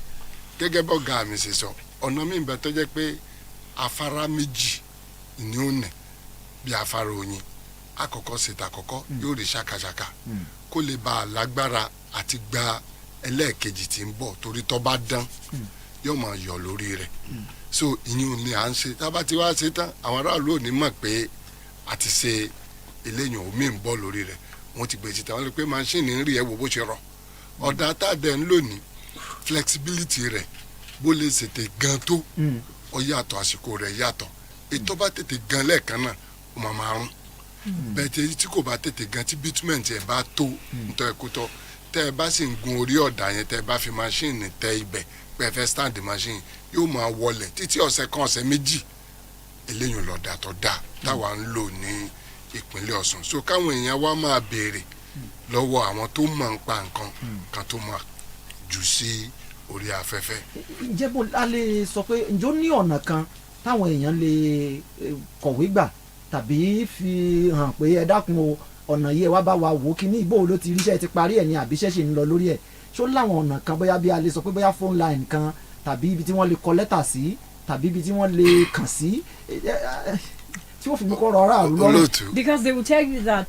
gẹ́gẹ́ bọ́gà mi ṣe sọ ọ̀nà mi bẹ tó jẹ́ pé afárá méjì ni ó nẹ̀ bí afárá oyin àkọ́kọ́ ṣètò àkọ́kọ́ yóò rí ṣàkàṣàkà kó lè bá a lágbára àti gba ẹlẹ́ẹ̀kejì tí ń bọ̀ torí tó bá dán yóò máa yọ lórí rẹ̀ so ìyẹn ni à ń ṣe tábà tí wàá ṣe tán àwọn aráàlú ò ní mọ̀ pé a ti ṣe eléyìí omi ń bọ̀ lórí rẹ̀ wọ́n ti gbé síta wọ́n lè pé máṣíìnì ń rí ẹ̀ wò bó ṣe rọ̀ ọ̀dà àtàdé ń lò ní flexibility rẹ̀ bó lè ṣètè gan tó ó yàtọ̀ àsìkò rẹ̀ yàtọ̀ ètò bá tètè gan lẹ́ẹ̀kan náà ó máa máa rún bẹ́ẹ̀ tí kò bá tètè gan tí bitumen ẹ̀ bá tó ntọ́ ẹ̀ kó tọ́ tẹ́ ẹ bá sì ń gun orí ọ̀dà yẹn tẹ́ ẹ bá fi máṣíìnì tẹ ibẹ̀ pé ẹ fẹ́ stand máṣíìnì yóò máa wọlẹ̀ títí ọ̀sẹ̀ kan ọ̀sẹ̀ méjì eléyìí lọ́dà tó dáa táwa ń lò ní ìpínlẹ̀ Ọ̀ṣun so káwọn èèyàn wa máa béèrè lọ́wọ́ àwọn tó mọ̀ ń pa nǹkan kan tó máa jù sí orí afẹ́fẹ́. ǹjẹ́ bó a lè sọ pé ǹjọ́ ní ọ̀nà kan táwọn èèyàn lè kọ̀wé gbà tàbí fi hàn pé ẹ dákun o ọ̀nà yìí ẹ wá bá wa wò ó kíní ìbò ló ti ríṣẹ́ ti parí ẹ̀ ní àbíṣẹ́ ṣe ń lọ lórí ẹ̀ ṣó láwọn ọ̀nà kan bóyá bí a lè sọ pé bóyá phone line kan tàbí ibi tí wọ́n lè kọ lẹ́tà sí tàbí ibi tí wọ́n lè kàn sí tí wọ́n fi kọ́ rọra àrùn. Because they will tell you that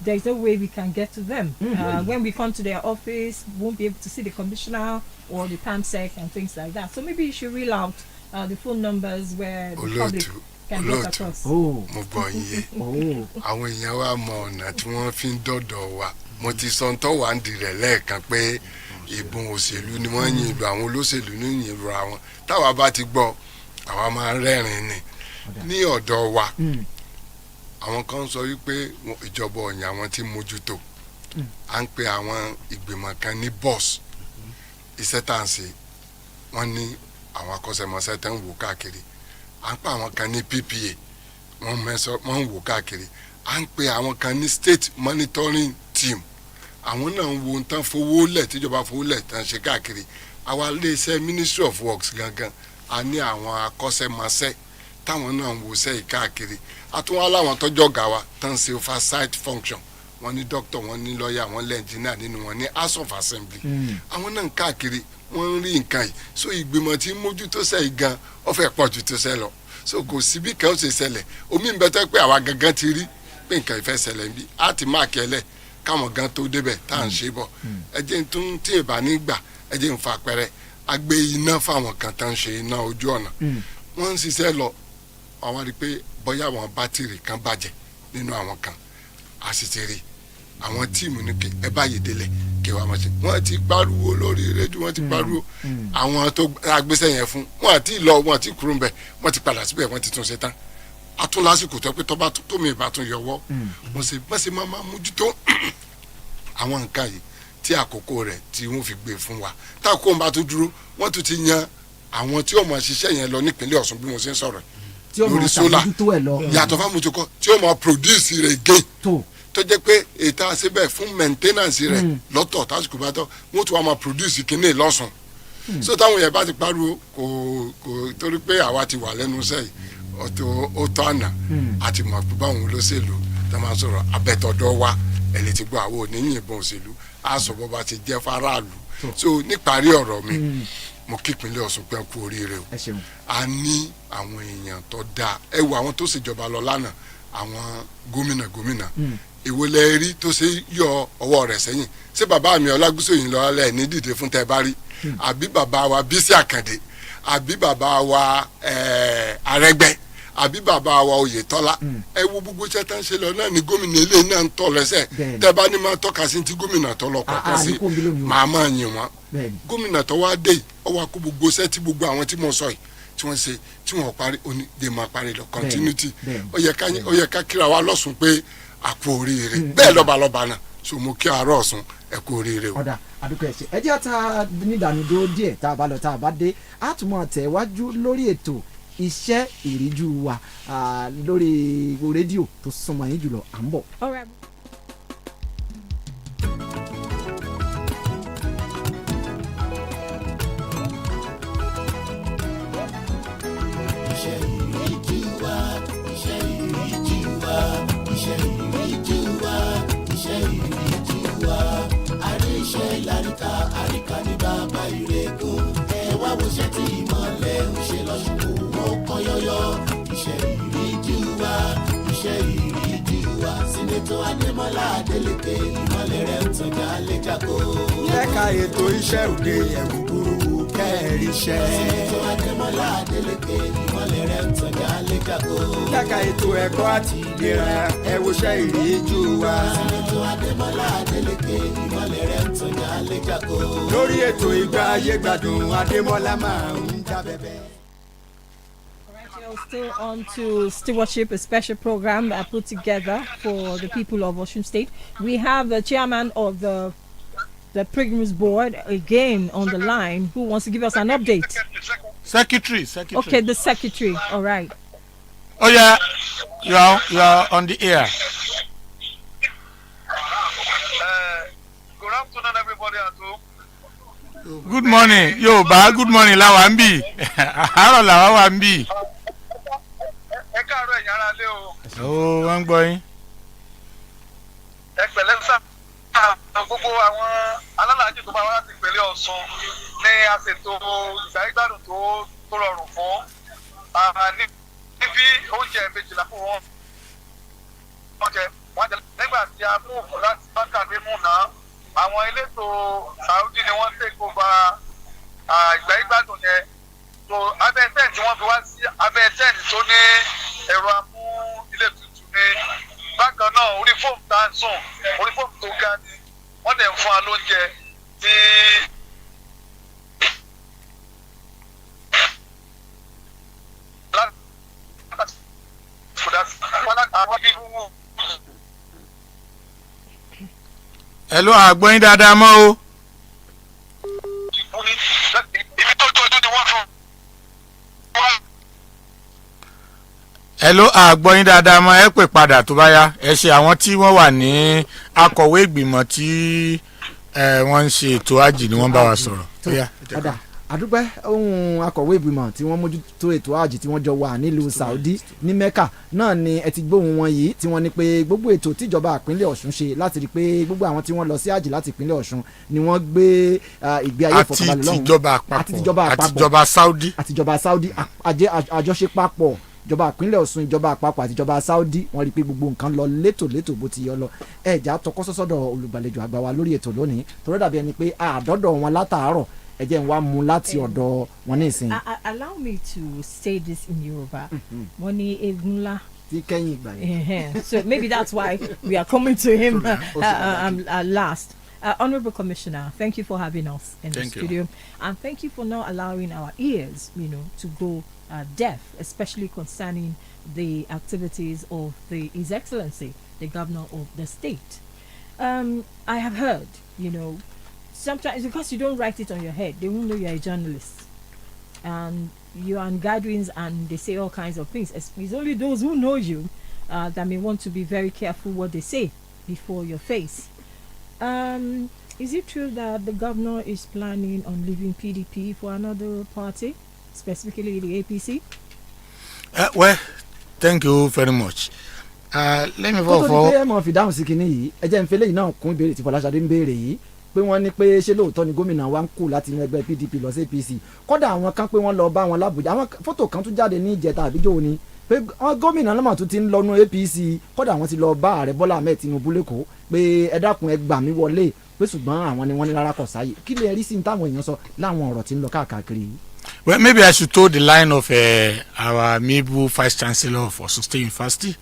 there is no way we can get to them. When we come to their office, we won't be able to see the commissioner or the PAMSEC and things like that. So maybe you should reel out the phone numbers where the public can get across. mo bọ̀ yín yé àwọn èèyàn wa mọ ọ̀nà tí wọ́n fi ń dọ̀dọ̀ wa mo ti sọ tó wà ń dirẹ̀ lẹ́ẹ̀kan pé ìbọn òṣèlú ni wọ́n yin ìlú àwọn olóṣèlú ní yin ìlú àwọn táwa bá ti gbọ́ àwa máa ń rẹ́rìn-ín ni ní ọ̀dọ̀ wa àwọn kan sọ wípé ìjọba ọ̀yàn àwọn tí mójútó à ń pe àwọn ìgbìmọ̀ kan ní boss iṣẹ́ tá à ń ṣe wọ́n ní àwọn akọ́ṣẹ́mọṣẹ́ tẹ́ ń wò káàkiri à ń pe àwọn kan ní PPA wọ́n ń wò káàkiri à ń pe àwọn kan ní state monitoring team àwọn náà ń wo ohun tán fowó lẹ̀ tíjọba fowó lẹ̀ tán ṣe káàkiri àwa iléeṣẹ́ Ministry of Works gangan a ní àwọn akọ́ṣẹ́mọṣẹ́ táwọn náà ń wo sẹ́yìn káàkiri àtúnwá láwọn tọ́jọ́ ọ̀gá wa tán ṣe oversight function wọ́n ní doctor wọ́n ní lawyer wọ́n ní engineer nínú wọn ní House of Assembly àwọn náà ń káàkiri wọ́n ń rí nǹkan yìí so ìgbìmọ̀ tí mójútó sẹ́yìn gan ó fẹ́ pọ̀ ju tó sẹ́ lọ so kò sí bí kan ó ṣe ṣẹlẹ̀ omi ń bẹ tó pé àwa gangan ti rí pé nǹkan ìfẹ́ ṣẹlẹ̀ ń bí á ti máa kẹ́lẹ̀ káwọn gan tó débẹ̀ tá à ń ṣe bọ̀ ẹ jẹ́ tún tí èbá ní gbà ẹ jẹ́ ń fa àpẹẹrẹ agbé iná fáwọn kan tá ń ṣe iná ojú ọ̀nà wọ́n ń ṣiṣẹ́ lọ àwọn rí pé bóyá àwọn bátìrì kan bàjẹ́ nínú àwọn kan a sì ti rí àwọn tíìmù ní kí ẹ báyìí délẹ̀ kí wàá máa ṣe wọ́n ti pariwo lórí rédíò wọ́n ti pariwo àwọn tó agbésẹ̀ yẹn fún wọ́n àti lọ wọ́n àti kúrò ń bẹ̀ wọ́n ti padà síbẹ̀ wọ́n ti tún ṣe tán atún lásìkò tó pé tọ́ba tó mi ìbá tún yọwọ́ mo ṣe máa mójútó àwọn nǹkan yìí tí àkókò rẹ̀ tí wọ́n fi gbé fún wa táàkó ń bá tó dúró wọ́n tún ti yan àwọn tí ó máa ṣiṣẹ́ yẹn lọ nípínlẹ̀ Ọ̀ṣun bí mo ṣe ń sọ̀rọ̀ lórí sólà yàtọ̀ fámójúkọ tí ó máa produce rẹ̀ again tó jẹ́ pé ètò àṣebẹ̀ fún maintenance rẹ̀ lọ́tọ̀ tásìkò bá tọ́ wọ́n tún wá máa produce kínní lọ́sùn so táwọn yẹn bá ti pariwo kò torí pé àwa ti wà lẹ́nu iṣẹ́ yìí ó tọ́ àná àti mọ̀ pé báwọn olóṣèlú tó máa sọ̀rọ̀ abẹ́tọ̀dọ̀ wa ẹ̀lẹ́ ti gbọ́ àwọn oníyìnbọn òṣèlú àṣọ bó bá ti jẹ́ faraàlú so níparí ọ̀rọ̀ mi mo kí ìpínlẹ̀ Ọ̀ṣun pé kú oríire o a ní àwọn èèyàn tó dáa ẹ wo àwọn tó ṣèjọba lọ lánàá àwọn gómìnà ìwọlẹ̀ rí tó ṣe yọ ọwọ́ rẹ̀ sẹ́yìn ṣé bàbá mi Ọlágúnsóyìn lọ lẹ̀ ní dìde fún tẹ́ bá rí àbí bàbá wa Bísí Àkàndé àbí bàbá wa Arẹ́gbẹ́ àbí bàbá wa Oyètọ́lá ẹ wo gbogbo iṣẹ́ tá ń ṣe lọ náà ni gómìnà ilé náà ń tọ́ lẹ́sẹ̀ tẹ́ bá ní máa tọ́ka sí ti gómìnà tó lọ kọ̀ọ̀kan sí màá máa yìn wọ́n gómìnà tó wá dé ọwọ́ akó gbogbo iṣẹ́ tí gbogbo àwọn tí mo sọ yìí tí wọ́n ṣe tí wọ́n parí ó ní dè máa parí lọ continuity ó yẹ ká kíra wa lọ́sùn pé a kú oríire bẹ́ẹ̀ lọ́balọ́ba náà so mo kí àárọ̀ Ọ̀ṣun ẹ kú oríire o. ọ̀dà àdúgbò ẹ̀ ṣe ẹ jẹ́ ta nídàánúdó díẹ̀ tá a bá lọ tá a bá dé a tún máa tẹ̀ wájú lórí ètò iṣẹ́ ìríjú wa lórí rédíò tó súnmọ́ yín jùlọ à ń bọ̀. iṣẹ́ ìríjú wa iṣẹ́ ìríjú wa iṣẹ́ ìríjú wa iṣẹ́ ìríjú wa àríṣẹ́ láríkà àríkà ní bàbá ìrẹ́gùn ẹ wá wo iṣẹ́ tí ìmọ̀lẹ̀ ń ṣe lọ́sùn kò wọ́n kọ́ yọ́yọ́ iṣẹ́ ìríjú wa iṣẹ́ ìríjú wa sínétọ̀ Adémọ́lá Adeleke ìmọ̀lẹ̀ rẹ̀ ń tàn jálẹ̀ jákó. lẹ́ka ètò iṣẹ́ òde ẹ̀wù burúkú kẹ́ẹ̀ríṣẹ́. sínétọ̀ Adémọ́lá Adeleke ìmọ̀lẹ̀ rẹ̀ ń tàn jálẹ̀ jákó. lẹ́ka ètò ẹ̀kọ́ àti ìlera ẹ̀wòṣẹ́ ìríjú wa. sínétọ̀ Adémọ́lá Adeleke ìmọ̀lẹ̀ rẹ̀ ń tàn jálẹ̀ jákó. lórí ètò ìgbà ayé gbádùn Adémọ́lá máa ń jábẹ́bẹ́. Still on to Stewardship, a special program put together for the people of Osun State. We have the chairman of the Pilgrims Board again on the line who wants to give us an update. Secretary. Okay, the secretary. All right. Oh yeah, you are on the air. Good afternoon, everybody at home. Good morning, Yorùbá. Good morning, làwa ń bì. Àárọ̀ làwa wà ń bì. Ẹ káàárọ̀ ẹ̀yin ará lé o. Ó wọ́n ń gbọ́ yín. Ẹ pẹ̀lẹ́ sá. Gbogbo àwọn alálàájì tó bá wá láti ìpínlẹ̀ Ọ̀ṣun ní àṣetò ìgbàgbádùn tó rọrùn fún. Níbi oúnjẹ méjìlá fún wọn. Wọ́n jẹ nígbà tí a mú òkú láti bákàdé mú náà. Àwọn elétò Saudi ni wọ́n take over ìgbàgbádùn yẹn. So abẹ́ tẹ́ǹtì wọ́n fi wá sí abẹ́ tẹ́ǹtì tó ní ẹ̀rọ amú ilé tutù ní bákan náà orí fóòmù tá a sùn orí fóòmù tó ga ni wọ́n dẹ̀ ń fún wa lóúnjẹ tí ẹ ló àgbọ̀yìn dáadáa mọ́ o. ibi tó tọ́jú ni wọ́n fún. ẹ ló àgbọ̀yìn dáadáa mọ́ ẹ pè padà tó bá yá ẹ ṣe àwọn tí wọ́n wà ní akọ̀wé ìgbìmọ̀ tí wọ́n ń ṣe ètò àjì ni wọ́n bá wa sọ̀rọ̀. àdúpẹ́ ohun akọ̀wé ìgbìmọ̀ tí wọ́n mójútó ètò àjì tí wọ́n jọ wà nílùú Saudi ní Mecca náà ni ẹ ti gbóhùn wọn yìí tí wọ́n ní pé gbogbo ètò tíjọba ìpínlẹ̀ Ọ̀ṣun ṣe láti rí i pé gbogbo àwọn tí wọ́n lọ sí àjì láti ìpínlẹ̀ Ọ̀ṣun ni wọ́n gbé ìgbé ayé ìfọ̀kànbalẹ̀ lọ́hùn àti ìjọba Saudi àjọṣe papọ̀ ìjọba ìpínlẹ̀ Ọ̀ṣun ìjọba àpapọ̀ àti ìjọba Saudi wọ́n rí i pé gbogbo nǹkan lọ létòlétò bó ti yọ lọ ẹ̀já tọkọ́ sọ́sọ́dọ̀ olùgbàlejò àgbà wa lórí ètò lónìí torí dàbí ẹni pé àdọ́dọ̀ wọn látàárọ̀ ẹ jẹ́ n wá mú láti ọ̀dọ̀ wọn ní ìsìn. Allow me to say this in Yoruba. Wọ́n ní egun ńlá. Ti kẹ́yìn ìgbà yẹn. So maybe that's why we are coming to him last. Honorable Commissioner, thank you for having us in the studio, and thank you for not allowing our ears, to go deaf, especially concerning the activities of His Excellency, the Governor of the state. I have heard, sometimes because you don't write it on your head, they won't know you're a journalist, and you're on gatherings and they say all kinds of things. It's only those who know you that may want to be very careful what they say before your face. Is it true that the governor is planning on leaving PDP for another party, specifically the APC? Well, thank you very much. Let me vote for. kótó ní pé ẹ mọ̀ fi dáhùn sí kinní yìí ẹ jẹ́ n fẹ́lẹ́ yìí náà kún ìbéèrè tí Fọláṣadé ń béèrè yìí pé wọ́n ní pé ṣé lóòótọ́ ni gómìnà wa ń kú láti inú ẹgbẹ́ PDP lọ sí APC kódà àwọn kan pé wọ́n lọ bá wọn l'Ábùjá àwọn fọ́tò kan tún jáde ní ìjẹta àbíjọ́ ni pé gómìnà náà tún ti ń lọ́nu APC kódà àwọn ti lọ bá ààrẹ Bọ́lá Ahmed Tinubu lẹ́kọ̀ọ́ pé ẹ dákun ẹ gbà mí wọlé pé ṣùgbọ́n àwọn ni wọ́n ní rárá kọ̀ sáyé kí lè rí sí ní táwọn èèyàn sọ láwọn ọ̀rọ̀ tí ń lọ káàkiri. Well, maybe I should toe the line of our amiable Vice Chancellor of Osun State University,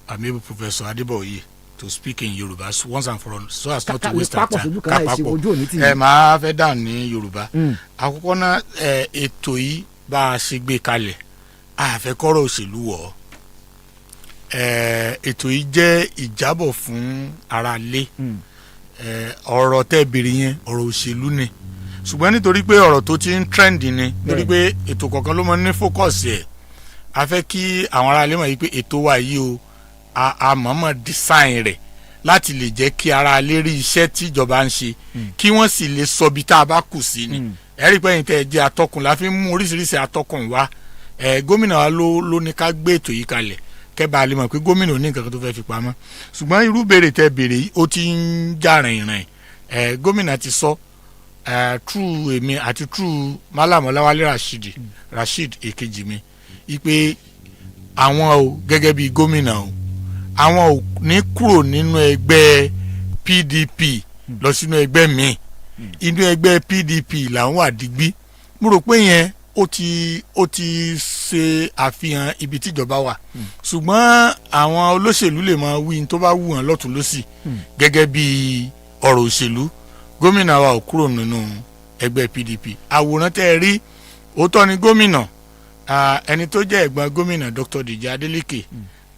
amiable Professor Ademola, to speak in Yoruba once and for all, so as not to waste our time. Màá fẹ́ dáhùn ní Yorùbá. Àkọ́kọ́ náà ètò yìí bá a ṣe gbé kalẹ̀ àfẹ́kọ́rọ̀ òṣèlú wọ̀ ètò yìí jẹ́ ìjábọ̀ fún aráalé ọ̀rọ̀ tẹ́ bèrè yẹn ọ̀rọ̀ òṣèlú ni ṣùgbọ́n nítorí pé ọ̀rọ̀ tó ti ń trend ni nítorí pé ètò kọ̀ọ̀kan ló máa ń ní focus ẹ̀ a fẹ́ kí àwọn aráalé mọ̀ yìí pé ètò wa yìí o a mọ̀ọ́mọ̀ design rẹ̀ láti lè jẹ́ kí aráalé rí iṣẹ́ tí ìjọba ń ṣe kí wọ́n sì lè sọ bí tá a bá kù sí ni ẹ̀rí pé ẹ̀yin tẹ́ ẹ jẹ́ atọ́kùn la fi ń mú oríṣiríṣi atọ́kùn wá gómìnà wa ló ní ká gbé ètò yìí kalẹ̀ kẹ́bàá lè mọ̀ pé gómìnà ò ní nǹkan tó fẹ́ fi pamọ́ ṣùgbọ́n irú béèrè tẹ́ béèrè yìí ó ti ń já rìnrìn gómìnà ti sọ true èmi àti true Malam Ọláwálé Rasheed èkejì mi ipe àwọn o gẹ́gẹ́ bí gómìnà o àwọn ò ní kúrò nínú ẹgbẹ́ PDP lọ sínú ẹgbẹ́ míì inú ẹgbẹ́ PDP làwọn wà digbí mo rò pé yẹn ó ti ṣe àfihàn ibi tíjọba wà ṣùgbọ́n àwọn olóṣèlú lè máa wí tó bá wù wọ́n lọ́tún lọ́sì gẹ́gẹ́ bí ọ̀rọ̀ òṣèlú gómìnà wa ò kúrò nínú ẹgbẹ́ PDP àwòrán tẹ́ ẹ rí òótọ́ ni gómìnà ẹni tó jẹ́ ẹ̀gbọ́n gómìnà Dr. Dèjì Adeleke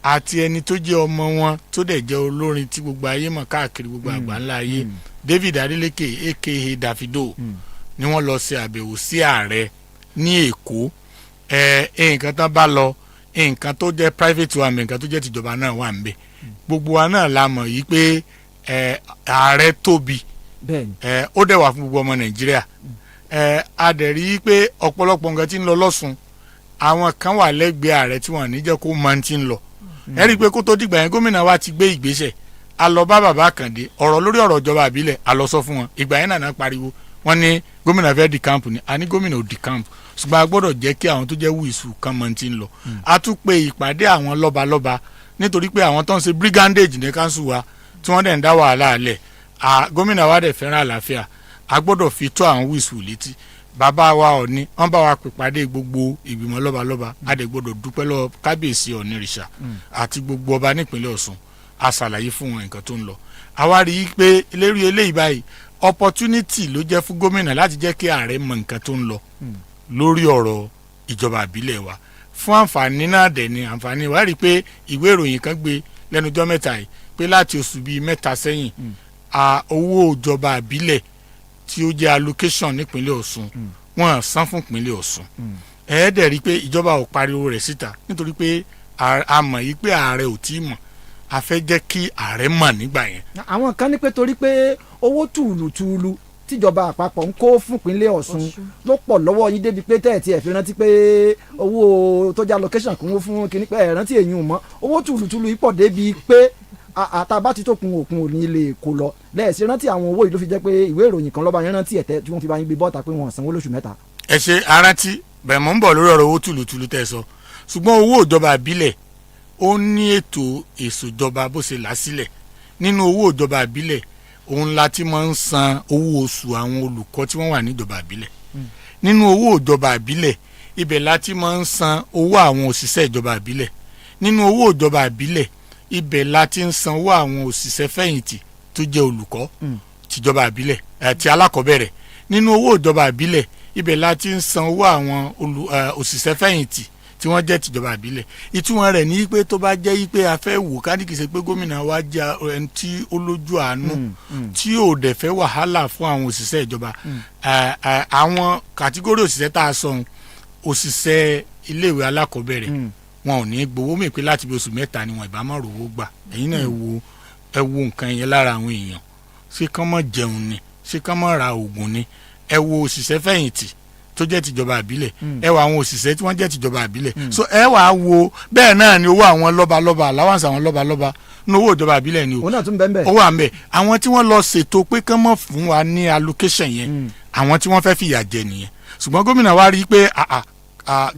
àti ẹni tó jẹ́ ọmọ wọn tó dẹ̀ jẹ́ olórin tí gbogbo ayé mọ̀ káàkiri gbogbo àgbáńlá ayé David Adeleke aka Davido ni wọ́n lọ ṣe àbẹ̀wò sí ààrẹ ní Èkó nǹkan tán bá lọ nǹkan tó jẹ́ private wa nǹkan tó jẹ́ tìjọba náà wà ń bẹ̀ gbogbo wa náà la mọ̀ yìí pé ààrẹ tóbi ó dẹ̀ wà fún gbogbo ọmọ Nàìjíríà a dẹ̀ rí i pé ọ̀pọ̀lọpọ̀ nǹkan tí ń lọ lọ́sùn àwọn kan wà lẹ́gbẹ̀ẹ́ ààrẹ tí wọ́n ní jẹ́ kó máa ti ń lọ ẹ rí i pé kó tó dìgbà yẹn gómìnà wa ti gbé ìgbésẹ̀ a lọ bá bàbá Àkàndé ọ̀rọ̀ lórí ọ̀rọ̀ ìjọba àbílẹ̀ a lọ sọ fún wọn ìgbà yẹn nàná pariwo wọ́n ní gómìnà fẹ́ di camp ni a ní gómìnà ò di camp ṣùgbọ́n a gbọ́dọ̀ jẹ́ kí àwọn tó jẹ́ wíìsù kan máa ti ń lọ a tún pe ìpàdé àwọn lọ́balọ́ba nítorí pé àwọn tó ń ṣe brigandage ní káńsù wa tí wọ́n dẹ̀ ń dá wàhálà alẹ̀ gómìnà wa dẹ̀ fẹ́ràn àlàáfíà a gbọ́dọ̀ fi tó àwọn wíìsù létí bàbá wa Ọ̀ọ̀ni wọ́n bá wa pèpàdé gbogbo ìgbìmọ̀ lọ́balọ́ba a dẹ̀ gbọ́dọ̀ dúpẹ́ lọ́wọ́ kábíyèsí Ọ̀nìrìṣà àti gbogbo ọba nípínlẹ̀ Ọ̀ṣun a ṣàlàyé fún wọn nǹkan tó ń lọ àwa rí i pé lérí eléyìí báyìí opportunity ló jẹ́ fún gómìnà láti jẹ́ kí ààrẹ mọ nǹkan tó ń lọ lórí ọ̀rọ̀ ìjọba àbílẹ̀ wa fún àǹfààní náà dẹ̀ ni àǹfààní wa rí i pé ìwé ìròyìn kan gbé lẹ́nujọ́ mẹ́ta yìí pé láti oṣù bíi mẹ́ta sẹ́yìn owó ìjọba àbílẹ̀ tí ó jẹ́ allocation nípínlẹ̀ Ọ̀ṣun wọ́n san fún ìpínlẹ̀ Ọ̀ṣun ẹ̀ẹ́dẹ̀ rí i pé ìjọba ò pariwo rẹ̀ síta nítorí pé a mọ̀ yìí pé ààrẹ ò tí ì mọ̀ a fẹ́ jẹ́ kí ààrẹ mọ̀ nígbà yẹn. àwọn kan ní pé torí pé owó tùlùtùlù tíjọba àpapọ̀ ń kó fún ìpínlẹ̀ Ọ̀ṣun ló pọ̀ lọ́wọ́ yín débi pé tẹ́ẹ̀tì ẹ̀ fi rántí pé owó tó jẹ́ allocation kún fún kíní pé ẹ̀ rántí èyí ò mọ́ owó tùlùtùlù yìí pọ̀ débi pé àtàbá ti tó kun òkun ò ní lè kó lọ lẹ́ẹ̀sì rántí àwọn owó yìí ló fi jẹ́ pé ìwé ìròyìn kan lọ́ba yẹn rántí ẹ̀tẹ́ tí wọ́n fi bá yín gbé bọ́ta pé wọ́n sanwó lóṣù mẹ́ta. ẹ ṣe arántí bẹ́ẹ̀ mọ̀ ń bọ̀ lórí ọ̀rọ̀ owó tùlùtùlù tẹ́ sọ ṣùgbọ́n owó ìjọba ìbílẹ̀ ó ní ètò ìṣèjọba bó ṣe là sílẹ̀. Nínú owó ìjọba ìbílẹ̀ òun la ti máa ń san owó oṣù àwọn olùkọ́ tí wọ́n wà níjọba ìbílẹ̀. Nínú owó ìjọba ìbílẹ̀ ibẹ̀ la ti máa ń san owó àwọn òṣìṣẹ́ ìjọba ìbílẹ̀. Nínú owó ìjọba ìbílẹ̀ ibẹ̀ la ti ń san owó àwọn òṣìṣẹ́ fẹ̀yìntì tó jẹ́ olùkọ́ tìjọba ìbílẹ̀ àti alákọ̀ọ́bẹ̀rẹ̀. Nínú owó ìjọba ìbílẹ̀ ibẹ̀ la ti ń san owó àwọn òṣìṣẹ́ fẹ̀yìntì tí wọ́n jẹ́ tìjọba ìbílẹ̀. Ìtumọ̀ rẹ̀ ní pé tó bá jẹ́ pé a fẹ́ wò ká ní kì í ṣe pé gómìnà wa jẹ́ ẹni tí ó lójú àánú tí ò dẹ̀ fẹ́ wàhálà fún àwọn òṣìṣẹ́ ìjọba. Àwọn kàtígórì òṣìṣẹ́ tá a sọ òṣìṣẹ́ iléèwé alákọ̀ọ́bẹ̀rẹ̀ wọn ò ní gbowó mi pé láti bí oṣù mẹ́ta ni wọn ìbá má rówó gbà. Ẹ̀yin náà ẹ wo nǹkan yẹn lára àwọn èèyàn. Ṣé kán mọ̀ jẹun ni? Ṣé kán mọ̀ ra oògùn ni? Ẹ wo òṣìṣẹ́ fẹ̀yìntì tó jẹ́ tìjọba àbílẹ̀, ẹ wo àwọn òṣìṣẹ́ tí wọ́n jẹ́ tìjọba àbílẹ̀. So ẹ wàá wo bẹ́ẹ̀ náà ni owó àwọn lọ́balọ́ba allowance àwọn lọ́balọ́ba ní owó ìjọba àbílẹ̀ ni o. òun náà tún bẹ́ẹ̀ bẹ́ẹ̀. owó à ń bẹ̀ àwọn tí wọ́n lọ ṣètò pé kán mọ̀ fún wa ní allocation yẹn àwọn tí wọ́n fẹ́ fìyà jẹ nìyẹn. Ṣùgbọ́n gómìnà wa rí i pé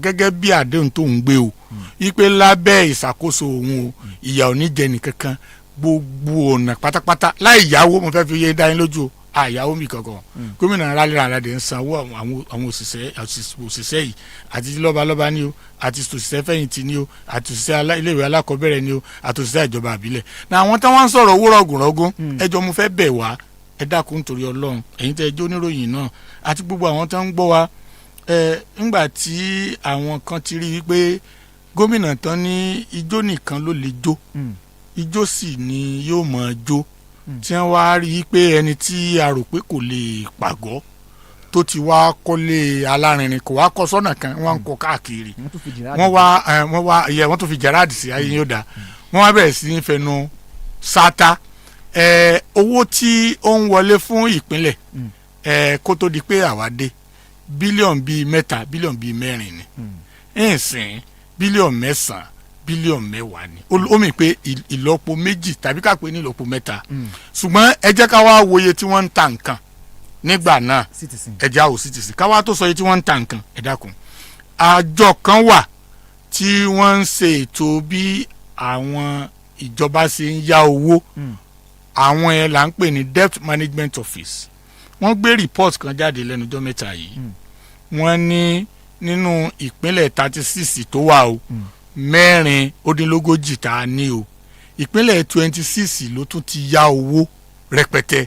gẹ́gẹ́ bí àdéhùn tó ń gbé o ipe lábẹ́ ìṣàkóso òun o ìyà ò ní jẹ nìkankan gbogbo ọ̀nà pátápátá láì yáwó mo fẹ́ fi yé dání lójú o àyàwó mi kankan gómìnà rálẹ̀ àlàdé ń sanwó àwọn òṣìṣẹ́ yìí àti lọ́balọ́ba ni o àti òṣìṣẹ́ fẹ̀yìntì ni o àti òṣìṣẹ́ iléèwé alákọ̀ọ́bẹ̀rẹ̀ ni o àti òṣìṣẹ́ ìjọba àbílẹ̀. Na àwọn táwọn ń sọ̀rọ̀ owó rọ̀gùnrọ̀gùn ẹjọ́ mo fẹ́ bẹ̀ wá ẹ dákun nítorí Ọlọ́run ẹ̀yin tẹ́ ẹjọ́ oníròyìn náà àti gbogbo àwọn tó ń gbọ́ wa ńgbà tí àwọn kan ti rí wípé gómìnà tán ní ijó nìkan ló lè jó ijó sì ni yóò máa jó tí wọ́n wá rí i pé ẹni tí a rò pé kò lè pàgọ́ tó ti wá kọ́lé alárinrin kò wá kọ́ sọ́nà kan wọ́n ń kọ́ káàkiri wọ́n tó fi jẹ́ráàdì sí ayé yóò dá wọ́n wá bẹ̀rẹ̀ sí ní fẹnu sáátá owó tí ó ń wọlé fún ìpínlẹ̀ kó tó di pé àwa dé bílíọ̀nù bíi 3 bílíọ̀nù bíi 4 ni ẹ̀sìn bílíọ̀nù 9 bílíọ̀nù 10 ni ó mì pé ìlọ́po 2 tàbí ká pé ní ìlọ́po 3 ṣùgbọ́n ẹ jẹ́ ká wá wòye tí wọ́n ń ta nǹkan nígbà náà ẹ jẹ́ àwò citizen ká wá tó sọ yìí tí wọ́n ń ta nǹkan ẹ dákun àjọ kan wà tí wọ́n ń ṣe ètò bí àwọn ìjọba ṣe ń yá owó àwọn ẹ̀ là ń pè ní debt management office wọ́n gbé report kan jáde lẹ́nu ọjọ́ mẹ́ta yìí wọ́n ní nínú ìpínlẹ̀ 36 tó wà o 4 tá a ní o ìpínlẹ̀ 26 ló tún ti yá owó rẹpẹtẹ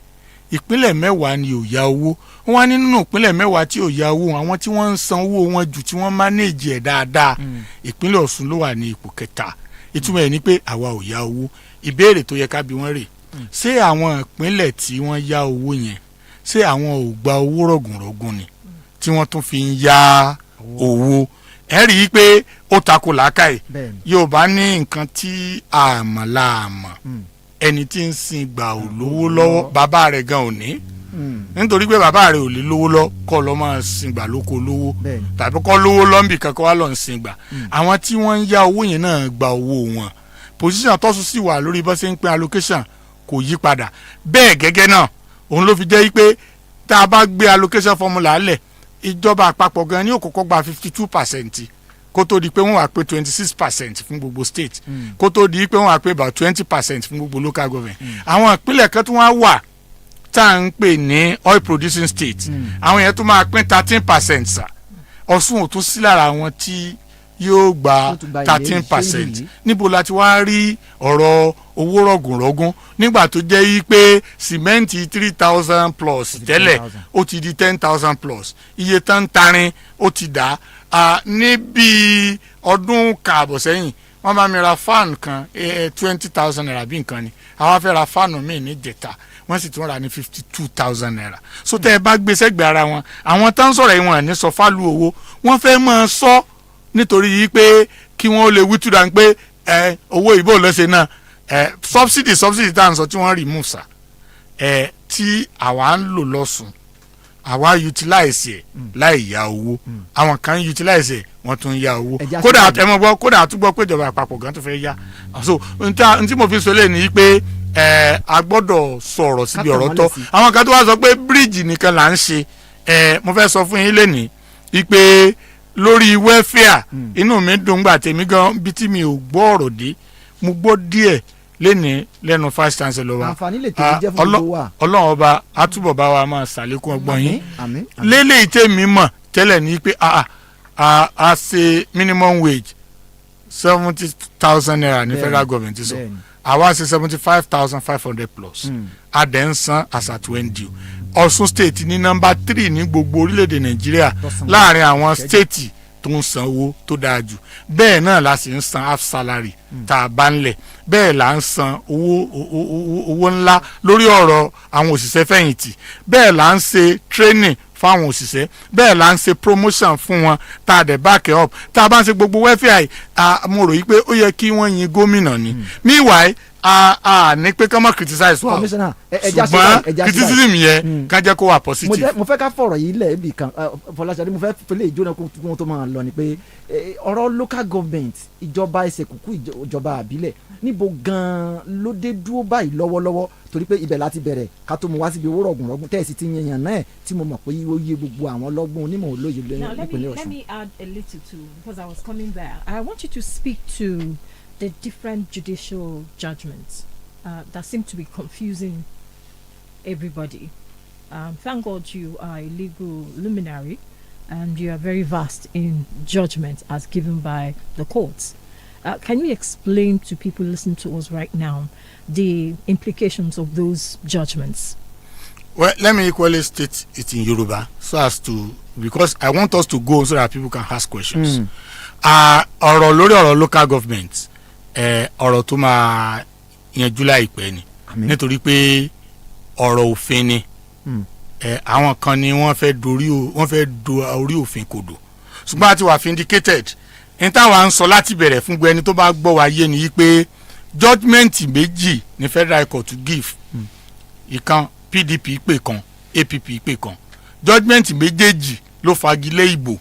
ìpínlẹ̀ 10 ni ò yá owó wọ́n wá nínú ìpínlẹ̀ 10 tí ò yá owó àwọn tí wọ́n ń san owó wọn jù tí wọ́n manage ẹ̀ dáadáa ìpínlẹ̀ Ọ̀ṣun ló wà ní ipò 3 ìtumọ̀ ẹ̀ ni pé àwa ò yá owó ìbéèrè tó yẹ ká bi wọ́n rè ṣé àwọn ìpínlẹ̀ tí wọ́n yá owó yẹn ṣé àwọn ò gba owó rọ̀gùnrọ̀gùn ni tí wọ́n tún fi ń yá owó ẹ rí i pé ó takò làákàyè Yorùbá ní nǹkan tí àmọ́ láàmọ́ ẹni tí ń sin gbà ò lówó lọ́wọ́ bàbá rẹ̀ gan ò ní nítorí pé bàbá rẹ̀ ò lè lówó lọ kọ́ lọ́ máa sin gbà lóko lówó tàbí kọ́ lówó lọ́nbì kankan wá lọ́n sin gbà àwọn tí wọ́n ń yá owó yẹn náà gba owó wọn position tọ́sùn sì wà lórí bó ṣe ń pín allocation kò yí padà bẹ́ẹ̀ gẹ́gẹ́ náà òun ló fi jẹ́ pé tá a bá gbé allocation formula lẹ̀ ìjọba àpapọ̀ gan ni ó kọ́kọ́ gba 52% kó tó di pé wọ́n wá pé 26% fún gbogbo state kó tó di pé wọ́n wá pé about 20% fún gbogbo local government àwọn ìpínlẹ̀ kan tó wá wà tá à ń pè ní oil producing state àwọn yẹn tó máa pín 13% sa Ọ̀ṣun ò tún sí lára àwọn tí yóò gba 13% níbo la ti wá rí ọ̀rọ̀ owó rọ̀gùnrọ̀gùn nígbà tó jẹ́ yí pé sìmẹ́ǹtì 3,000 plus tẹ́lẹ̀ ó ti di 10,000 plus iye tán tarin ó ti dà níbi ọdún kààbọ̀ sẹ́yìn wọ́n bá mi ra fáànù kan 20,000 naira bí nǹkan ni àwọn fẹ́ ra fáànù míì ní jẹ̀ta wọ́n sì tún ra ní 52,000 naira so tẹ́ ẹ bá gbé sẹ́gbẹ̀ẹ́ ara wọn àwọn tán sọ̀rọ̀ ìwọ̀n ní sọ fálù owó wọ́n fẹ́ máa sọ nítorí yìí pé kí wọ́n lè wí túdà pé owó ìbò lọ́sẹ̀ náà subsidy tá à ń sọ tí wọ́n remove sa tí àwa ń lò lọ́sùn àwa utilize ẹ̀ láì yá owó àwọn kan utilize ẹ̀ wọ́n tún yá owó kódà àtẹ̀mọ́gbọ́ kódà àtúgbọ́ pé ìjọba àpapọ̀ gan tó fẹ́ yá so n tí mo fi sọ lé ní pé a gbọ́dọ̀ sọ̀rọ̀ síbi ọ̀rọ̀ tọ́ àwọn kan tó wá sọ pé bíríìjì nìkan là ń ṣe mo fẹ́ sọ fún yín lénìí wípé lórí welfare inú mi dùn gbà tèmi gan bí tí mi ò gbọ́ ọ̀rọ̀ dé mo gbọ́ díẹ̀ lẹ́nu vice chancellor wa àǹfààní lè tèmi jẹ́ fún gbogbo wa. ọlọ́run ọba àtúbọ̀ bá wa máa ṣàlékún ọgbọ́n yín lélẹ́yìí tèmi mọ̀ tẹ́lẹ̀ ní pé a ṣe minimum wage 70,000 naira ní federal government so àwa ṣe 75,500 plus adẹ̀ ń san as at when due. Ọ̀ṣun state ní nọ́mbà 3 ní gbogbo orílẹ̀-èdè nàìjíríà láàrin àwọn state tó ń san owó tó dáa jù bẹ́ẹ̀ náà la sì ń san half salary tá a bá ń lẹ̀ bẹ́ẹ̀ là ń san owó ńlá lórí ọ̀rọ̀ àwọn òṣìṣẹ́ fẹ̀yìntì bẹ́ẹ̀ là ń ṣe training fáwọn òṣìṣẹ́ bẹ́ẹ̀ là ń ṣe promotion fún wọn tá a dẹ̀ back up tá a bá ń ṣe gbogbo welfare mo rò yí pé ó yẹ kí wọ́n yin gómìnà ni meanwhile ní pé ká má criticize wa ṣùgbọ́n criticism yẹn ká jẹ́ kó wà positive. mo fẹ́ ká fọ̀rọ̀ yìí lẹ̀ ibì kan Fọláṣadé mo fẹ́ fẹlẹ́ ìjóná kó wọn tó máa lọ ni pé ọ̀rọ̀ local government ìjọba ẹsẹ̀ kúkú ìjọba àbílẹ̀ níbo gan-an ló dé dúró báyìí lọ́wọ́lọ́wọ́ torí pé ibẹ̀ láti bẹ̀rẹ̀ ká tó mu wá síbi owó rọ̀gùnrọ̀gùn tẹ́ẹ̀sì ti yẹn náà tí mo mọ̀ pé ó yé gbogbo àwọn ọlọ́gbọ́n onímọ̀ olóye nípínlẹ̀ Ọ̀ṣun. Let me add a little too because I was coming there. I want you to speak to the different judicial judgments that seem to be confusing everybody. Thank God you are a legal luminary and you are very vast in judgment as given by the courts. Can you explain to people listening to us right now the implications of those judgments? Well, let me equally state it in Yoruba so as to, because I want us to go so that people can ask questions. Ọ̀rọ̀ lórí ọ̀rọ̀ local government ọ̀rọ̀ tó máa yanjú láìpẹ́ ni nítorí pé ọ̀rọ̀ òfin ni àwọn kan ni wọ́n fẹ́ do orí òfin kodò ṣùgbọ́n àti wà vindicated ní táwa ń sọ láti bẹ̀rẹ̀ fún gbẹ́ni tó bá gbọ́ wa yé ni yí pé judgement méjì ní federal court to give ìkan PDP pè kan APP pè kan judgement méjèèjì ló fagilé ìbò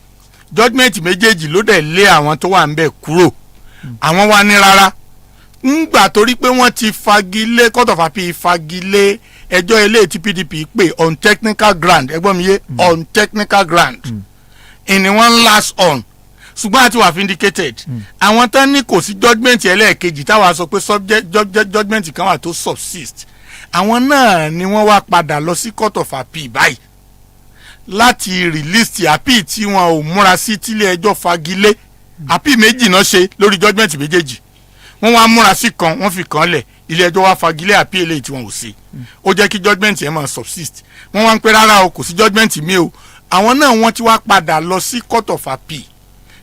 judgement méjèèjì ló dẹ̀ lé àwọn tó wà ń bẹ̀ kúrò àwọn wa ní rárá ńgbà torí pé wọ́n ti fagilé court of appeal fagilé ẹjọ́ eléyìí tí PDP pè on technical ground ẹgbọ́n mi yé on technical ground ìní wọ́n last on ṣùgbọ́n àti wà vindicated àwọn tán ní kò sí judgement ẹlẹ́ẹ̀kejì táwa sọ pé judgement kan wà tó subsist àwọn náà ni wọ́n wá padà lọ sí court of appeal báyìí láti release appeal tí wọn ò múra sí tílé ẹjọ́ fagilé appeal méjì náà ṣe lórí judgement méjèèjì wọ́n wá múra sí kan wọ́n fi kan lẹ̀ ilé ẹjọ́ wá fagilé appeal eléyìí tí wọn ò ṣe ó jẹ́ kí judgement yẹn máa subsist wọ́n wá ń pẹ́ rárá o kò sí judgement mi o àwọn náà wọ́n ti wá padà lọ sí court of appeal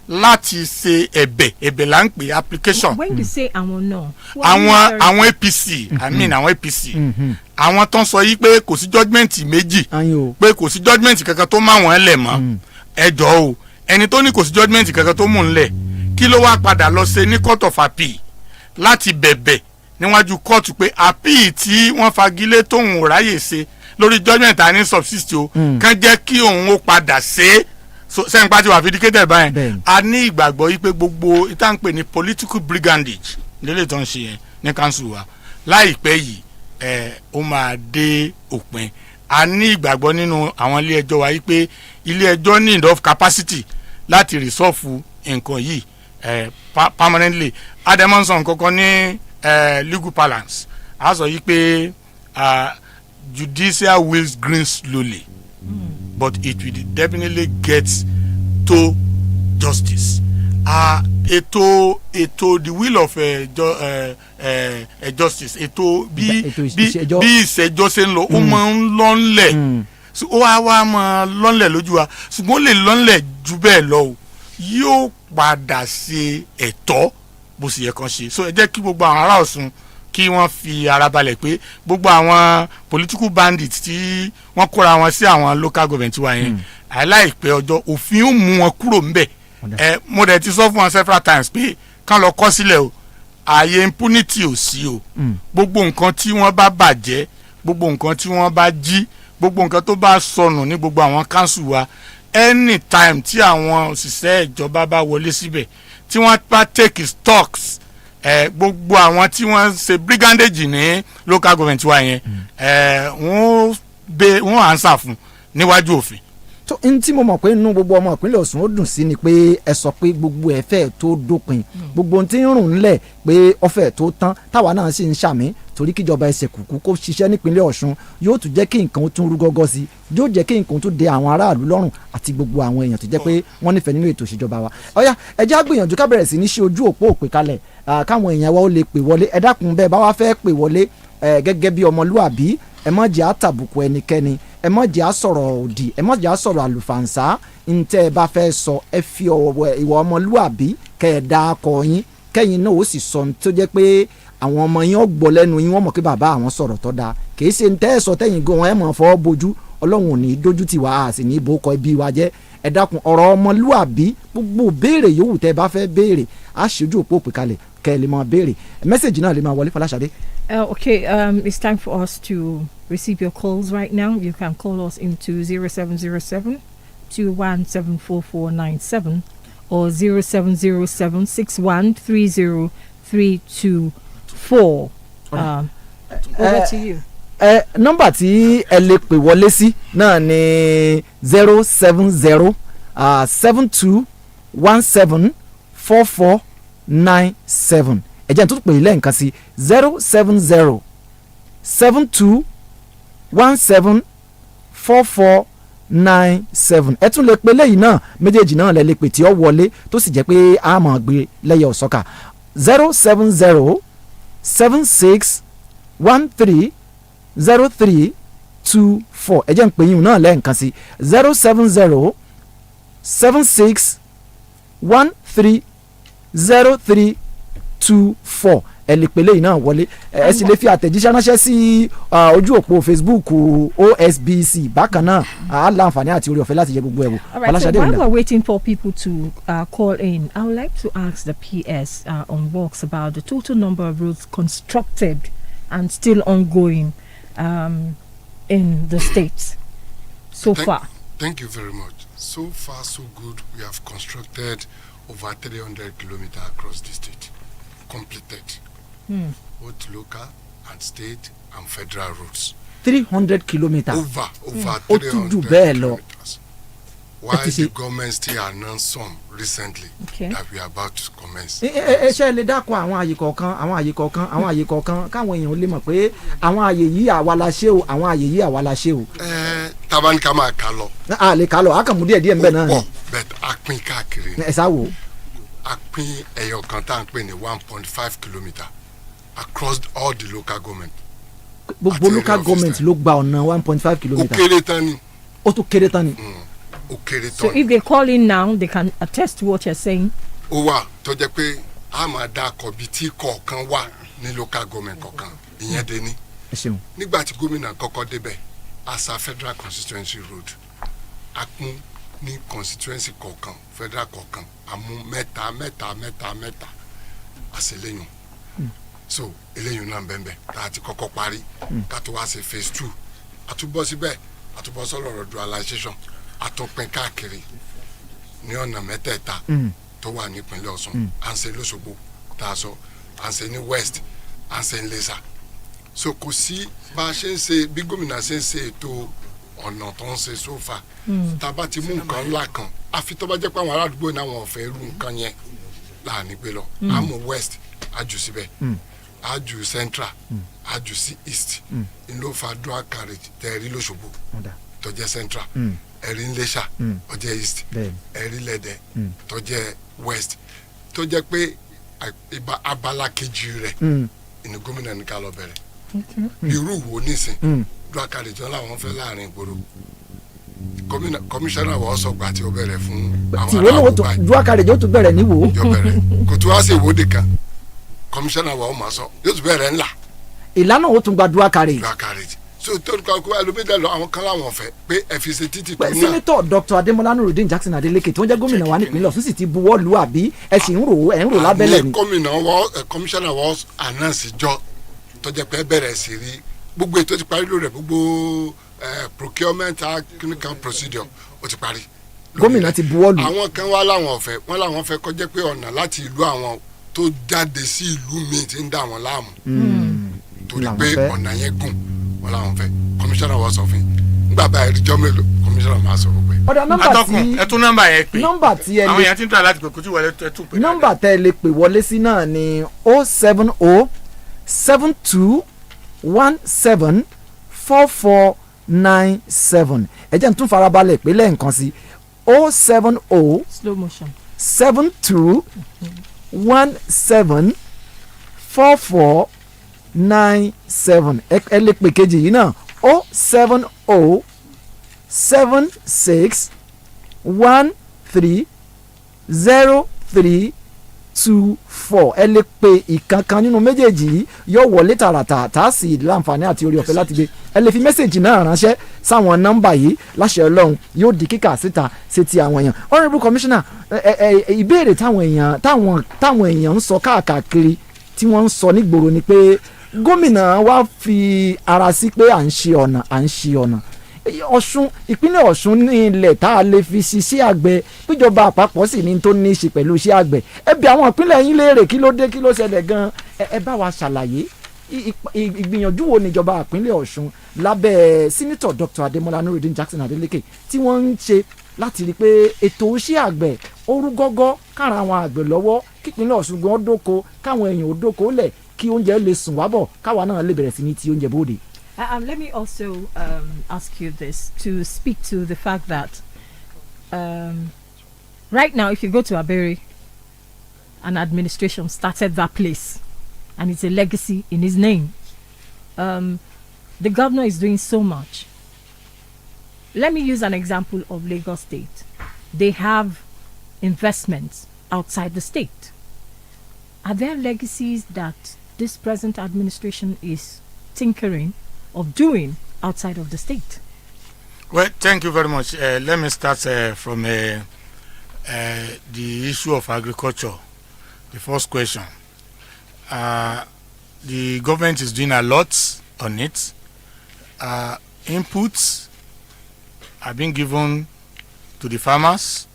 láti ṣe ẹ̀bẹ̀ là ń pè application. When you say àwọn náà. àwọn APC I mean àwọn APC àwọn tó ń sọ yìí pé kò sí judgement méjì pé kò sí judgement kankan tó má wọ́n lẹ̀ mọ́ ẹjọ́ o ẹni tó ní kò sí judgement kankan tó mú un lẹ̀ kí ló wá padà lọ ṣe ní court of appeal láti bẹ̀bẹ̀ níwájú kóòtù pé appeal tí wọ́n fagilé tóun ò ráyè ṣe lórí judgement àní subsist o kàn jẹ́ kí òun ó padà ṣe é sẹ́yìn pàtí wà vindicated báyẹn a ní ìgbàgbọ́ yìí pé gbogbo ìtànpè ní political brigandage nílé tó ń ṣe yẹn ní council wa láìpẹ́ yìí ó máa dé òpin a ní ìgbàgbọ́ nínú àwọn ilé ẹjọ́ wa yìí pé ilé ẹjọ́ ní enough capacity láti resolve nǹkan yìí permanently Ademola kankan ní legal balance a sọ yìí pé judicial wheels green slowly. But it will definitely get to justice. Ètò the will of justice. Ètò bí ìṣẹ́jọ́ ṣe ń lọ, ó máa ń lọ́nlẹ̀. Ó wá máa lọ́nlẹ̀ lójú wa. Ṣùgbọ́n ó lè lọ́nlẹ̀ ju bẹ́ẹ̀ lọ o. Yóò padà ṣe ẹ̀tọ́ bó ṣe yẹ kán ṣe. So ẹ jẹ́ kí gbogbo àwọn ará Ọ̀ṣun kí wọ́n fi ara balẹ̀ pé gbogbo àwọn political bandits tí wọ́n kóra wọn sí àwọn local government wa yẹn àìláìpẹ́ ọjọ́ òfin ó mú wọn kúrò ńbẹ̀ mo dẹ̀ ti sọ fún wọn several times pé kán lọ kọ́ sílẹ̀ o ààyè impunity ò sí o gbogbo nǹkan tí wọ́n bá bàjẹ́ gbogbo nǹkan tí wọ́n bá jí gbogbo nǹkan tó bá sọnù ní gbogbo àwọn council wa anytime tí àwọn òṣìṣẹ́ ìjọba bá wọlé síbẹ̀ tí wọ́n bá take stocks gbogbo àwọn tí wọ́n ṣe brigandage ní local government wa yẹn wọ́n answer fún níwájú òfin tó n tí mo mọ̀ pé inú gbogbo ọmọ ìpínlẹ̀ Ọ̀ṣun ó dùn sí ni pé ẹ sọ pé gbogbo ẹ fẹ́ tó dópin gbogbo ohun tí ń rùn ńlẹ̀ pé ọfẹ́ tó tán táwa náà sì ń ṣàmì torí kíjọba ẹsẹ̀ kùkú kó ṣiṣẹ́ nípínlẹ̀ Ọ̀ṣun yóò tún jẹ́ kí nǹkan tún rú gọ́gọ́ sí yóò jẹ́ kí nǹkan tún dé àwọn aráàlú lọ́rùn àti gbogbo àwọn èèyàn tó jẹ́ pé wọ́n nífẹ̀ẹ́ nínú ètò ìṣèjọba wa. ọ̀yá ẹ já gbìyànjú ká bẹ̀rẹ̀ sí ní ṣe ojú òpó òpè kalẹ̀ káwọn èèyàn wa ó lè pè wọlé ẹ dákun bẹ́ẹ̀ bá wá fẹ́ pè wọlé gẹ́gẹ́ bí ọmọlúàbí ẹ má jẹ́ àtàbùkù ẹnikẹ́ni ẹ má jẹ́ àsọ̀rọ̀ òdì ẹ má jẹ́ àsọ̀rọ̀ àlùfàǹsá ntẹ́ ẹ bá fẹ́ sọ ẹ fi ìwà ọmọlúàbí kẹ́ ẹ dá akọ yín kẹ́yìn náà ó sì sọ tó jẹ́ pé àwọn ọmọ yín ó gbọ́ lẹ́nu yín wọ́n mọ̀ pé bàbá àwọn sọ̀rọ̀ tó dáa kì í ṣe ntẹ́ ẹ sọ tẹ́yìn gan ẹ mọ̀ fọ́ bójú ọlọ́run ò ní dójú tì wá a sì ní ìbò kọ ibi wa jẹ́ ẹ dákun ọ̀rọ̀ ọmọlúàbí gbogbo béèrè yòówù tẹ́ ẹ bá fẹ́ béèrè á ṣojú òpó òpè kalẹ̀ kẹ́ ẹ lè máa béèrè mẹ́sẹ̀gì náà lè máa wọlé Fọláṣadé. Okay, it's time for us to receive your calls right now. You can call us into 0707-2174-497 or 0707-6130-324. Over to you. Nọ́mbà tí ẹ lè pè wọlé sí náà ni 070-7217-4497 ẹ jẹ́ n tún pè yín lẹ́ẹ̀kan sí 070-7217-4497 ẹ tún lè pè lẹ́yìn náà méjèèjì náà lẹ lè pè tí ó wọlé tó sì jẹ́ pé a máa gbé lẹ́yẹ ọ̀sọ́kà 070-7613-0324 ẹ jẹ́ n pè yín náà lẹ́ẹ̀kan sí 070-7613-0324 ẹ lè pè lẹ́yìn náà wọlé ẹ sì lè fi àtẹ̀jíṣẹ́ ránṣẹ́ sí ojú òpó Facebook OSBC bákan náà á láǹfààní àti orí ọ̀fẹ́ láti yẹ gbogbo ẹ̀ wò. All right, so while we're waiting for people to call in, I would like to ask the PS on works about the total number of roads constructed and still ongoing in the state so far. Thank you very much. So far, so good. We have constructed over 300 kilometers across the state, completed, both local and state and federal roads. 300 kilometers. Over 300 kilometers. While the government still announced some recently that we are about to commence. ṣe lè dákun àwọn àyè kọ̀ọ̀kan káwọn èèyàn lè mọ̀ pé àwọn àyè yìí àwa la ṣe o àwọn àyè yìí àwa la ṣe o. Tabanika máa kà lọ. a lè kà lọ a kàn mú díẹ̀ nbẹ náà ni. but a pín káàkiri. ẹ sá wo. a pín ẹyọ kan tá à ń pè ní 1.5 kilometre across all the local government. gbogbo local government ló gba ọ̀nà 1.5 kilometre. ó kéré tán ni. ó tún kéré tán ni. So if they call in now, they can attest to what you're saying. ó wà tó jẹ́ pé a máa dá akọ bíi tí kọ̀ọ̀kan wà ní local government kọ̀ọ̀kan ìyẹn dé ní. nígbà tí gómìnà kọ́kọ́ débẹ̀ asa federal constituency road a kún ní constituency kọ̀ọ̀kan federal kọ̀ọ̀kan a mú mẹ́ta àṣẹlẹ́yìn so eléyìn náà bẹ́ẹ̀ tá a ti kọ́kọ́ parí ká tó wá ṣe phase 2 àtúbọ̀ síbẹ̀ àtúbọ̀ sọ̀rọ̀ dualization àtúnpín káàkiri ní ọ̀nà mẹ́tẹ̀ẹ̀ta tó wà nípínlẹ̀ Ọ̀ṣun à ń ṣe lóṣogbo tá a sọ à ń ṣe ní west à ń ṣe ní lẹ́sà so kò sí bá a ṣe ń ṣe bí gómìnà ṣe ń ṣe ètò ọ̀nà tó ń ṣe sófà tá a bá ti mú nǹkan ńlá kan àfi tó bá jẹ́ pé àwọn ará àdúgbò náà wọn ò fẹ́ irú nǹkan yẹn láàánú gbé lọ a mú west a jù síbẹ̀ a jù central a jù sí east n ló fa dual carriage tẹ̀rí lóṣogbo tó jẹ́ central ẹ̀rí ńlẹ́sà tó jẹ́ east ẹ̀rí lẹ́dẹ̀ tó jẹ́ west tó jẹ́ pé abala kejì rẹ̀ ìní gómìnà ní ká lọ bẹ̀rẹ̀ irú wo nísìn dual carriage wọn làwọn fẹ́ láàrin ìgboro kọmíṣánná wọ́n sọ gbà tí ó bẹ̀rẹ̀ fún àwọn aráàlú báyìí dual carriage ó tún bẹ̀rẹ̀ níwò. yóò bẹ̀rẹ̀ kò tó wá sí ìwọ́de kan kọmíṣánná wọ́n máa sọ yóò tún bẹ̀rẹ̀ ńlá. ìlànà ó tún gba dual carriage. dual carriage so tó ní kọ́ ẹlòmídìí lọ àwọn kan láwọn fẹ́ pé ẹ fi ṣe títì tó náà. sẹ́nitọ̀ Dr. Ademola NURUDEEN Jackson Adeleke tí wọ́n jẹ́ gómìnà wa nípìnlẹ̀ Ọ̀ṣun sì ti buwọ́ lù àbí ẹ sì ń rò lábẹ́lẹ̀ ni. kọmíṣánná wọ́n announce jọ tó jẹ́ pé bẹ̀rẹ̀ sí rí gbogbo ètò ti parí lórí rẹ̀ gbogbo procurement clinical procedure ó ti parí. gómìnà ti buwọ́ lù. àwọn kan wá láwọn fẹ́ kọjá pé ọ̀nà láti ìlú àwọn tó jáde sí ìlú míì ti ń dà wọ́n láàmú torí pé ọ̀nà yẹn gùn wọ́n láwọn fẹ́ kọmíṣánná wọ́n sọ fún yín nígbà báyìí ìjọ mélòó kọmíṣánná máa sọ pé ọ̀dà nọ́mbà tí ẹ tún nọ́mbà yẹn pè nọ́mbà tí ẹ lè àwọn èèyàn ti ń tọ́ láti pè kó tí wọlé ẹ tún pè. nọ́mbà tẹ́ ẹ lè pè wọlé sí náà ni 07072174497 ẹ jẹ́ n tún farabalẹ̀ pé lẹ́ẹ̀kan sí 070 slow motion 72174497 ẹ lè pè kejì yìí náà 07076130324 ẹ lè pe ìkankan nínú méjèèjì yìí yóò wọlé tààràtà tá a sì láǹfààní àti orí ọ̀fẹ́ láti gbé ẹ lè fi mẹ́sẹ̀gì náà ránṣẹ́ sáwọn nọ́mbà yìí láṣẹ ọlọ́run yóò di kíkà síta sétí àwọn èèyàn honourable commissioner ìbéèrè táwọn èèyàn ń sọ káàkiri tí wọ́n ń sọ nígboro ni pé gómìnà wa fi ara sí pé à ń ṣe ọ̀nà Ọ̀ṣun ìpínlẹ̀ Ọ̀ṣun ní ilẹ̀ tá a lè fi ṣiṣẹ́ àgbẹ̀ péjọba àpapọ̀ sì ní tó ní í ṣe pẹ̀lú iṣẹ́ àgbẹ̀ ẹ bí àwọn ìpínlẹ̀ yín léèrè kí ló dé kí ló ṣẹlẹ̀ gan ẹ bá wa ṣàlàyé ìgbìyànjú wo níjọba ìpínlẹ̀ Ọ̀ṣun lábẹ́ sínítọ̀ Dr. Ademola NURUDEEN Jackson Adeleke tí wọ́n ń ṣe láti rí i pé ètò iṣẹ́ àgbẹ̀ orú gọ́gọ́ kára àwọn àgbẹ̀ lọ́wọ́ kípínlẹ̀ Ọ̀ṣun gan dóko káwọn èèyàn ò dóko lẹ̀ kí oúnjẹ lè sùn wábọ̀ káwa náà lè bẹ̀rẹ̀ sí ní ti oúnjẹ bóde. Let me also ask you this to speak to the fact that right now, if you go to Abere, an administration started that place, and it's a legacy in his name. The governor is doing so much. Let me use an example of Lagos State. They have investments outside the state. Are there legacies that this present administration is tinkering of doing outside of the state? Well, thank you very much. Let me start from the issue of agriculture. The first question. The government is doing a lot on it. Inputs are being given to the farmers.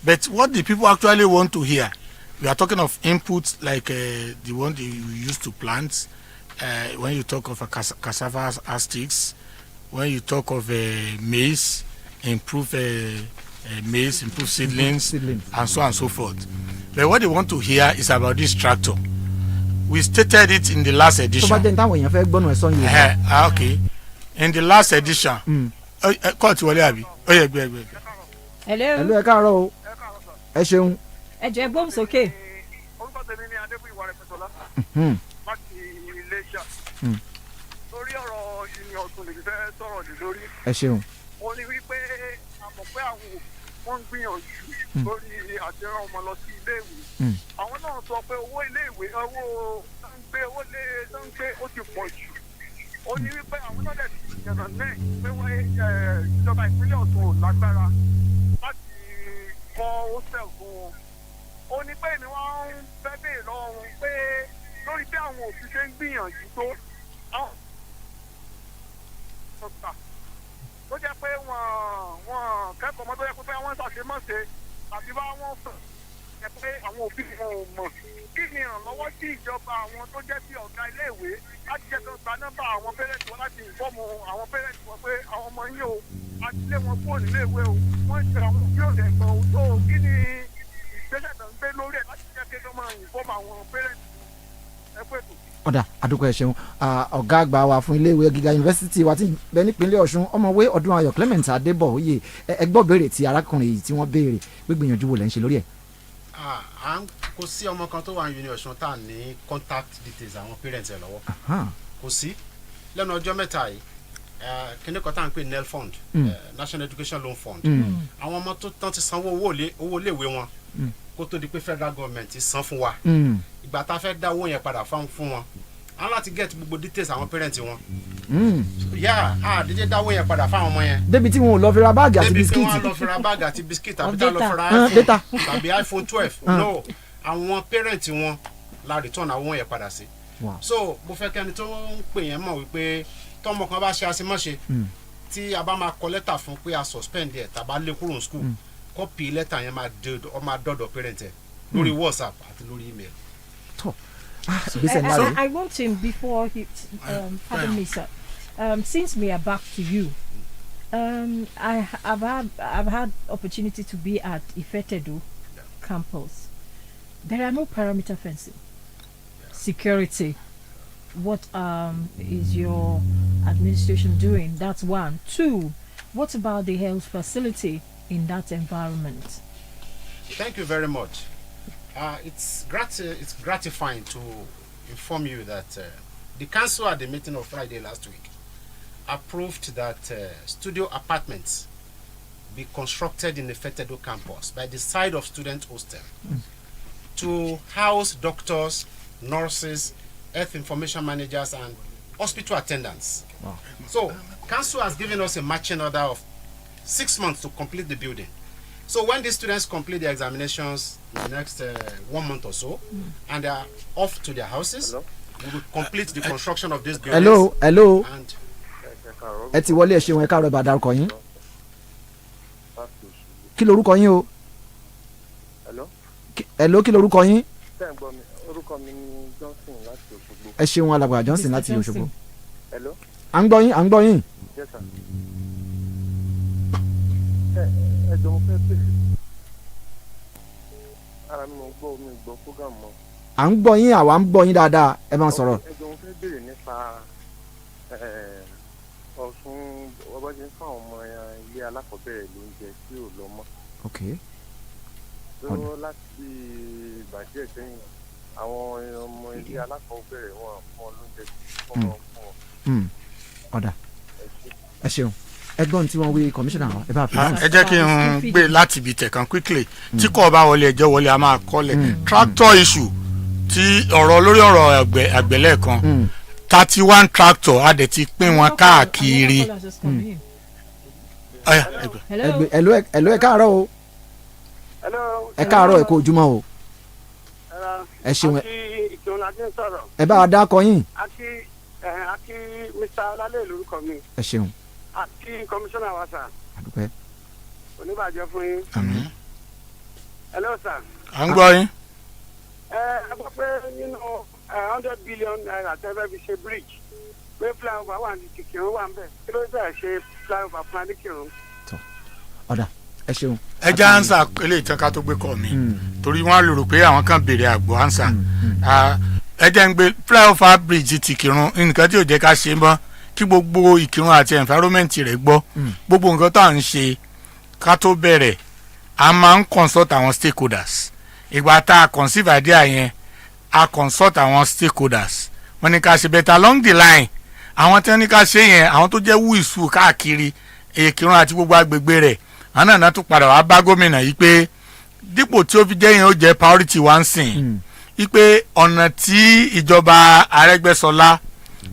But what the people actually want to hear, we are talking of inputs like the one that you use to plant. When you talk of a cassava sticks, when you talk of maize, improve maize, improve seedlings, and so on and so forth. But what they want to hear is about this tractor. We stated it in the last edition. Okay. In the last edition. Hello. Hello, ẹ káàárọ̀ o. Ẹ ṣeun. Ẹ jẹ́ gbóhùn sókè. Orúkọ tèmi ni Adébúyìwá Rẹ̀pẹ̀tọ́lá. Láti Iléṣà. Lórí ọ̀rọ̀ ìní ọ̀sùn lè fẹ́ sọ̀rọ̀ lé lórí. Ẹ ṣeun. Wọ́n ní wípé a mọ̀ pé àwọn wọ́n ń gbìyànjú lórí àtẹ̀ràn ọmọ lọ sí iléèwé. Àwọn náà sọ pé owó iléèwé owó tó ń gbé ó ti pọ̀ jù. Ó ní wípé àwọn náà dẹ̀ ti yànnà náà pé wọ́n ìjọba ìpínlẹ̀ Ọ̀ṣun ò lágbára láti kọ́ hostel fún wọn. Ó ní pé ni wọ́n ń fẹ́ bèèrè lọ́wọ́ wọn pé lórí bí àwọn òbí ṣe ń gbìyànjú tó àwọn ọ̀gbà tó jẹ́ pé wọ́n kẹ́kọ̀ọ́ mọ́ tó yẹ pé wọ́n ṣàṣemọ́ṣe tàbí bá wọ́n fẹ̀ ẹ pé àwọn òbí wọn ò mọ̀ kí ni ìrànlọ́wọ́ tí ìjọba àwọn tó jẹ́ bí ọ̀gá iléèwé láti jẹ́ kan gba nọ́mbà àwọn pẹ́rẹ́ǹtì wọn láti ìfọ́ọ̀mù àwọn pẹ́rẹ́ǹtì wọn pé àwọn ọmọ yín o àti ilé wọn kúrò níléèwé o wọ́n ń ṣe àwọn òbí òde ẹ̀gbọ́n o tó kí ni ìgbésẹ̀ tó ń gbé lórí ẹ̀ láti jẹ́ kí wọ́n máa ìfọ́ọ̀mù àwọn pẹ́rẹ́ǹtì ẹ pé tó. Ọ̀dà àdúgbò ẹ̀ ṣeun ọ̀gá àgbà wa fún iléèwé gíga yunifásitì wa ti bẹ nípínlẹ̀ Ọ̀ṣun ọmọwé Ọdúnayọ̀ Clement Adébọ̀oyè ẹgbọ́n béèrè tí arákùnrin yìí tí wọ́n béèrè gbígbìyànjú wo lẹ́ ń ṣe lórí ẹ̀. Kò sí ọmọ kan tó wà ní Ọ̀ṣun tá à ní contact details àwọn parents ẹ̀ lọ́wọ́ kò sí lẹ́nu ọjọ́ mẹ́ta yìí kíní kan tá à ń pè NEL fund National Education Loan Fund àwọn ọmọ tó tán ti sanwó owó iléèwé wọn kó tó di pé federal government ti san fún wa ìgbà tá a fẹ́ dá owó yẹn padà fún wọn a láti get gbogbo details àwọn parents wọn dídé dá owó yẹn padà fáwọn ọmọ yẹn. débi tí wọn ò lọ fi ra báàgì àti bisikíìtì. débi tí wọn lọ fi ra báàgì àti bisikíìtì tàbí tá lọ fi ra iPhone tàbí iPhone 12 no àwọn parents wọn la return àwọn yẹn padà sí. So mo fẹ́ kẹ́ni tó ń pè yẹn mọ̀ wípé tọ́mọ kan bá ṣe àṣemáṣe tí a bá máa kọ lẹ́tà fún pé a suspend ẹ̀ tàbá lé kúrò ní school kọ́pì lẹ́tà yẹn máa dọ́dọ̀ parent ẹ̀ lórí WhatsApp àti lórí email. I want him before he pardon me sir since we are back to you I've had opportunity to be at Ifetedo campus. There are no perimeter fencing. Security. What is your administration doing? That's one. Two, what about the health facility in that environment? Thank you very much. It's gratifying to inform you that the council at the meeting of Friday last week approved that studio apartments be constructed in the Ifetedo campus by the side of student hostel to house doctors, nurses, health information managers, and hospital attendants. Wow. So, council has given us a marching order of 6 months to complete the building. So, when these students complete their examinations in the next 1 month or so, and they are off to their houses, we will complete the construction of this building. Hello. And ẹ ti wọlé ẹ ṣeun ẹ káàárọ̀ ìbàdàn ọkọ yín kí lorúkọ yín o hello kí lorúkọ yín orúkọ mi ni Johnson láti Òṣogbo. ẹ ṣeun alàgbà Johnson láti Òṣogbo. Hello. à ń gbọ́ yín. Yes sir. ẹ jọ mo fẹ́ bèrè ara mi mo gbọ́ mi gbọ́ program mọ́. à ń gbọ́ yín àwa ń gbọ́ yín dáadáa ẹ máa sọ̀rọ̀. ẹ jọ mo fẹ́ bèrè nípa Ọ̀ṣun ọba ṣe ń fún àwọn ọmọ ilé alákọ̀ọ́bẹ̀rẹ̀ lóúnjẹ tí ò lọ mọ́. ok. tó láti ìbàjẹ́ sẹ́yìn àwọn ọmọ ilé alákọ̀ọ́bẹ̀rẹ̀ wọn fún ọ lóúnjẹ fún ọ. ọ̀dà ẹ ṣeun ẹgbọ́n tí wọ́n wí kọmíṣánná wa ẹ bá fi. ẹ jẹ́ kí n gbé láti ibi tẹ̀kan quickly tí kò bá wọlé ẹjọ́ wọlé a máa kọ́lẹ̀ tractor issue ti ọ̀rọ̀ lórí ọ̀rọ̀ àgbẹ̀lẹ̀ kan 31 tractor a dẹ̀ ti pín wọn káàkiri. ẹ̀lú ẹ káàárọ̀ o ẹ káàárọ̀ ẹ kú ojúmọ́ o ẹ ṣeun ẹ bá wa dákọ yín. àti Mr. Ọlálẹ̀ lórúkọ mi. ẹ ṣeun. àti kọmíṣánná wa sà. àdúpẹ́. oníbàjẹ́ fún yín. àmín. hello sà. à ń gbọ́ yín. ẹ gbọ́ pé nínú 100 billion naira tẹ́lẹ̀ fi ṣe bridge pé flyover wà ní Ìkìrun wà ń bẹ̀ kí ló dé ṣe flyover fún Adékìrun. ọ̀dà ẹ ṣeun. ẹ já ansa eléyìí tán ká tó gbé kọ mi torí wọn á lè rò pé àwọn kan béèrè àgbo ansa ẹ jẹ́ ń gbé flyover bridge ti Ìkìrun nǹkan tí ò jẹ́ ká ṣe mọ́ kí gbogbo Ìkìrun àti environment rẹ̀ gbọ́ gbogbo nǹkan tó à ń ṣe ká tó bẹ̀rẹ̀ a máa ń consult àwọn stakeholders ìgbà tá a conceive idea yẹn a consult àwọn stakeholders wọ́n ní ká ṣe better along the line àwọn tí wọ́n ní ká ṣe yẹn àwọn tó jẹ́ wíìsù káàkiri Ìkìrun àti gbogbo agbègbè rẹ̀ àwọn náà tún padà wá bá gómìnà yìí pé dípò tí ó fi jẹ́ yẹn ó jẹ́ priority wá ń sìn yìí pé ọ̀nà tí ìjọba Arẹ́gbẹ́ṣọlá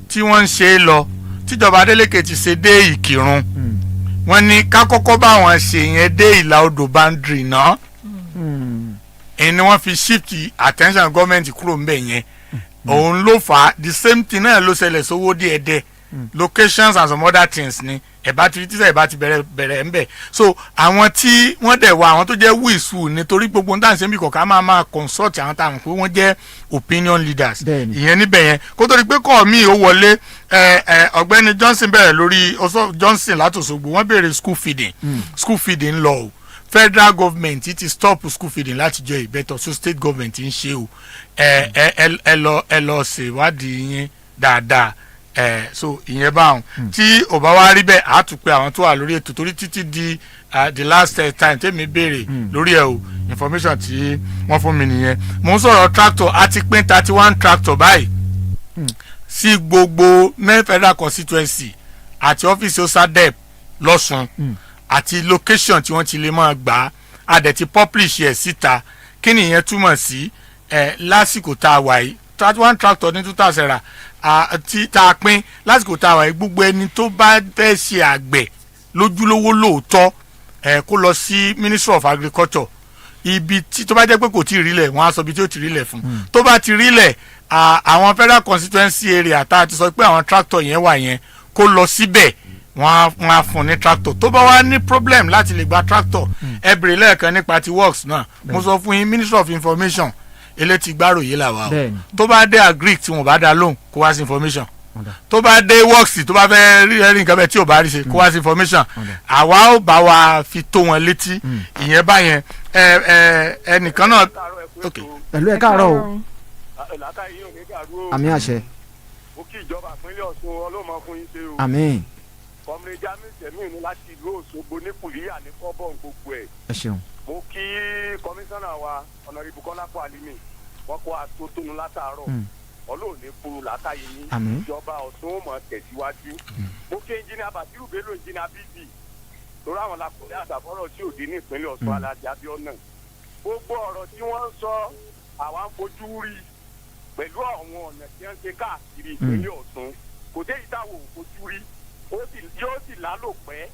tí wọ́n ń ṣe é lọ tíjọba Adeleke ti ṣe dé Ìkìrun wọ́n ní ká kọ́kọ́ bá wọn ṣe yẹn dé ìlà odò boundary náà ẹni wọ́n fi shift attention government kúrò ń bẹ̀ yẹn òun ló fà á the same thing náà ló ṣẹlẹ̀ sówó díẹ̀díẹ̀ locations and some other things ni ẹ̀bá ti tíṣà ẹ̀bá ti bẹ̀rẹ̀ ń bẹ̀ so àwọn tí wọ́n dẹ̀ wá àwọn tó jẹ́ wíìsù nítorí gbogbo ní tàǹsẹ̀ ń bì kọ̀ọ̀ká máa consult àwọn táwọn pé wọ́n jẹ́ opinion leaders ìyẹn níbẹ̀ yẹn kó tó di pé kọ́ mi ò wọlé ọ̀gbẹ́ni Johnson bẹ̀rẹ̀ lórí Johnson látòṣogbo wọ́n béèrè school feeding lọ o federal government ti stop school feeding láti jọ ìbẹ́tọ̀ so state government ń ṣe o ẹ lọ ṣèwádìí yín dáadáa so ìyẹn báwọn tí ò bá wá rí bẹ́ẹ̀ á tún pé àwọn tó wà lórí ètò torí títí di the last time tèmi béèrè lórí ẹ̀ o information tí wọ́n fún mi nìyẹn mo ń sọ̀rọ̀ tractor a ti pín 31 tractor báyìí sí gbogbo federal constituency àti ọ́fíìsì osadep lọ́sùn àti location tí wọ́n ti lè máa gbà á dẹ̀ ti publish ẹ̀ síta kí nìyẹn túmọ̀ sí lásìkò tá a wà yìí 31 tractor ní 2000 ra tí tá a pín lásìkò tá a wà yìí gbogbo ẹni tó bá fẹ́ ṣe àgbẹ̀ lójúlówó lóòótọ́ kó lọ sí Ministry of Agriculture ibi tí tó bá jẹ́ pé kò tí ì rílẹ̀ wọ́n á sọ ibi tí ó ti rílẹ̀ fún tó bá ti rílẹ̀ àwọn federal constituency area tá a ti sọ pé àwọn tractor yẹn wà yẹn kó lọ síbẹ̀ wọ́n á fún ní tractor tó bá wá ní problem láti lè gba tractor ẹ bèrè lẹ́ẹ̀kan nípa ti works náà mo sọ fún yín Ministry of Information eléti gbáròyé là wà o tó bá dé agric tí wọn bá dá lóhùn kó wá sí information tó bá dé works tó bá fẹ́ rí nǹkan bẹ́ẹ̀ tí ò bá rí ṣe kó wá sí information àwa ó bá wa fi tó wọn létí ìyẹn báyẹn ẹnìkan náà. pẹ̀lú ẹ̀ káàárọ̀ o àmì àṣẹ. mo kí ìjọba ìpínlẹ̀ Ọ̀ṣun ọlọ́mọ fún yín ṣe o. àmín. kọ́mìnrin Jamiu Sẹ̀mí ní láti ìlú Òṣogbo ní kùlíyà ní kọ́bọ̀n gbogbo ẹ̀. ẹ ṣeun. mo kí kọmíṣánná wa ọ̀nàrìbù Kọ́lápọ̀ Àlímì wọ́n kó atótónu látàárọ̀ ọlọ́ọ̀ni kúrú látàyè ní ìjọba Ọ̀ṣun ó mọ̀ tẹ̀síwájú. mo kí ẹnjìnìá Bàṣírù Bello ẹnjìnìá bíbí torí àwọn lakọ̀lẹ́ àgbàfọ́rọ̀ tí òde ní ìpínlẹ̀ Ọ̀ṣun Alájà Abíọ́nà gbogbo ọ̀rọ̀ tí wọ́n ń sọ àwa ń fojú rí pẹ̀lú àwọn ọ̀nà tí wọ́n ń ṣe káàkiri ìpínlẹ̀ Ọ̀ṣun kò dé ìtawọ̀ òfojú rí yóò sì lálòpẹ́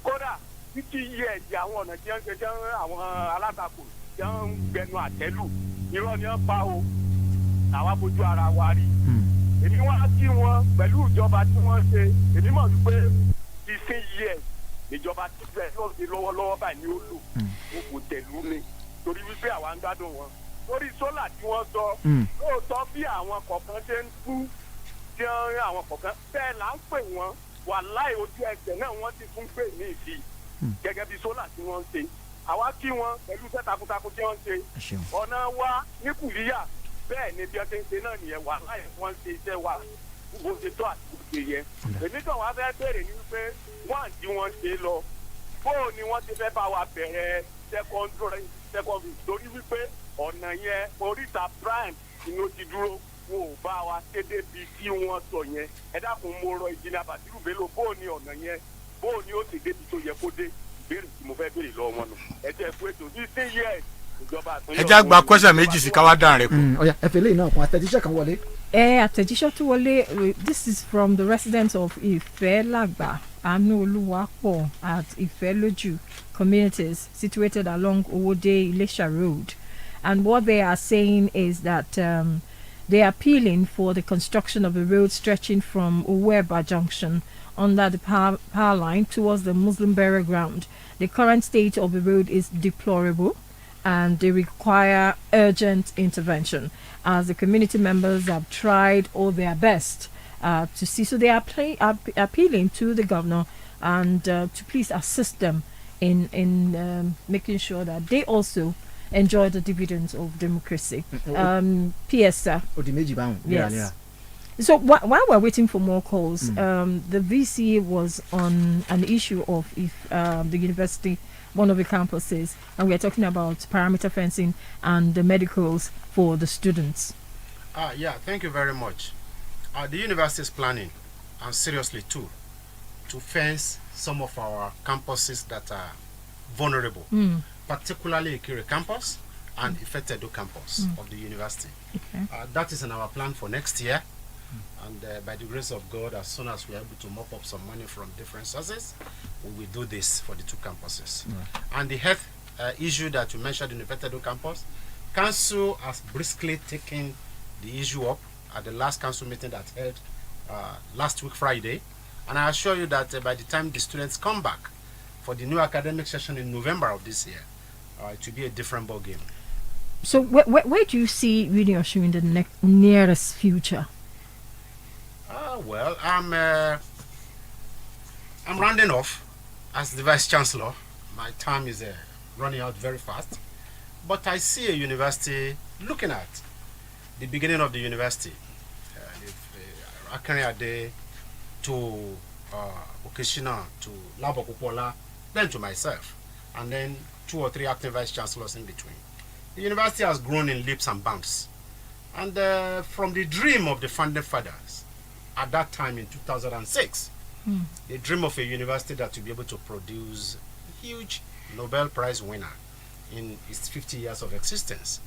kódà títí yẹ ẹ̀jẹ̀ àwọn ọ̀nà tí wọ́n ń ṣe jẹ́ àwọn alátakò tí wọ́n ń gbẹnu àtẹ́lù irọ́ ni wọ́n pa o àwa fojú ara wa rí èmi wá kí wọn pẹ̀lú ìjọba tí wọ́n ṣe èmi mọ̀ wípé ìsìn yẹ ìjọba tí bẹ́ẹ̀ yóò ṣe lọ́wọ́lọ́wọ́ báyìí ni ó lò ó kò tẹ̀lú ni torí wípé àwa ń gbádùn wọn lórí sólà tí wọ́n sọ lóòótọ́ bí àwọn kọ̀ọ̀kan ṣe ń kú tí àwọn kọ̀ọ̀kan bẹ́ẹ̀ là ń pè wọ́n wà láì ojú ẹsẹ̀ náà wọ́n ti fún pè ní ìdí gẹ́gẹ́ bí sólà tí wọ́n ń ṣe àwa kí wọn pẹ̀lú iṣẹ́ takuntakun tí wọ́n ń ṣe ọ̀nà wa ní kùlíyà bẹ́ẹ̀ ni bí wọ́n ti ń ṣe náà nìyẹn wà láì wọ́n ń ṣe iṣẹ́ wa bó ṣe tó àti bó ṣe yẹ èmi kan wá fẹ́ bẹ̀rẹ̀ ní wípé wọ́n àti wọ́n ṣe lọ bóò ni wọ́n ti fẹ́ bá wa bẹ̀rẹ̀ secondary torí wípé ọ̀nà yẹn oríta prime ni ó ti dúró wọn ò bá wa ṣe débi tí wọ́n sọ yẹn ẹ dákun mo rọ ìjìnlẹ̀ Bàṣírù Bello bóò ni ọ̀nà yẹn bóò ni ó ti débi tó yẹ kó dé ìbéèrè tí mo fẹ́ béèrè lọ́wọ́ wọn nù ẹ jẹ́ fún ètò ìsìn yẹn ìjọba àpínlẹ̀. ẹ já gba question méjì sí káwá dáhùn rẹ kù. ọ̀ya ẹ fẹ́ lẹ́yìn náà kan àtẹ̀jíṣẹ́ kan wọlé. àtẹ̀jíṣẹ́ tó wọlé this is from the residents of Ìfẹ́làgbà Àánúolúwapọ̀ at Ìfẹ́lójú communities situated along Owode Ilesha Road, and what they are saying is that they are appealing for the construction of a road stretching from Uweba Junction under the power line towards the Muslim burial ground. The current state of the road is deplorable and they require urgent intervention, as the community members have tried all their best to see. So they are appealing to the governor and to please assist them in making sure that they also enjoy the dividends of democracy. P.S. Sir. Yes. So while we're waiting for more calls, the VC was on an issue of if the university, one of the campuses, and we're talking about parameter fencing and the medicals for the students. Yeah, thank you very much. The university is planning, and seriously too, to fence some of our campuses that are vulnerable, particularly Ikire campus and Ifetedo campus of the university. Okay. That is in our plan for next year. And by the grace of God, as soon as we are able to mop up some money from different sources, we will do this for the two campuses. And the health issue that you mentioned in the Ifetedo campus, Council has briskly taken the issue up at the last council meeting that held last week Friday. And I assure you that by the time the students come back for the new academic session in November of this year, it will be a different ball game. So where do you see Uni Osun in the nearest future? Well, I'm rounding off as the Vice Chancellor. My time is running out very fast. But I see a university looking at the beginning of the university. Akanyade to Okeshina to Labo Kupola, then to myself, and then 2 or 3 acting Vice Chancellors in between. The university has grown in leaps and bounds. And from the dream of the founding fathers, at that time in 2006, the dream of a university that will be able to produce a huge Nobel Prize winner in its 50 years of existence.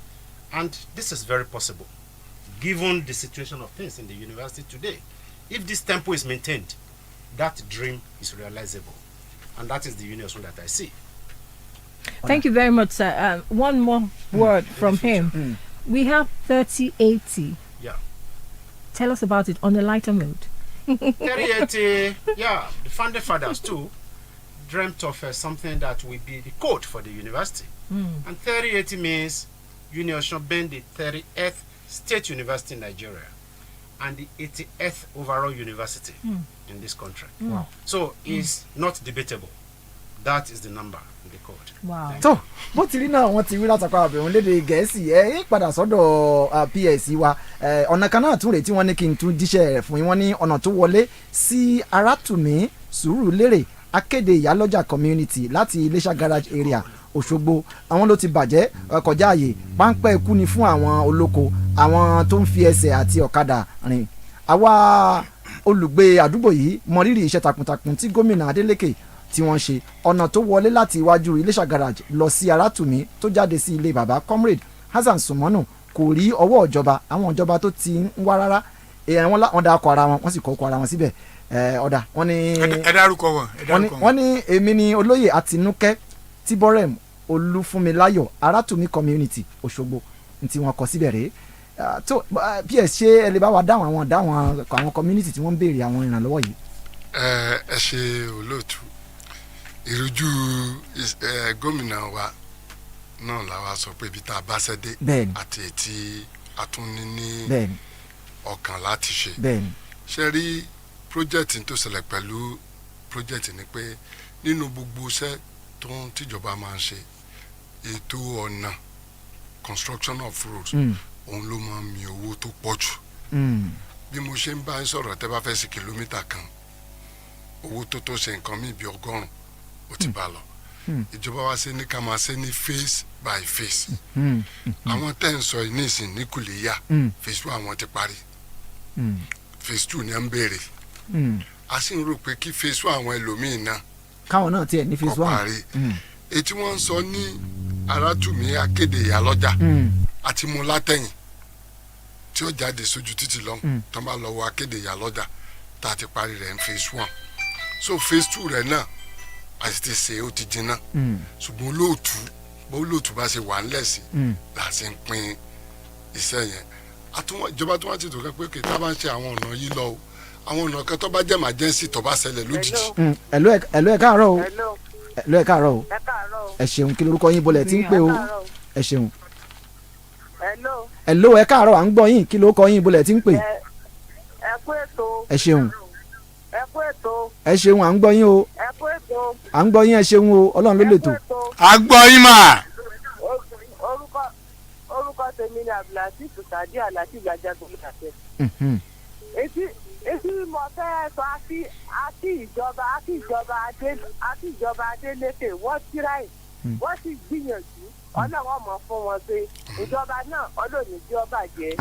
And this is very possible, given the situation of things in the university today. If this tempo is maintained, that dream is realizable. And that is the union that I see. Thank you very much, sir. One more word from him. We have 3080. Yeah. Tell us about it on a lighter note. 3080, yeah, the founding fathers too dreamt of something that will be the code for the university. And 3080 means Uni Osun being the 38th state university in Nigeria. and the 88th overall university in this country. Wow. So it's not debatable. That is the number in the code. Wow. So bó ti rí náà wọ́n ti wí látàkọ́ àbẹ̀wọ̀n lédè Gẹ̀ẹ́sì ẹ̀ ń padà sọ́dọ̀ PS wa ọ̀nà kan náà tún rèé tí wọ́n ní kí n tún díṣẹ́ rẹ̀ fún yín wọ́n ní ọ̀nà tó wọlé sí Arátùmí Sùúrùlérè Akéde Ìyálọ́jà community láti Iléṣà garage area Òṣogbo àwọn ló ti bàjẹ́ kọjá àyè páńpẹ́ ikú ni fún àwọn olóko àwọn tó ń fi ẹsẹ̀ àti ọ̀kadà rìn àwa olùgbé àdúgbò yìí mọrírì iṣẹ́ takuntakun tí gómìnà Adeleke tí wọ́n ṣe ọ̀nà tó wọlé láti iwájú Iléṣà garage lọ sí Arátùmí tó jáde sí ilé bàbá comrade Hasan Sumonu kò rí ọwọ́ ìjọba àwọn ìjọba tó ti ń wá rárá wọ́n dá ọkọ̀ ara wọn wọ́n sì kọ́ ọkọ̀ ara wọn síbẹ̀ ọ̀dà wọ́n ní ẹ dárúkọ wọn. wọ́n ní èmi ni olóyè Àtinúkẹ́ Tíbọ́rẹ̀m Olúfúnmiláyọ̀ Arátùmí community Òṣogbo tí wọ́n kọ síbẹ̀ rèé tó PS ṣé ẹ lè bá wa dáhùn àwọn community tí wọ́n ń béèrè àwọn ìrànlọ́wọ́ yìí. ẹ ṣe olóòtú ìrújú gómìnà wa náà làwa sọ pé ibi tá a bá ṣẹ́ dé àti ètí àtúnní ní ọkàn láti ṣe ṣe rí project tó ṣẹlẹ̀ pẹ̀lú project ni pé nínú gbogbo iṣẹ́ tó ń tìjọba máa ń ṣe ètò ọ̀nà construction of roads òun ló máa ń mi owó tó pọ̀ jù bí mo ṣe ń bá ń sọ̀rọ̀ tẹ́ bá fẹ́ sí kìlómítà kan owó tó ṣe nǹkan míì bí 100 ó ti bá lọ ìjọba wa ṣe ní ká máa ṣe ní phase by phase àwọn tẹ́ ń sọ ní ìsìn ní Kùlíyà phase 1 àwọn ti parí phase 2 ni à ń béèrè a sì ń rò pé kí phase 1 àwọn ẹlòmíín náà káwọn náà tiẹ̀ ní phase 1 kó parí ètí wọ́n ń sọ ní Arátùmí Akéde Ìyálọ́jà àti mú látẹ̀yìn tí ó jáde sójú títì lọ́hùn tó bá lọ wọ Akéde Ìyálọ́jà tá a ti parí rẹ̀ ní phase 1 so phase 2 rẹ̀ náà àti ti ṣe ó ti jiná ṣùgbọ́n olóòtú bá ṣe wà ńlẹ̀ sí la ṣe ń pín iṣẹ́ yẹn ìjọba tó wá ti tó kẹ́ pé kí tá a bá ń ṣe àwọn ọ̀nà yìí lọ o àwọn ọ̀nà kan tó bá jẹ́ emergency tó bá ṣẹlẹ̀ lójijì. ẹ̀lú ẹ̀ káàárọ̀ o ẹ̀lú ẹ̀ káàárọ̀ o ẹ ṣeun kí lorúkọ yín bolẹ̀ tí ń pè o ẹ ṣeun. ẹ̀lú ẹ̀ káàárọ̀ à ń gbọ́ yín kí lorúkọ yín bolẹ̀ tí ń pè. ẹ kú ètò. ẹ ṣeun. ẹ kú ètò. ẹ ṣeun à ń gbọ́ yín o. ẹ kú ètò. à ń gbọ́ yín ẹ ṣeun o Ọlọ́run ló lè tó. à ń gbọ́ yín mà. orúkọ tèmi ni Abdulaziz Sadi Alati Ajagun Lásẹ̀. èsì mo fẹ́ sọ àti ìjọba Adeleke wọ́n tíráì wọ́n sì gbìyànjú Ọlọ́run ọmọ fún wọn pé ìjọba náà ọlọ́ọ̀ni tí ó bàjẹ́.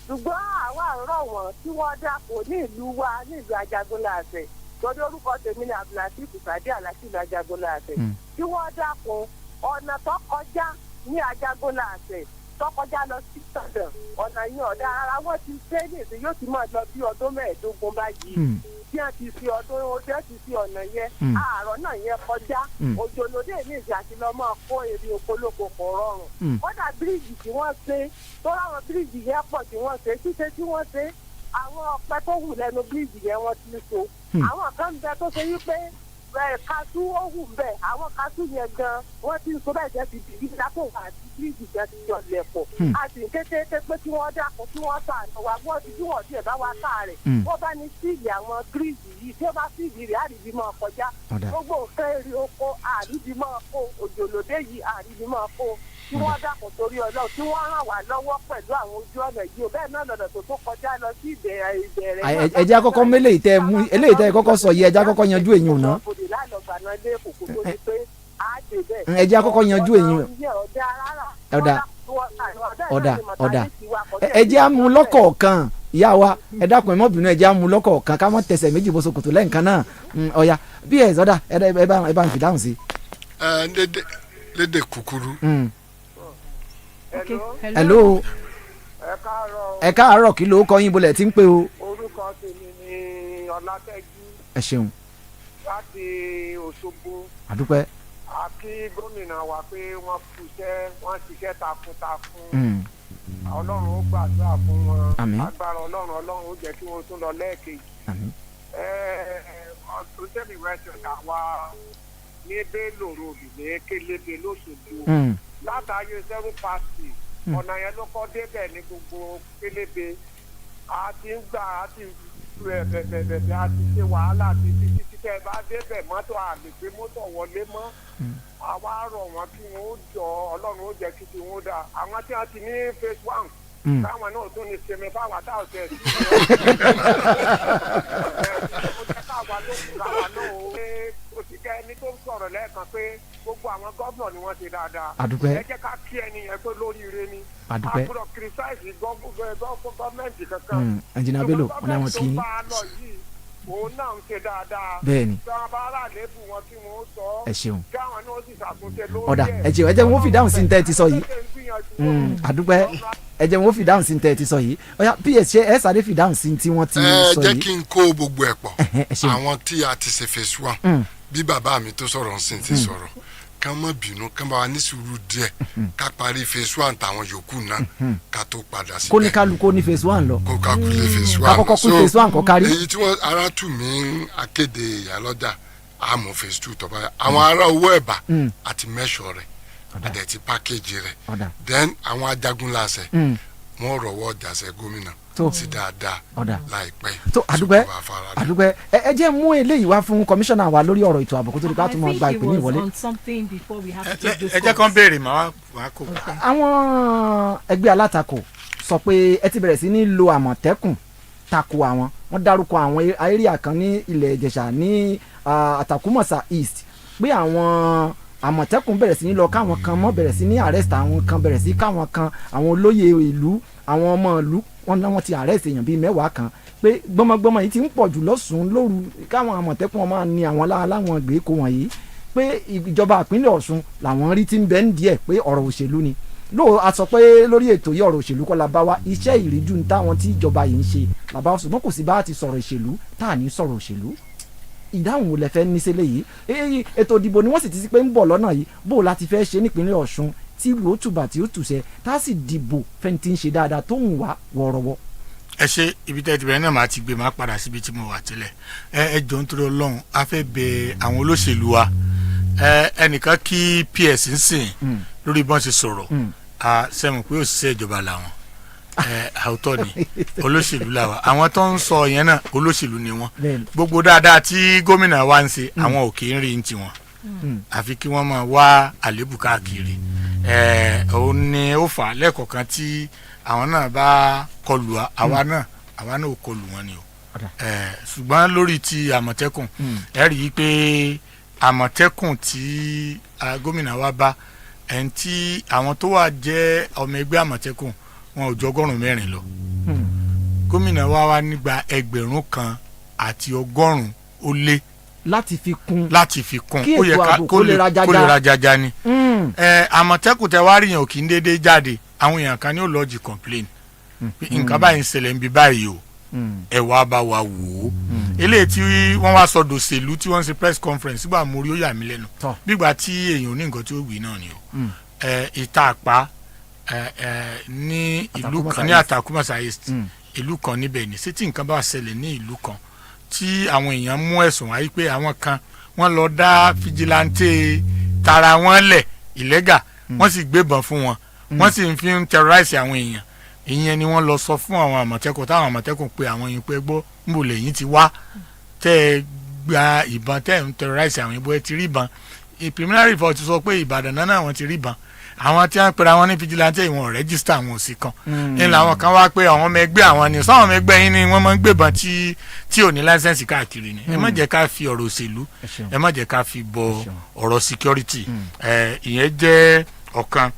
ṣùgbọ́n àwa rọ̀ wọ́n tí wọ́n dàpọ̀ ní ìlú wa ní ìlú Ajagun Lásẹ̀ torí orúkọ tèmi ni Abdulaziz Sadi Alati Ajagun Lásẹ̀ tí wọ́n dàpọ̀ ọ̀nà tó kọjá ní Ajagun Lásẹ̀ tó kọjá lọ sí Ìbàdàn ọ̀nà yẹn ọ̀dà ara wọn ti ṣe é nìsín yóò ti máa lọ bí ọdún 15 báyìí tí wọ́n ti fi ọ̀nà yẹn àárọ̀ náà yẹn kọjá òjòlódé ní ìjà àti lọ́ máa kó èrè okolóko kò rọrùn kódà bíríìjì tí wọ́n ṣe tó láwọn bíríìjì yẹn pọ̀ tí wọ́n ṣe ṣíṣe tí wọ́n ṣe àwọn ọ̀pẹ tó wù lẹ́nu bíríìjì yẹn wọ́n ti so àwọn kan ń bẹ tó ṣe wípé kaṣú ó wù bẹ́ẹ̀ àwọn kaṣú yẹn gan wọ́n ti ń so bẹ́ẹ̀ jẹ́ ti dìbí lápò àti bíríìjì jẹ́ ti yọ lẹ̀pọ̀ a sì ń kékeré pé kí wọ́n dàpọ̀ kí wọ́n tà àná wa wọ́n ti bí wọ́n tiẹ̀ bá wa tà rẹ̀ wọ́n bá ní síìlì àwọn bíríìjì yìí tí ó bá síìlì rẹ̀ àrídìí máa kọjá gbogbo nǹkan èrè oko àrídìí máa kó òjòlódé yìí àrídìí máa kó kí wọ́n dàpọ̀ torí Ọlọ́run kí wọ́n ràn wá lọ́wọ́ pẹ̀lú àwọn ojú ọ̀nà yìí ò bẹ́ẹ̀ náà lọ́nà tó kọjá lọ sí ìbẹ̀rẹ̀. ẹ jẹ́ àkọ́kọ́ mú eléyìí tẹ́ kọ́kọ́ sọ yìí ẹ jẹ́ àkọ́kọ́ yanjú èyí ò ná. ẹ jẹ́ àkọ́kọ́ yanjú èyí ò. ọ̀dà ẹ jẹ́ àmú lọ́kọ̀ọ̀kan ìyá wa ẹ dákun ẹ mọ́ bínú ẹ jẹ́ àmú lọ́kọ̀ọ̀kan ká mọ́ tẹsẹ̀ méjì bó ṣòkòtò lẹ́ǹkan náà ọ̀ya bí ẹ̀ sọ́dà ẹ bá ń fi dáhùn sí. lédè kúkúrú. hello ẹ káàárọ̀ kí ló kọ yín bolẹ̀ tí ń pè o. orúkọ tèmi ni Ọlátẹ́jú. ẹ ṣeun. láti Òṣogbo. àdúpẹ́. a kí gómìnà wa pé wọ́n ṣiṣẹ́ takuntakun. Ọlọ́run ó gbàdúrà fún wọn. agbára Ọlọ́run ó jẹ́ kí wọ́n tún lọ lẹ́ẹ̀kejì. ọ̀sùn tẹ̀mí wẹ́sẹ̀ àwa ní Bello Road ní Kélébé lóṣogbo látàyè 7 past ọ̀nà yẹn ló kọ́ débẹ̀ ní gbogbo Kélébé a ti ń gbà á ti bẹ̀bẹ̀bẹ̀bẹ̀ a ti ṣe wàhálà ti títí tẹ́ ẹ bá débẹ̀ mọ́tò àlè gbé mọ́tò wọlé mọ́ àwa rọ̀ wọ́n kí wọ́n jọ ọlọ́run ó jẹ́ kí ti wọ́n dà àwọn tí wọ́n ti ní phase 1 táwọn náà tún ní sinmi fáwọn táwọn tẹ̀ sí òṣìṣẹ́ ẹni tó ń sọ̀rọ̀ lẹ́ẹ̀kan pé gbogbo àwọn gọ́vnọ̀ ni wọ́n ṣe dáadáa. Àdúpẹ́. Ẹ jẹ́ ká kí ẹni yẹn pé lóríire ni. Àdúpẹ́. àbúrò kìrìsáìsì gọ́ọ̀mẹ̀ntì kankan. Ẹnjìnà Bello wọn náà wọn kì í. òun náà ń ṣe dáadáa. Bẹ́ẹ̀ni. tí wọn bá rà lébù wọn kí wọn ó sọ. Ẹ ṣeun. kí àwọn náà ó sì ṣàtúnṣe lórí ẹ̀. Ọ̀dà ẹ jẹ́ wọn fi dáhùn sí ní tẹ́ ẹ ti sọ yìí. Àdúpẹ́ ẹ jẹ́ wọn fi dáhùn sí ní tẹ́ ẹ ti sọ yìí. Ọ̀yá PS ṣe ẹ sáré fi dáhùn sí tí wọ́n ti sọ yìí. jẹ́ kí n kó gbogbo ẹ̀ pọ̀ àwọn tí a ti ṣe phase 1 bí bàbá mi tó sọ̀rọ̀ ń sìn ti sọ̀rọ̀ ká má bínú ká bá wa ní sùúrù díẹ̀ ká parí phase 1 tàwọn yòókù náà ká tó padà síbẹ̀. kó ní kálukó ní phase 1 lọ. kó kákulé phase 1 ká kọ́kọ́ kú phase 1 kọ́ kárí. èyí tí wọ́n ará tù mí akéde ìyálọ́jà àmọ́ phase 2 tọ́ba àwọn ará owó ẹ̀bà àti mẹ́sọ̀ rẹ̀ àdẹ̀ ti pákéjì rẹ̀ then àwọn ajagunláṣẹ wọ́n rọ̀wọ́ jàṣẹ gómìnà sí dáadáa láìpẹ́. tó àdúgbẹ́ ẹ jẹ́ mú eléyìí wá fún kọmíṣánná wa lórí ọ̀rọ̀ ètò ààbò kó tó di ká tún mọ́ gba ìpè ní ìwọlé. ẹ jẹ́ kán béèrè màá kó. àwọn ẹgbẹ́ alátakò sọ pé ẹ ti bẹ̀rẹ̀ sí ní lo àmọ̀tẹ́kùn tako àwọn wọ́n dárúkọ àwọn area kan ní ilẹ̀ ìjẹ̀ṣà ní àtàkùmọ̀sà east pé àwọn àmọ̀tẹ́kùn bẹ̀rẹ̀ sí ní lọ káwọn kan mọ́ bẹ̀rẹ̀ sí ní arrest àwọn kan bẹ̀rẹ̀ sí káwọn kan àwọn olóyè ìlú àwọn ọmọ ìlú wọn náà wọn ti arrest èèyàn bíi 10 kan pé gbọmọgbọmọ yìí ti ń pọ̀ jù lọ́sùn lóru káwọn àmọ̀tẹ́kùn ọmọ ní àwọn láwọn ìgbèríko wọ̀nyí pé ìjọba ìpínlẹ̀ Ọ̀ṣun làwọn rí ti ń bẹ ń díẹ̀ pé ọ̀rọ̀ òṣèlú ni lóò a sọ pé lórí ètò yìí ọ̀rọ̀ òṣèlú kọ́ la bá wa iṣẹ́ ìríjú ní táwọn tí ìjọba yìí ń ṣe làbá ṣùgbọ́n kò sí bá ti sọ̀rọ̀ òṣèlú tá à ní sọ̀rọ̀ òṣèlú ìdáhùn wo lẹ fẹ́ ní sílẹ̀ yìí ètò ìdìbò ni wọ́n sì ti sí pé ń bọ̀ lọ́nà yìí bó láti fẹ́ ṣe nípínlẹ̀ Ọ̀ṣun tí ìlú ó tùbà tí ó tùṣẹ tá a sì dìbò fẹ́ntì ń ṣe dáadáa tó ń wá wọ̀rọ̀wọ̀. ẹ ṣe ibi tẹ́ ti bẹ̀rẹ̀ náà máa ti gbé máa padà síbi tí mo wà tẹ́lẹ̀ ẹ jọ nítorí Ọlọ́run a fẹ́ bẹ àwọn olóṣèlú wa ẹnìkan kí PS ń sìn lórí bọ́n ṣe sọ̀rọ̀ sẹ́mu pé òṣìṣẹ́ ìjọba làwọn àwùtọ́ ni olóṣèlú làwọn àwọn tó ń sọ yẹn náà olóṣèlú ni wọn gbogbo dáadáa tí gómìnà wa ń ṣe àwọn ò kì í rí ní tiwọn àfi kí wọ́n máa wá àlébù káàkiri òun ni ó fà á lẹ́ẹ̀kọ̀ọ̀kan tí àwọn náà bá kọlù àwa náà ò kọlù wọn ni o ṣùgbọ́n lórí ti àmọ̀tẹ́kùn ẹ rí i pé àmọ̀tẹ́kùn tí gómìnà wa bá ẹni tí àwọn tó wà jẹ́ ọmọ ẹgbẹ́ àmọ̀tẹ́kùn wọn ò jọ 100 lọ gómìnà wa wá nígbà 1,000 àti 100 ó lé láti fi kún kí ètò ààbò kó lè rajaja ni àmọ̀tẹ́kùn tẹ wá rí yẹn ò kí ń déédéé jáde àwọn èèyàn kan ní ó lọ́ọ̀jì complain nǹkan báyìí ń ṣẹlẹ̀ ń bí báyìí o ẹ wá bá wa wò ó eléyìí tí wọ́n wá sọ dòṣèlú tí wọ́n ń ṣe press conference sígbà mórí ó yà mí lẹ́nu bígbà tí èèyàn ò ní nǹkan tí ó wí náà ni o ìta àpá ní ìlú kan ní Àtàkùmọ̀sà East ìlú kan níbẹ̀ ni ṣé tí nǹkan bá ṣẹlẹ̀ ní ìlú kan tí àwọn èèyàn mú ẹ̀sùn wáyé pé àwọn kan wọ́n lọ dá fìjìláńtì tara wọn lẹ̀ ìlẹ́gà wọ́n sì gbébọn fún wọn wọ́n sì ń fi ń terrorize àwọn èèyàn ìyẹn ni wọ́n lọ sọ fún àwọn àmọ̀tẹ́kùn táwọn àmọ̀tẹ́kùn pé àwọn yìí pé gbọ́ ń bò lẹ́yìn ti wá tẹ́ ẹ gba ìbọn tẹ́ ẹ ń terrorize àwọn ìbò ẹ ti rí ìbọn preliminary report sọ pé Ìbàdàn náà wọ́n ti rí ìbọn àwọn tí wọ́n pera wọn ní fìjìláńtì ìwọ̀n rẹ́gísítà àwọn òsì kan ní làwọn kan wá pé àwọn ọmọ ẹgbẹ́ àwọn ni sáwọn ọmọ ẹgbẹ́ yín ni wọ́n máa ń gbébọn tí ò ní láísẹ̀nsì káàkiri ni ẹ má jẹ́ ká fi ọ̀rọ̀ òṣèlú ẹ má jẹ́ ká fi bọ ọ̀rọ̀ security ìyẹn jẹ́ ọ̀kan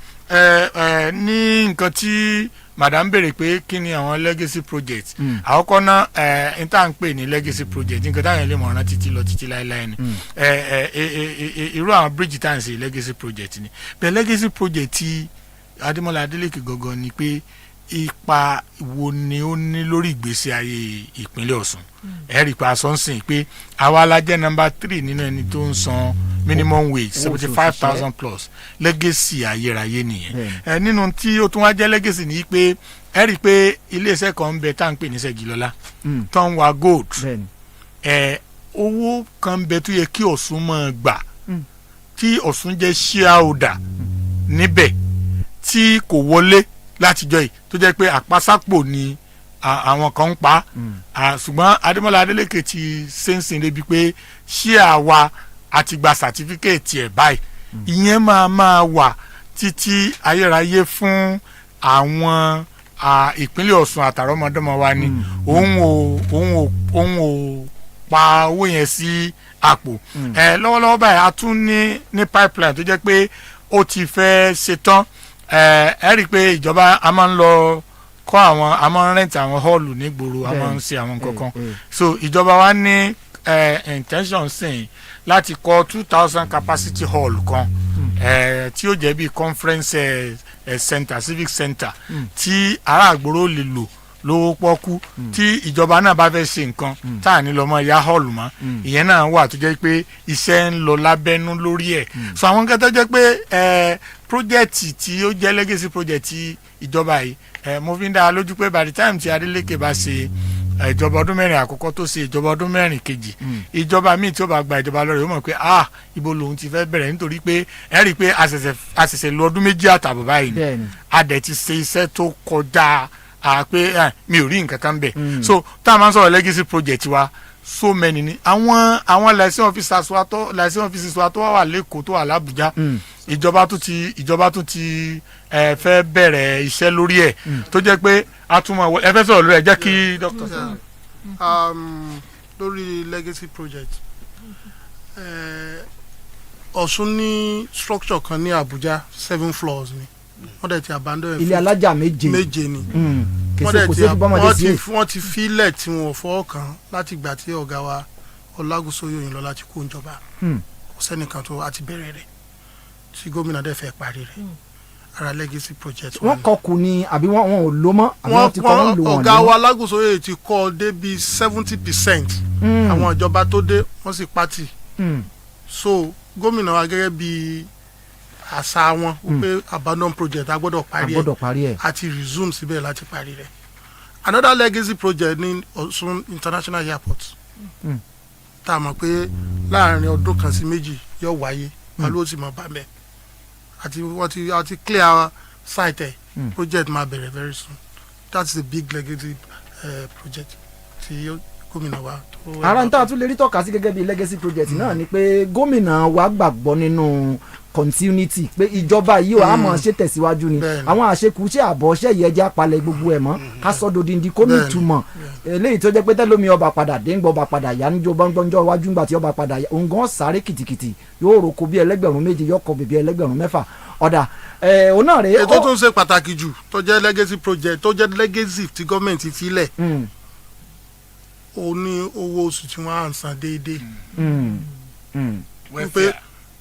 ní nǹkan tí madam béèrè pé kí ni àwọn legacy project àkọ́kọ́ náà n tá à ń pè ní legacy project nǹkan táwọn ilé mọ̀ràn títí lọ títí láéláé ni irú àwọn bridge tá à ń ṣe legacy project ni bẹ́ẹ̀ legacy project ti Ademola Adeleke gangan ni pé ipa wo ni ó ní lórí ìgbésí ayé ìpínlẹ̀ Ọ̀ṣun ẹ̀rí pa sọ́nsìn pé àwa la jẹ́ number 3 nínú ẹni tó ń san minimum wage 75,000 plus legacy ayérayé nìyẹn nínú tí ó tún wá jẹ́ legacy ni pé ẹ̀rí pé iléeṣẹ́ kan ń bẹ tá à ń pè ní Ṣẹ́gilọ́lá tó ń wa gold owó kan ń bẹ tó yẹ kí Ọ̀ṣun máa gbà tí Ọ̀ṣun jẹ́ shareholder níbẹ̀ tí kò wọlé látijọ́ yìí tó jẹ́ pé àpásápò ni àwọn kan ń pa ṣùgbọ́n Ademola Adeleke ti sẹ́nsìn débi pé ṣé àwa àti gba certificate ẹ̀ báyìí ìyẹn máa wà títí ayérayé fún àwọn ìpínlẹ̀ Ọ̀ṣun àtàrọ́mọdọ́mọ wa ni òun ò pa owó yẹn sí àpò lọ́wọ́lọ́wọ́ báyìí a tún ní pipeline tó jẹ́ pé ó ti fẹ́ ṣetán ẹ rí i pé ìjọba a máa ń lọ kọ́ a máa ń rẹ́ǹtì àwọn họ́ọ̀lù nígboro a máa ń ṣe àwọn kankan so ìjọba wa ní intention sìn láti kọ́ 2000 capacity hall kan tí ó jẹ́ bí conference center civic center tí ará àgbòrò lè lò lówó pọ́kú tí ìjọba náà bá fẹ́ ṣe nǹkan tá à ní lọ mọ́ ya hall mọ́ ìyẹn náà wà tó jẹ́ pé iṣẹ́ ń lọ lábẹ́nú lórí ẹ̀ so àwọn nǹkan tó jẹ́ pé project tí ó jẹ́ legacy project tí ìjọba yìí mo fi ń dá a lójú pé by the time tí Adeleke bá ṣe ìjọba ọdún mẹ́rin àkọ́kọ́ tó ṣe ìjọba ọdún mẹ́rin kejì ìjọba míì tí ó bá gba ìjọba lọ́rẹ̀ ó mọ̀ pé ibo lòun ti fẹ́ bẹ̀rẹ̀ nítorí pé ẹ rí i pé àṣẹ̀ṣẹ̀ lọ ọdún méjì àtààbọ̀ báyìí ni a dẹ̀ ti ṣe iṣẹ́ tó kọjá pé mi ò rí nǹkan kan bẹ̀ so tá a máa ń sọ̀rọ̀ legacy project wa so many ni àwọn license officers wa tó wà lẹ́kọ̀ọ́ tó wà l'Àbújá ìjọba tún ti fẹ́ bẹ̀rẹ̀ iṣẹ́ lórí ẹ̀ tó jẹ́ pé a tún mọ̀ ẹ fẹ́ sọ̀rọ̀ lórí ẹ̀ jẹ́ kí doctor sọ. lórí legacy project Ọ̀ṣun ní structure kan ní Àbújá 7 floors ni wọ́n dẹ̀ ti abandon ilé alájà méje ni wọ́n ti filẹ̀ tí wọ́n fọwọ́ kàn láti gbà tí ọ̀gá wa Ọlágúnsóyè Òyìnlọ́lá ti kó ìjọba kò sẹ́nìkan tó àti bẹ̀rẹ̀ rẹ̀ tí gómìnà dẹ̀ fẹ́ parí rẹ̀ ara legacy project. wọ́n kọ́ kù ni àbí wọ́n ò lò mọ́ àbí wọ́n ti kọ́ wọ́n lò wọ́n. ọ̀gá wa Ọlágúnsóyè ti kọ́ dé bí 70% àwọn ìjọba tó dé wọ́n sì pàtì so gómìnà wa gẹ́gẹ́ bí àṣà wọn wípé abandon project a gbọ́dọ̀ parí ẹ̀ àti resume síbẹ̀ láti parí rẹ̀. Another legacy project ní Osun International Airport tá a mọ̀ pé láàrin ọdún kan sí méjì yóò wáyé pẹ̀lú òsì mọ̀ bàmẹ́ àti wọ́n ti clear site ẹ̀ project máa bẹ̀rẹ̀ very soon. That's the big legacy project tí gómìnà wa. ara ń tà tún lè rí tọ́ka sí gẹ́gẹ́ bí legacy project náà ni pé gómìnà wa gbàgbọ́ nínú continuity pé ìjọba yìí wàá mọ̀ ṣe tẹ̀síwájú ni àwọn àṣekùṣe àbọ̀ṣẹ́ yìí ẹja palẹ̀ gbogbo ẹ̀ mọ́ ká sọ́dọ̀ dindi kó ní ìtumọ̀ eléyìí tó jẹ́ pé tẹ́lómi ọba padà déńgbọ́ ọba padà yá níjó gbọ́ngbọ́njọ́ iwájú ńgbà tí ọba padà yá òǹgàn sáré kìtìkìtì yóò roko bí ẹlẹ́gbẹ̀rún méje yọkọ̀ bèbí ẹlẹ́gbẹ̀rún mẹ́fà ọ̀dà òun náà rèé. ètò tó ń ṣe pàtàkì jù tó jẹ́ legacy project tó jẹ́ legacy tí gọ́ọ̀mẹ̀ntì filẹ̀ ó ní owó oṣù tí wọ́n á san déédéé wípé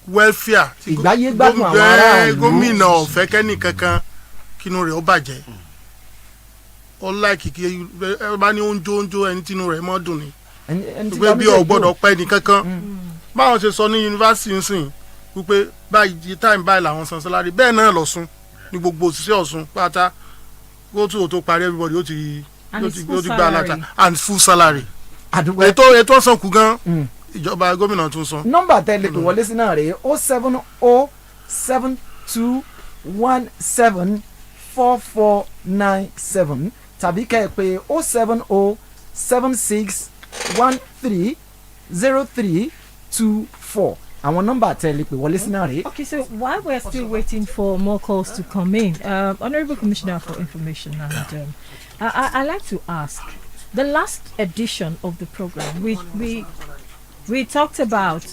welfare ìgbáyé gbádùn àwọn aráàlú gómìnà ọ̀fẹ́ kẹ́nì kankan kínú rẹ̀ ó bàjẹ́ ọláìkì kí ẹ bá ní oúnjẹ ẹni tínú rẹ̀ mọ́ dùn ni wípé bí ọgbọ́dọ̀ pẹ́ ní kankan báwọn ṣe sọ ní yunifásitì ń sìn wípé báyìí time báyìí làwọn san salary bẹ́ẹ̀ náà l'Ọ̀ṣun ní gbogbo òṣìṣẹ́ Ọ̀ṣun pátá kó tó parí everybody ó ti gba aláta and full salary ètò ọ̀sán kù gan ìjọba gómìnà tún san. nọ́mbà tẹ́lẹ̀ tó wọlé sí náà rèé 07072174497 tàbí kẹ́ ẹ pé 07076130324 àwọn nọ́mbà tẹ́lẹ̀ pé wọlé sí náà rèé. Okay, so while we're still waiting for more calls to come in, Honourable Commissioner for Information, and I like to ask, the last edition of the program, we talked about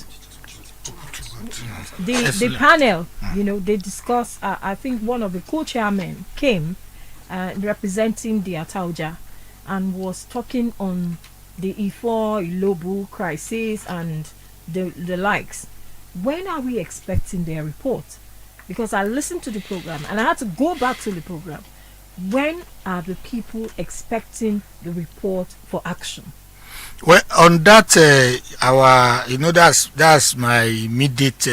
the panel. You know, they discussed. I think one of the co-chairmen came representing the Atauja and was talking on the Ifo Ilobu crisis and the likes. When are we expecting their report? Because I listened to the program and I had to go back to the program. When are the people expecting the report for action? Well, on that, that's my immediate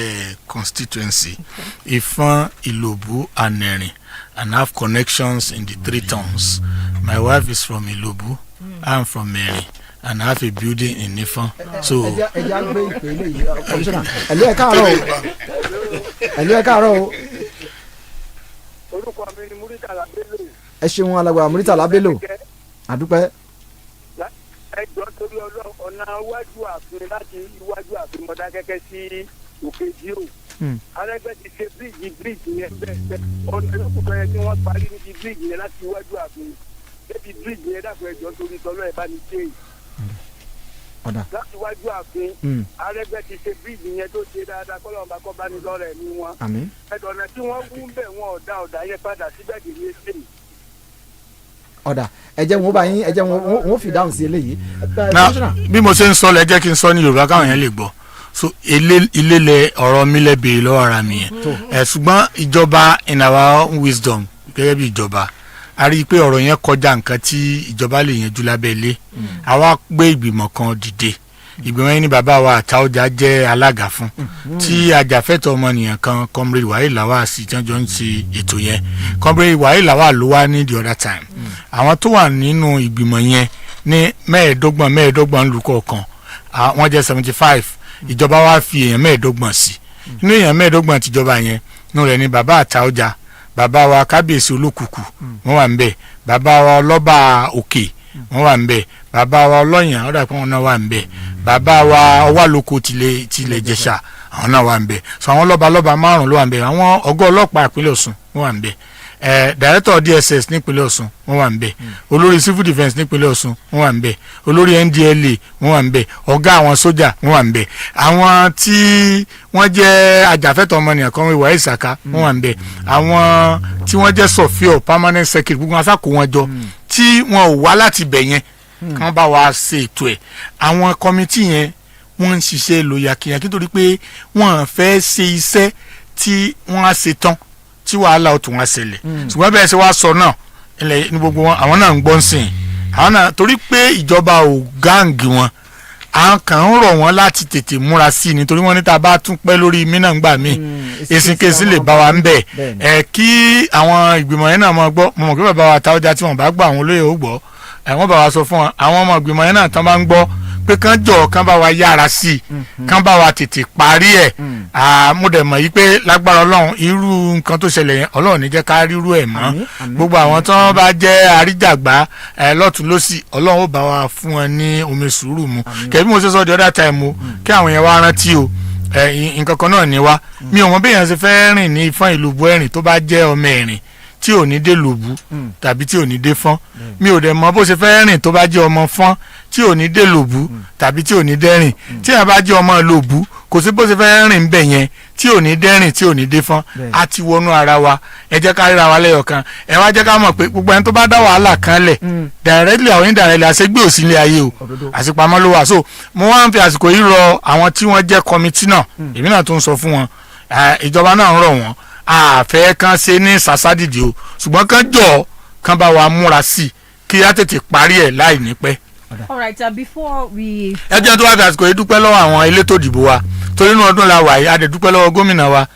constituency, Ifon, Ilobu, and Neri, and I have connections in the 3 towns. My wife is from Ilobu, I'm from Neri, and I have a building in Ifon. So. ẹ ṣeun alàgbà Muritala Bello àdúpẹ́. ẹjọ́ torí ọ̀nà iwájú ààfin láti iwájú ààfin Mọdákẹ́kẹ́ sí òkè jíò Arẹ́gbẹ́ ti ṣe bíríìjì yẹn bẹ́ẹ̀ ọ̀nà ìlọ́kùnrin yẹn tí wọ́n parí níbi bíríìjì yẹn láti iwájú ààfin débi bíríìjì yẹn dàpọ̀ ẹjọ́ torí tọ́lọ́ ẹ̀ bá ní ṣe láti iwájú ààfin Arẹ́gbẹ́ ti ṣe bíríìjì yẹn tó ṣe dáadáa kọ́lọ́ ọba kọ́ bá ní lọ́rẹ̀ ní wọn ẹ̀dọ̀nà tí wọ́n wú bẹ̀ wọn ọ̀dà yẹn padà síbẹ̀ kì í ṣe ọ̀dà ẹ̀jẹ̀ wọn bá yín ẹ̀jẹ̀ wọn fi dáhùn sí eléyìí. bí mo ṣe ń sọ lẹ jẹ́ kí n sọ ní Yorùbá káwọn yẹn lè gbọ́ so ilé lẹ ọ̀rọ̀ mi lẹ béèrè lọ́wọ́ ara mi yẹn ṣùgbọ́n ìjọba in our own wisdom gẹ́gẹ́ bí ìjọba a rí i pé ọ̀rọ̀ yẹn kọjá nǹkan tí ìjọba lè yanjú lábẹ́lé àwa gbé ìgbìmọ̀ kan dìde ìgbìmọ̀ yẹn ní bàbá wa Àtaọ́jà jẹ́ alága fún tí ajàfẹ́tọ̀ọ́ ọmọnìyàn kan comrade Wahil Lawal sí jọjọ ń ṣe ètò yẹn comrade Wahil Lawal ló wá ní the other time àwọn tó wà nínú ìgbìmọ̀ yẹn ní mẹ́ẹ̀ẹ́dọ́gbọ̀n lùkọ̀ọ̀kan wọ́n jẹ́ 75 ìjọba wa fi èèyàn mẹ́ẹ̀ẹ́dọ́gbọ̀n sí inú èèyàn mẹ́ẹ̀ẹ́dọ́gbọ̀n tìjọba yẹn nínú rẹ̀ ní bàbá Àtaọ́jà bàbá wa kábíyèsí olókùkù wọ́n wà ń bẹ̀ bàbá wa ọlọ́ba òkè wọ́n wà ń bẹ̀ bàbá wa ọlọ́yàn ọ̀dà pé wọ́n náà wà ń bẹ̀ bàbá wa ọwálóko tilẹ̀ Jẹ̀ṣà àwọn náà wà ń bẹ̀ so àwọn lọ́ba márùn ló wà ń bẹ̀ àwọn ọ̀gá ọlọ́pàá ìpínlẹ̀ Ọ̀ṣun wọ́n wà ń bẹ̀ director DSS nípínlẹ̀ Ọ̀ṣun wọ́n wà ń bẹ̀ olórí civil defence nípínlẹ̀ Ọ̀ṣun wọ́n wà ń bẹ̀ olórí NDLA wọ́n wà ń bẹ̀ ọ̀gá àwọn sójà wọ́n wà ń bẹ̀ àwọn tí wọ́n jẹ́ ajàfẹ́tọ̀ọ́ ọmọnìyàn kan wíwá ìsàká wọ́n wà ń bẹ̀ àwọn tí wọ́n jẹ́ sọ̀fíọ̀ permanent secretary gbogbo wọn sáko wọn jọ tí wọn ò wá láti bẹ̀ yẹn kán bá wa ṣe ètò ẹ̀ àwọn kọ́mítì yẹn wọ́n ń ṣiṣẹ́ lóyàkíyàkí nítorí pé wọ́n fẹ́ ṣe iṣẹ́ tí wọ́n á ṣe tán tí wàhálà ó tún wá ṣẹlẹ̀ ṣùgbọ́n bẹ́ẹ̀ ṣe wá sọ náà ilẹ̀ ní gbogbo wọn àwọn náà ń gbọ́ ń sìn àwọn náà torí pé ìjọba ò gáǹgì wọn àwọn kan ń rọ̀ wọ́n láti tètè múra sí i nítorí wọ́n ní tá a bá tún pẹ́ lórí mínà ńgbà míì èsìnkèsì lè bá wa ń bẹ̀ kí àwọn ìgbìmọ̀ yẹn náà mọ̀ gbọ́ mọ̀ kí bàbá wa Àtaọ́jà tí wọ́n bá gbọ́ àwọn olóyè ó gbọ́ wọ́n bá wa sọ fún wọn àwọn ọmọ ìgbìmọ̀ yẹn náà tán bá ń gbọ́ pé kán jọ kán bá wa yára sí i kán bá wa tètè parí ẹ̀ mo dẹ̀ mọ̀ yìí pé lágbára Ọlọ́run irú nǹkan tó ṣẹlẹ̀ yẹn Ọlọ́run ní jẹ́ ká rírú ẹ̀ mọ́ gbogbo àwọn tó wọ́n bá jẹ́ àríjàgbá lọ́tún lọ́sì Ọlọ́run ó bá wa fún wọn ní omi sùúrù mu kẹ́bí mo ṣe sọ the other time o kí àwọn yẹn wá rántí o nǹkan kan náà ní wá mi ò mọ̀ bí èèyàn ṣe fẹ́ rìn ní Ifọ̀n Ìlúbú ẹ̀rìn tó bá jẹ́ ọmọ ẹ̀rìn tí ò ní dé lòbú tàbí tí ò ní dé fọ́n mi ò dẹ̀ mọ̀ bó ṣe fẹ́ rìn tó bá jẹ́ ọmọ fọ́n tí ò ní dé lòbú tàbí tí ò ní dẹ́rìn tí a bá jẹ́ ọmọ lòbú kò sí bó ṣe fẹ́ rìn bẹ̀ yẹn tí ò ní dẹ́rìn tí ò ní dé fọ́n a ti wọnú ara wa ẹ jẹ́ ká ríra wa lẹ́yọ̀kan ẹ wá jẹ́ ká mọ̀ pé gbogbo ẹni tó bá dá wàhálà kan lẹ̀ directly or indirectly àṣegbé òsì ilé ayé o àṣepamọ́ ló wà so mo wá ń fi àsìkò yìí rọ àwọn tí wọ́n jẹ́ kọmitì náà èmi náà tó ń sọ fún wọn ìjọba náà ń rọ̀ wọ́n àfẹ́ kan ṣe ní sàṣàdìdì o ṣùgbọ́n kan jọ kan bá wa múra sí i kí á tètè parí ẹ̀ láì ní pẹ́. all right before we. ẹ jẹ́ tó wá fi àsìkò yìí dúpẹ́ lọ́wọ́ àwọn elétò ìdìbò wa torí inú ọdún la wà yìí a dẹ̀ dúpẹ́ lọ́wọ́ gómìnà wa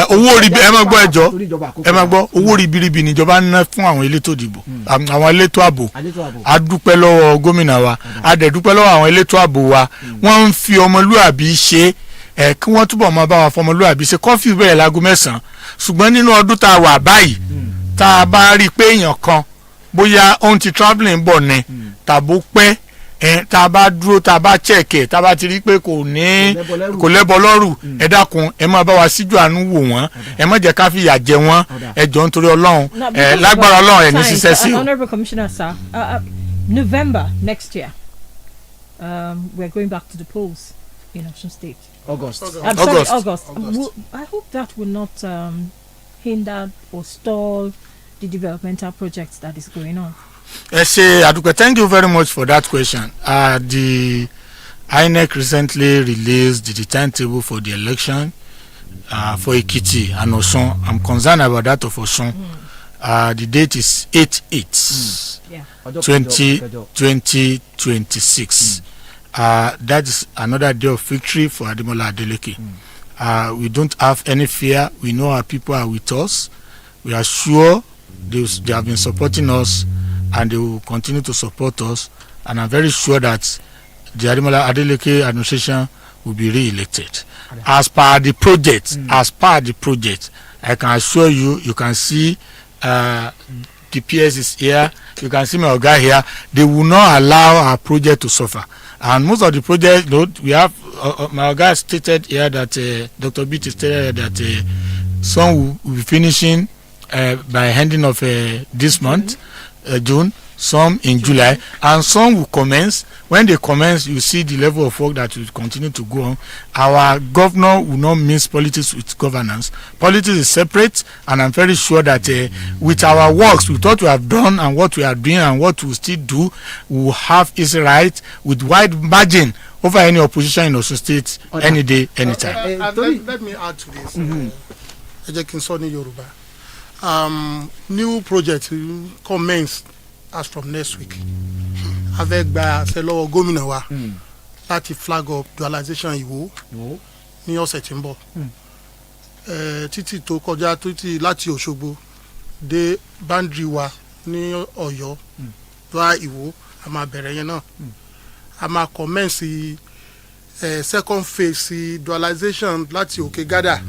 owó ribi ẹ má gbọ́ ẹjọ́ ẹ má gbọ́ owó ribiribi níjọba ń ná fún àwọn elétò ìdìbò àwọn elétò ààbò a dúpẹ́ lọ́wọ́ gómìnà wa a dẹ̀ dúpẹ́ lọ́wọ́ àwọn elétò ààbò wa wọ́n ń fi ọmọlúàbí ṣe kí wọ́n túbọ̀ máa bá wa fọmọlúàbí ṣe kọ́fì bẹ̀rẹ̀ láago 9 ṣùgbọ́n nínú ọdún tá a wà báyìí tá a bá rí i pé èèyàn kan bóyá ohun ti travelling bọ̀ ni tàbó pẹ́ tá a bá dúró tá a bá chẹ̀kẹ̀ tá a bá ti rí i pé kò lẹ́bọ lọ́rù ẹ dákun ẹ máa bá wa síjú àánú wò wọ́n ẹ má jẹ́ ká fìyà jẹ wọ́n ẹ jọ nítorí Ọlọ́run lágbára Ọlọ́run ẹ̀ ní ṣiṣẹ́ sí o. Honourable Commissioner sir, November next year we're going back to the polls in Osun State. August. August. I hope that will not hinder or stall the developmental projects that is going on. Thank you very much for that question. The INEC recently released the timetable for the election for Ekiti and Osun. I'm concerned about that of Osun. The date is 8/8/2026. That is another day of victory for Ademola Adeleke. We don't have any fear. We know our people are with us. We are sure they have been supporting us and they will continue to support us. And I'm very sure that the Ademola Adeleke administration will be re-elected. As per the project, I can assure you, you can see the PS is here. You can see my guy here. They will not allow our project to suffer. And most of the projects, we have my guy stated here that Dr. Beat stated that some will be finishing by ending of this month, June. Some in July, and some will commence. When they commence, you see the level of work that will continue to go on. Our governor will not mix politics with governance. Politics is separate, and I'm very sure that with our works, with what we have done and what we are doing and what we still do, we will have its right with wide margin over any opposition in Osun State any day, anytime. Let me add to this. Ejekinsoni Yoruba. New project commence as from next week. Avec gba àṣẹ lọ́wọ́ gómìnà wa láti flag up dualization Ìwó ní ọ̀sẹ̀ tí ń bọ̀. Títì tó kọjá títì láti Òṣogbo dé boundary wa ní Ọ̀yọ́ dá Ìwó a máa bẹ̀rẹ̀ yẹn náà. A máa commence second phase dualization láti Òkè Gádà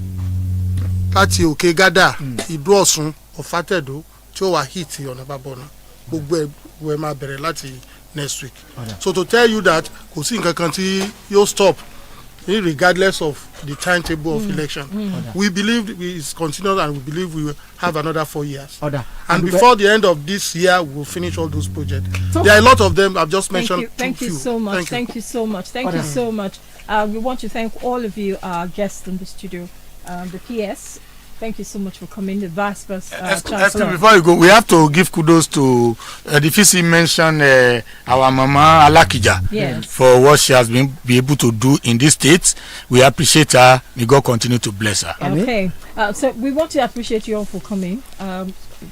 Ìdó Ọ̀ṣun Ọ̀fàtẹ̀dó tí ó wà hit ọ̀nà Bàbọ̀nà. Gbogbo ẹ̀ máa bẹ̀rẹ̀ láti next week. So to tell you that kò sí nǹkan kan tí yóò stop regardless of the timetable of election. We believe it's continued and we believe we will have another 4 years. And before the end of this year, we will finish all those projects. There are a lot of them. I've just mentioned. Thank you so much. Thank you so much. We want to thank all of you, our guests in the studio, the PS. Thank you so much for coming, the Vice Chancellor. Before you go, we have to give kudos to the VC mentioned our Mama Alakija for what she has been able to do in this state. We appreciate her. May God continue to bless her. Okay, so we want to appreciate you all for coming.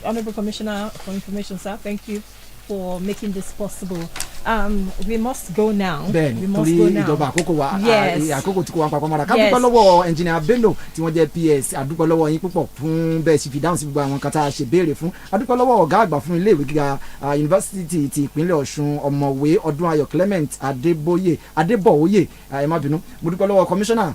Honorable Commissioner for Information, sir, thank you for making this possible. We must go now. We must go now. Ìjọba àkókò wa àkókò tí kò wá papọ̀ mọ́ra. Ká dúpẹ́ lọ́wọ́ Engineer Bello tí wọ́n jẹ́ PS. Àdúpẹ́ lọ́wọ́ yín púpọ̀ fún bẹ́ẹ̀ sì fi dáhùn sí gbogbo àwọn kan tá a ṣe béèrè fún. Àdúpẹ́ lọ́wọ́ ọ̀gá àgbà fún ilé ìwé gíga Yunifásítì ti ìpínlẹ̀ Ọ̀ṣun ọ̀mọ̀wé Ọdúnayọ̀ Clement Adébọ̀wóyè ẹ má bínú. Mo dúpẹ́ lọ́wọ́ Commissioner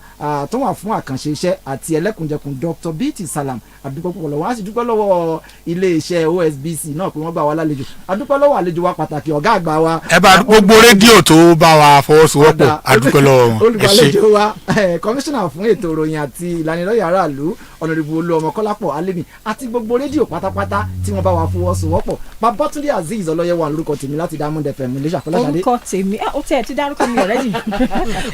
tó wà fún àkànṣe iṣẹ́ àti ẹlẹ́kùnjẹkùn Dr. BT Salam. Àdúpẹ́ púpọ̀ lọ́wọ́. A sì dúpẹ́ lọ́wọ́ ilé iṣẹ́ OSBC náà pé wọ́n gbà wá lálejò. Àdúpẹ́ lọ́wọ́ àlejò wa pàtàkì ọ̀gá àgbà wa. Ẹ bá gbogbo rédíò tó bá wa fọwọ́sowọ́pọ̀ àdúpẹ́ lọ́wọ́ wọn. Olùgbàlejò wa kọmíṣánná fún ètò ìròyìn àti ìlanilọ́yẹ̀ aráàlú Ọ̀nàrẹ́bù Olúọmọkọ́lápọ̀ Alẹ́ni àti gbogbo rédíò pátápátá tí wọ́n bá wa fọwọ́sowọ́pọ̀. Babátúndé Azeez Ọlọ́yẹ̀wà lórúkọ tèmi láti Diamond FM Iléṣà Fọláṣadé. Orúkọ tèmi ó tẹ̀ ti dárúkọ mi already.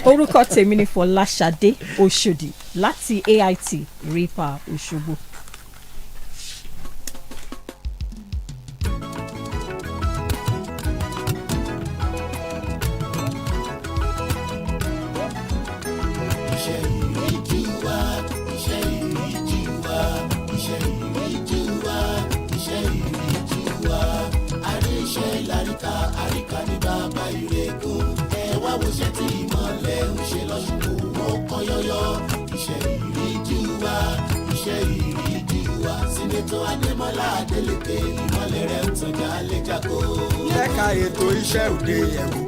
Orúkọ tèmi ni Fọláṣadé Òṣòdì láti AIT Repa Òṣogbo. Ademola Adeleke ìmọ̀lẹ̀ rẹ̀ ń tọ́jà lẹ́jàkó. Lẹ́ka ètò iṣẹ́ òde ẹ̀wù